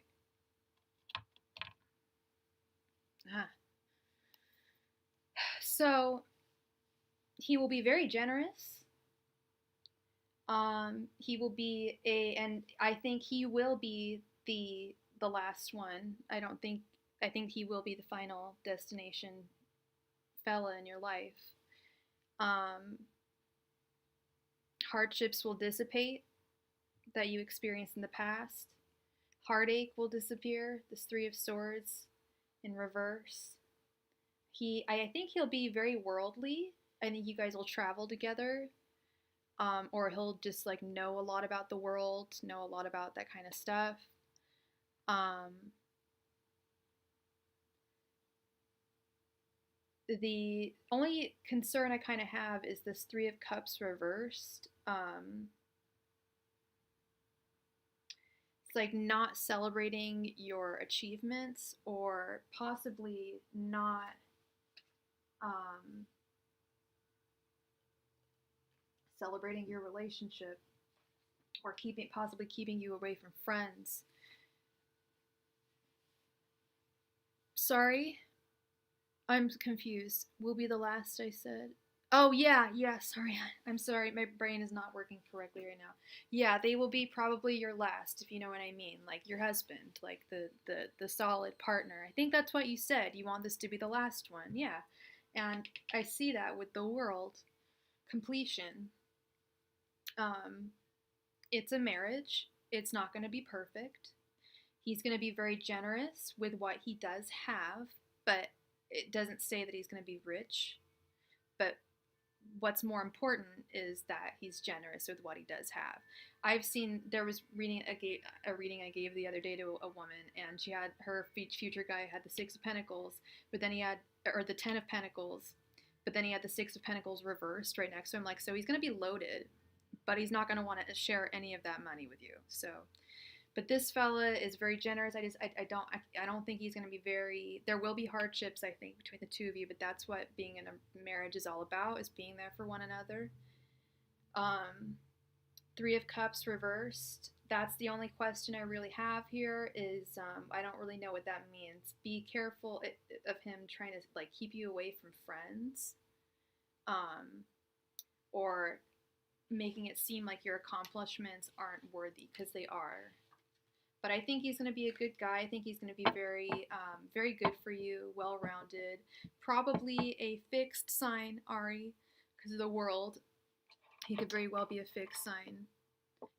So, he will be very generous. He will be and I think he will be the last one. I think he will be the final destination fella in your life. Um, Hardships will dissipate that you experienced in the past. Heartache will disappear. This Three of Swords in reverse. I think he'll be very worldly. I think you guys will travel together. Or he'll just like know a lot about the world, know a lot about that kind of stuff. The only concern I kind of have is this Three of Cups reversed. It's like not celebrating your achievements or possibly not celebrating your relationship or possibly keeping you away from friends. Sorry, I'm confused. Will be the last, I said. Oh, yeah, sorry. I'm sorry. My brain is not working correctly right now. Yeah, they will be probably your last, if you know what I mean. Like your husband, like the solid partner. I think that's what you said. You want this to be the last one. Yeah. And I see that with the World completion. Um, it's a marriage. It's not going to be perfect. He's going to be very generous with what he does have, but it doesn't say that he's going to be rich. But what's more important is that he's generous with what he does have. I've seen, there was a reading I gave the other day to a woman, and she had, her future guy had the Six of Pentacles, but then he had, or the Ten of Pentacles, but then he had the Six of Pentacles reversed right next to him. Like, so he's going to be loaded, but he's not going to want to share any of that money with you. So, but this fella is very generous. I don't think he's going to be very, there will be hardships, I think, between the two of you, but that's what being in a marriage is all about, is being there for one another. Three of Cups reversed. That's the only question I really have here is, I don't really know what that means. Be careful of him trying to, like, keep you away from friends, or making it seem like your accomplishments aren't worthy, because they are. But I think he's going to be a good guy. I think he's going to be very, very good for you, well-rounded. Probably a fixed sign, Ari, because of the world. He could very well be a fixed sign.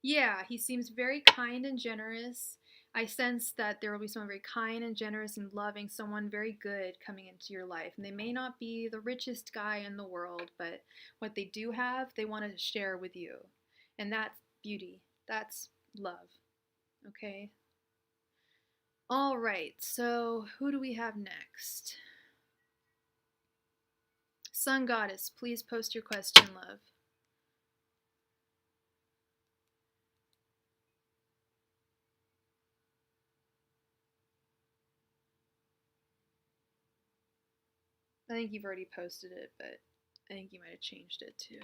Yeah, he seems very kind and generous. I sense that there will be someone very kind and generous and loving, someone very good coming into your life. And they may not be the richest guy in the world, but what they do have, they want to share with you. And that's beauty. That's love. Okay? All right, so who do we have next? Sun Goddess, please post your question, love. I think you've already posted it, but I think you might have changed it too.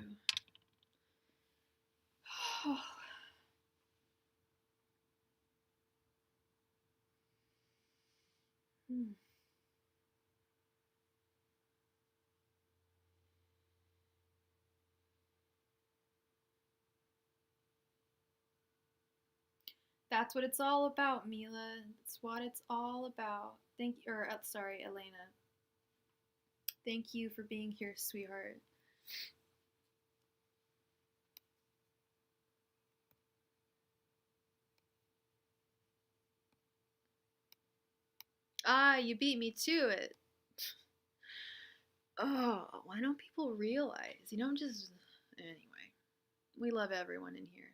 That's what it's all about, Mila. That's what it's all about. Thank you, or sorry, Elena. Thank you for being here, sweetheart. Ah, you beat me to it. Oh, why don't people realize? You don't just. Anyway, we love everyone in here.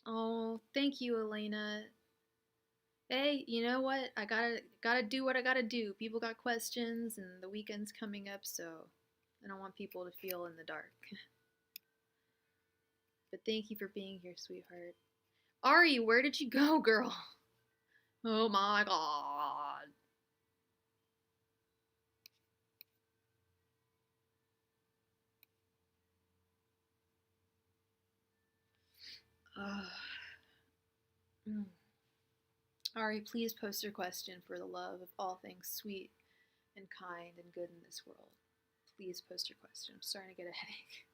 Oh, thank you, Elena. Hey, you know what? I gotta do what I gotta do. People got questions, and the weekend's coming up, so I don't want people to feel in the dark. But thank you for being here, sweetheart. Ari, where did you go, girl? Oh my god. Ari, please post your question for the love of all things sweet and kind and good in this world. Please post your question. I'm starting to get a headache.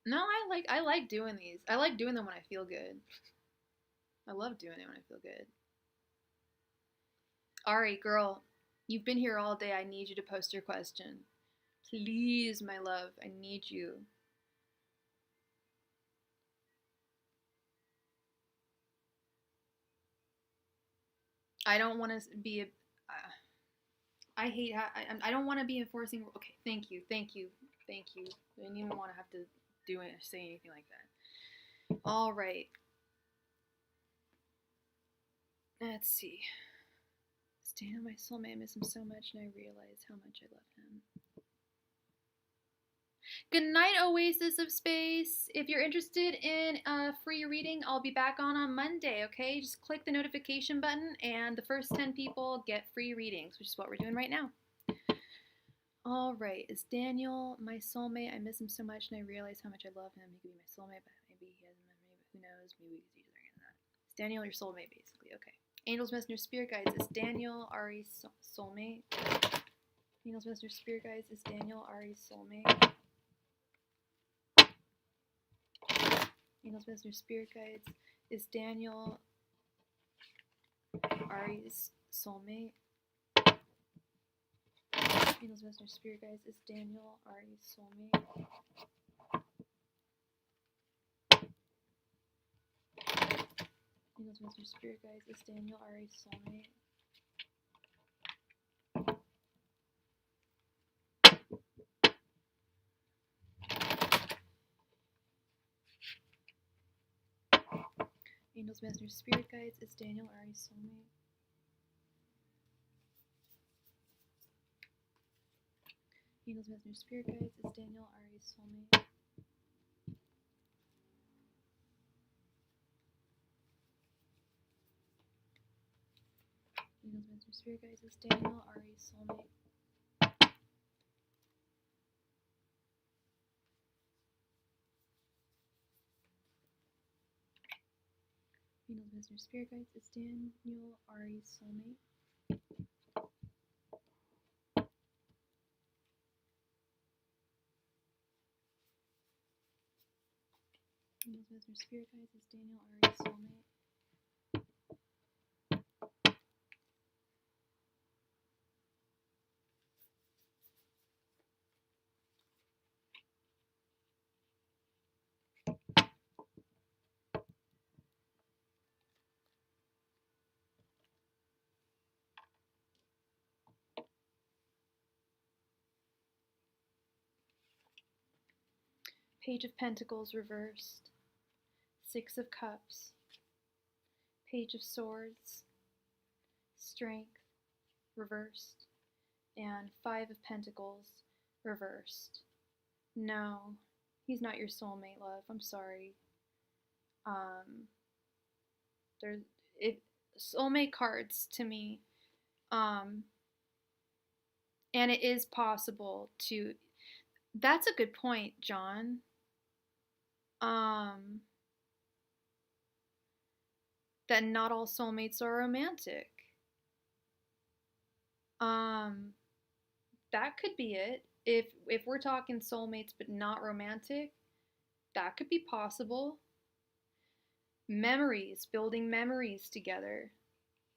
No, I like doing these. I like doing them when I feel good. I love doing it when I feel good. Ari, girl, you've been here all day. I need you to post your question. Please, my love, I need you. I don't want to be a. I hate. I don't want to be enforcing. Okay, thank you, thank you, thank you. I didn't even want to have to do it or say anything like that. All right. Let's see. Staying on my soulmate, I miss him so much, and I realize how much I love him. Good night, Oasis of Space. If you're interested in a free reading, I'll be back on Monday, okay? Just click the notification button, and the first 10 people get free readings, which is what we're doing right now. All right, is Daniel my soulmate? I miss him so much, and I realize how much I love him. He could be my soulmate, but maybe he hasn't met me, but who knows? Maybe we could see each other again. Is Daniel your soulmate, basically? Okay. Angels, Messenger, Spirit Guides. Is Daniel Ari's soulmate? Angels, Messenger, Spirit Guides. Is Daniel Ari's soulmate? Angels, Messenger, Spirit Guides. Is Daniel Ari's soulmate? Angels, Messenger, Spirit Guides. Is Daniel Ari's soulmate? Angels, Masters, Spirit Guides, is Daniel Ari's soulmate? Angels, Masters, Spirit Guides, is Daniel Ari's soulmate? Angels, Masters, Spirit Guides, is Daniel Ari's soulmate? Angels, Masters, Spirit Guides, is Daniel Ari's soulmate? Angels, Masters, Spirit Guides, is Daniel Ari's soulmate? Angels, Masters, Spirit Guides, is Daniel Ari's soulmate? Page of Pentacles reversed, Six of Cups, Page of Swords, Strength reversed, and Five of Pentacles reversed. No, he's not your soulmate, love. I'm sorry. There's soulmate cards to me, and it is possible to. That's a good point, John. That not all soulmates are romantic. That could be it. If we're talking soulmates but not romantic, that could be possible. Memories, building memories together.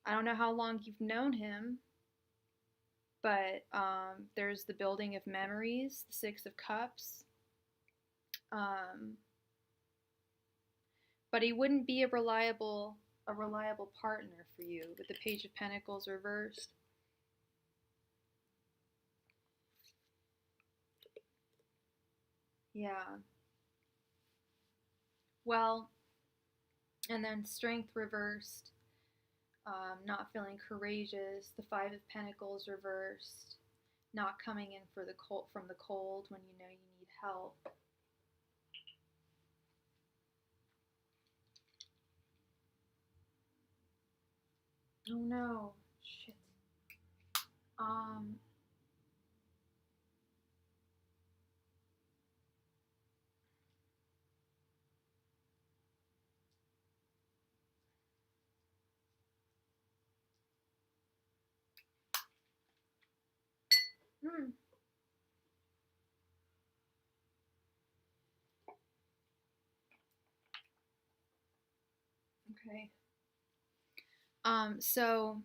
I don't know how long you've known him, but there's the building of memories, the Six of Cups. But he wouldn't be a reliable partner for you with the Page of Pentacles reversed. Yeah. Well, and then Strength reversed. Not feeling courageous. The Five of Pentacles reversed. Not coming in for the cold from the cold when you know you need help. Oh no, shit. Hmm. Okay. So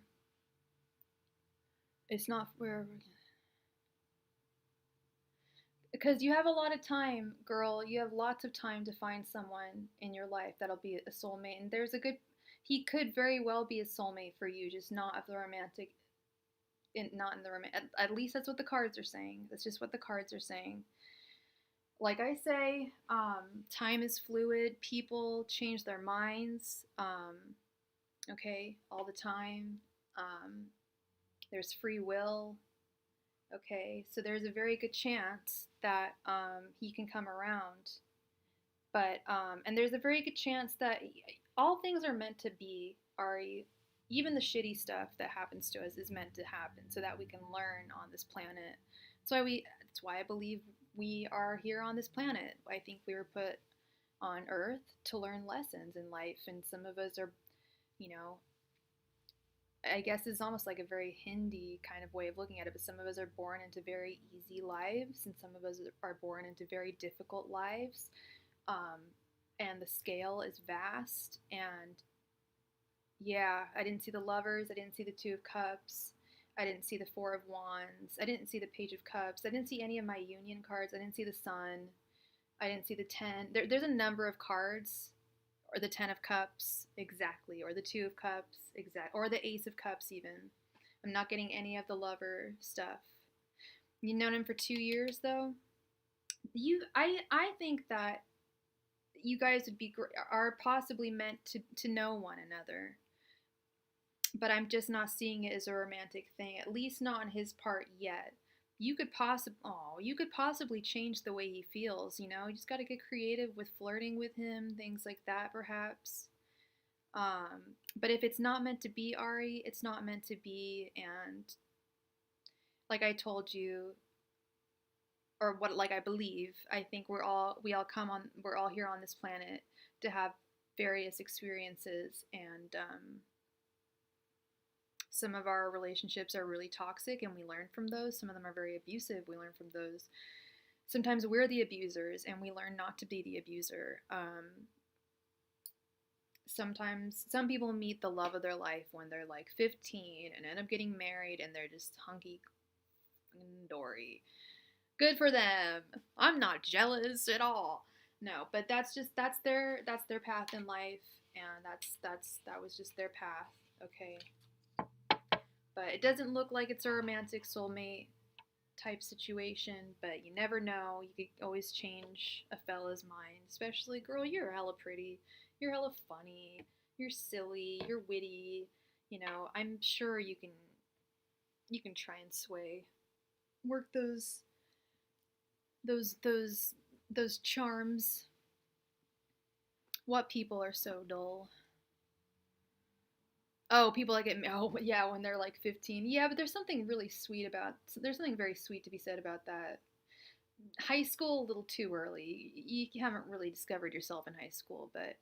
it's not where because you have a lot of time, girl. You have lots of time to find someone in your life that'll be a soulmate, and there's a good. He could very well be a soulmate for you, just not of the romantic. Not in the romantic. At least that's what the cards are saying. That's just what the cards are saying. Like I say, time is fluid. People change their minds. Okay, all the time. Um, there's free will. Okay, so there's a very good chance that he can come around. But and there's a very good chance that all things are meant to be. Ari, even the shitty stuff that happens to us is meant to happen so that we can learn on this planet. That's why I believe we are here on this planet. I think we were put on Earth to learn lessons in life, and some of us are, you know, I guess it's almost like a very Hindi kind of way of looking at it, but some of us are born into very easy lives, and some of us are born into very difficult lives. Um, and the scale is vast. And yeah, I didn't see the Lovers, I didn't see the Two of Cups, I didn't see the Four of Wands, I didn't see the Page of Cups, I didn't see any of my Union cards, I didn't see the Sun, I didn't see the Ten. There's a number of cards or the Ten of Cups, exactly, or the Two of Cups, or the Ace of Cups even. I'm not getting any of the lover stuff. You've known him for 2 years though. I think that you guys are possibly meant to know one another, but I'm just not seeing it as a romantic thing. At least not on his part yet. You could possibly change the way he feels. You just got to get creative with flirting with him, things like that, perhaps. But if it's not meant to be, Ari, it's not meant to be. And like I told you, or what, like I believe, I think we're all here on this planet to have various experiences, and some of our relationships are really toxic and we learn from those. Some of them are very abusive. We learn from those. Sometimes we're the abusers and we learn not to be the abuser. Sometimes some people meet the love of their life when they're like 15 and end up getting married and they're just hunky dory. Good for them. I'm not jealous at all. No, but that's their path in life, and that was just their path. Okay. But it doesn't look like it's a romantic soulmate type situation, but you never know. You could always change a fella's mind. Especially, girl, you're hella pretty. You're hella funny. You're silly. You're witty. I'm sure you can try and sway. Work those charms. What people are so dull? Oh, people that get yeah, when they're like 15. Yeah, but there's something very sweet to be said about that. High school a little too early. You haven't really discovered yourself in high school, but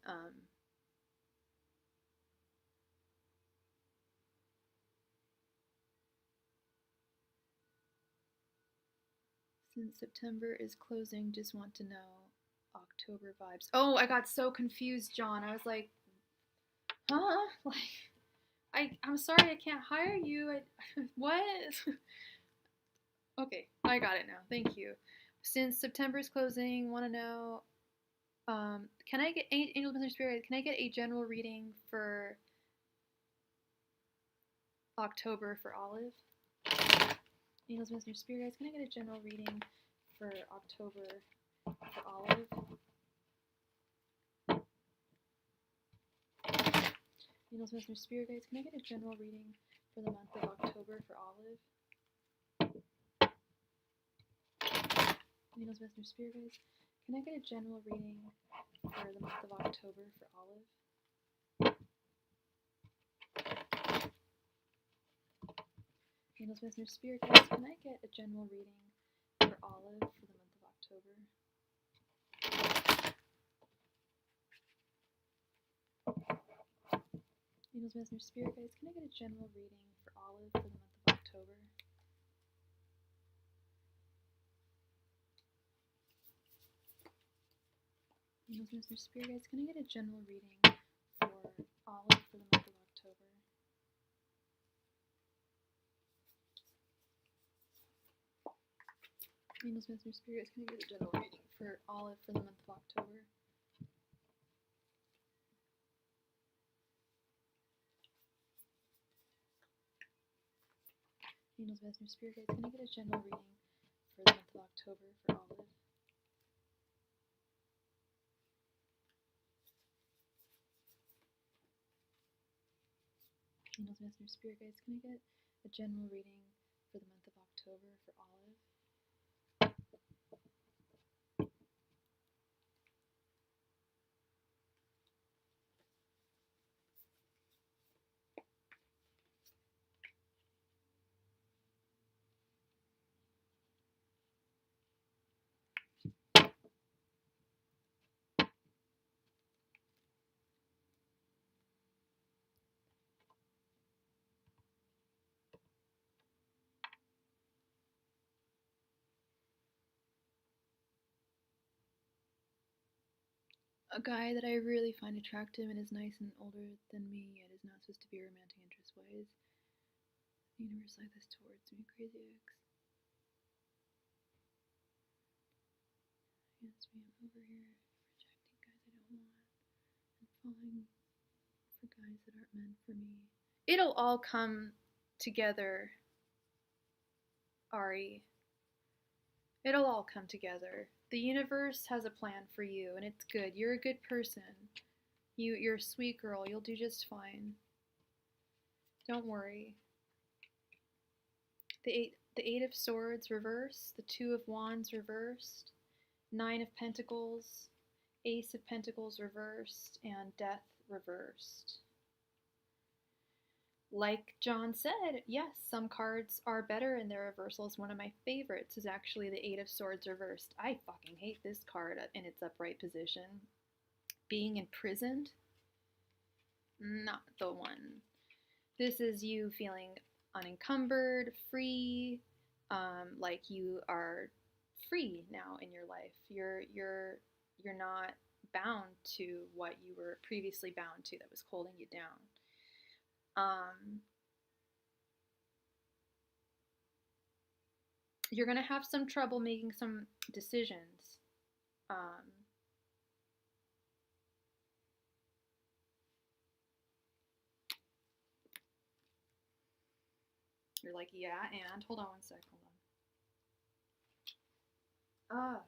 since September is closing, just want to know October vibes. Oh, I got so confused, John. I was like, huh? Like, I'm sorry I can't hire you. What? Okay, I got it now. Thank you. Since September is closing, want to know, can I get Angel Messenger Spirit? Can I get a general reading for October for Olive? Angels, Messenger Spirit Guides, can I get a general reading for October for Olive? Angels, Messenger Spirit Guides, can I get a general reading for the month of October for Olive? Angels, Messenger Spirit Guides, can I get a general reading for the month of October for Olive? Angels, Messenger Spirit Guides, can I get a general reading for Olive for the month of October? Angels, Messenger Spirit Guides, can I get a general reading for Olive for the month of October? Angels, Messenger Spirit Guides, can I get a general reading for Olive for the month of October? Angels, Messenger Spirit Guides, can I get a general reading for Olive for the month of October? Angels, Messenger Spirit Guides, can I get a general reading for the month of October for Olive? Angels, Messenger Spirit Guides, can I get a general reading for the month of October for Olive? A guy that I really find attractive and is nice and older than me, yet is not supposed to be romantic interest. Why is the universe like this towards me? Crazy ex. Yes, me, I'm over here rejecting guys I don't want and Falling for guys that aren't meant for me. It'll all come together, Ari. It'll all come together. The universe has a plan for you, and it's good. You're a good person. You're a sweet girl. You'll do just fine. Don't worry. The eight of swords reversed, the 2 of wands reversed, 9 of pentacles, ace of pentacles reversed, and death reversed. Like John said, yes, some cards are better in their reversals. One of my favorites is actually the 8 of swords reversed. I fucking hate this card in its upright position. Being imprisoned, not the one. This is you feeling unencumbered, free, like you are free now in your life. You're not bound to what you were previously bound to that was holding you down. You're gonna have some trouble making some decisions. You're like, yeah, and hold on one sec, hold on.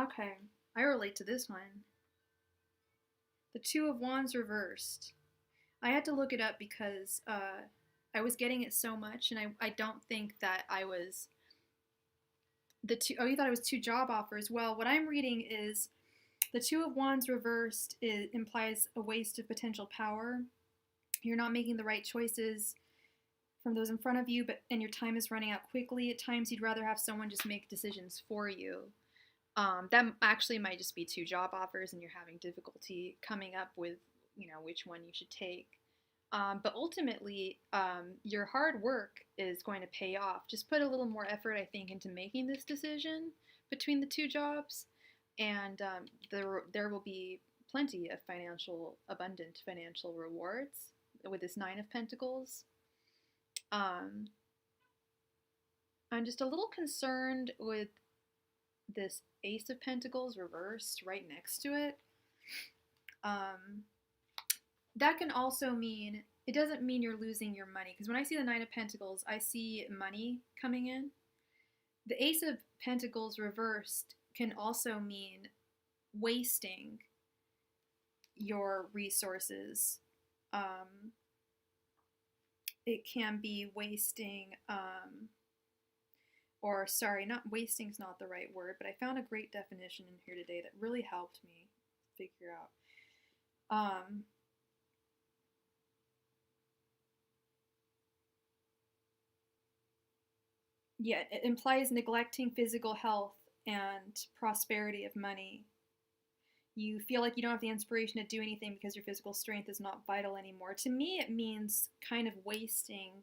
Okay, I relate to this one. The 2 of wands reversed. I had to look it up because I was getting it so much, and I don't think that I was the two. Oh, you thought it was 2 job offers? Well, what I'm reading is the 2 of wands reversed implies a waste of potential power. You're not making the right choices from those in front of you, and your time is running out quickly. At times, you'd rather have someone just make decisions for you. That actually might just be 2 job offers, and you're having difficulty coming up with, which one you should take. But ultimately, your hard work is going to pay off. Just put a little more effort, I think, into making this decision between the 2 jobs, and there will be plenty of abundant financial rewards with this 9 of Pentacles. I'm just a little concerned with this Ace of Pentacles reversed right next to it. That can also mean, it doesn't mean you're losing your money, because when I see the 9 of Pentacles, I see money coming in. The Ace of Pentacles reversed can also mean wasting your resources. It can be wasting, or sorry, not wasting is not the right word, but I found a great definition in here today that really helped me figure out. Yeah, it implies neglecting physical health and prosperity of money. You feel like you don't have the inspiration to do anything because your physical strength is not vital anymore. To me, it means kind of wasting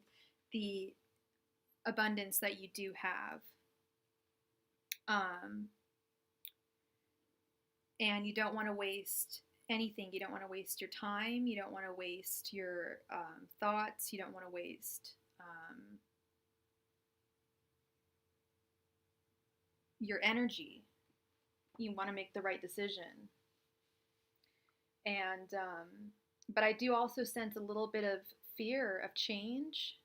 the abundance that you do have. And you don't want to waste anything. You don't want to waste your time. You don't want to waste your thoughts. You don't want to waste your energy. You want to make the right decision. And but I do also sense a little bit of fear of change.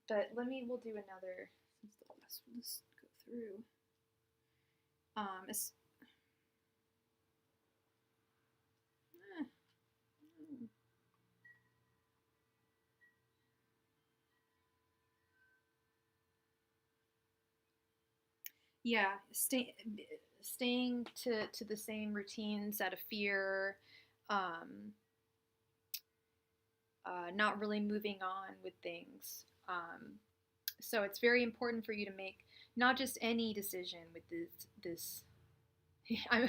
But we'll do another, since the last ones go through. Yeah, staying to the same routines out of fear, not really moving on with things. So it's very important for you to make not just any decision with this. I'm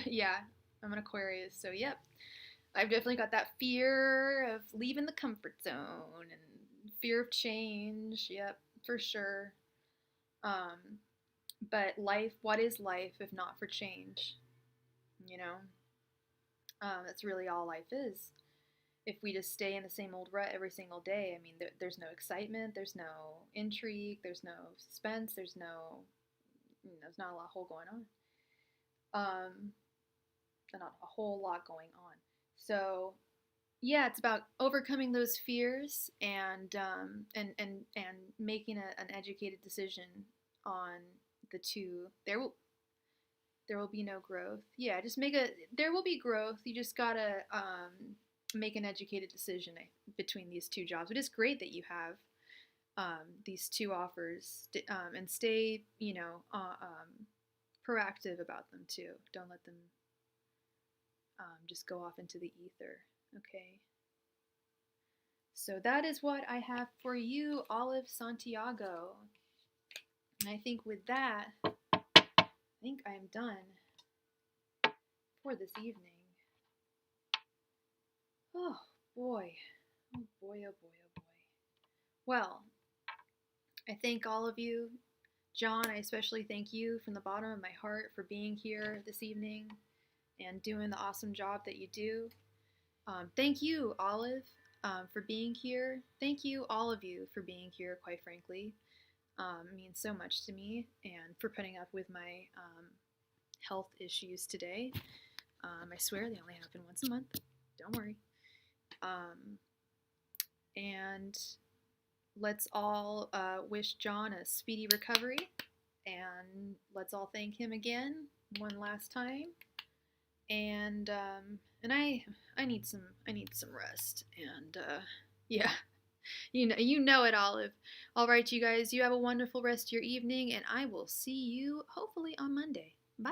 an Aquarius, so yep. I've definitely got that fear of leaving the comfort zone and Fear of change. Yep, for sure. Um, but life, what is life if not for change? You know, that's really all life is. If we just stay in the same old rut every single day, I mean, there's no excitement, there's no intrigue, there's no suspense, there's not a lot whole going on. Um, not a whole lot going on. So yeah, it's about overcoming those fears and making an educated decision on the two. There will be no growth. Yeah, just make a there will be growth. You just gotta make an educated decision between these two jobs. But it's great that you have these two offers and stay proactive about them too. Don't let them just go off into the ether. Okay. So that is what I have for you, Olive Santiago. And I think with that, I think I am done for this evening. Oh boy. Oh boy, oh boy, oh boy. Well, I thank all of you. John, I especially thank you from the bottom of my heart for being here this evening and doing the awesome job that you do. Thank you, Olive, for being here. Thank you, all of you, for being here, quite frankly. It means so much to me and for putting up with my health issues today. I swear they only happen once a month. Don't worry. And let's all wish John a speedy recovery. And let's all thank him again one last time. And I need some rest. And yeah. You know it, Olive. All right, you guys, you have a wonderful rest of your evening, and I will see you hopefully on Monday. Bye.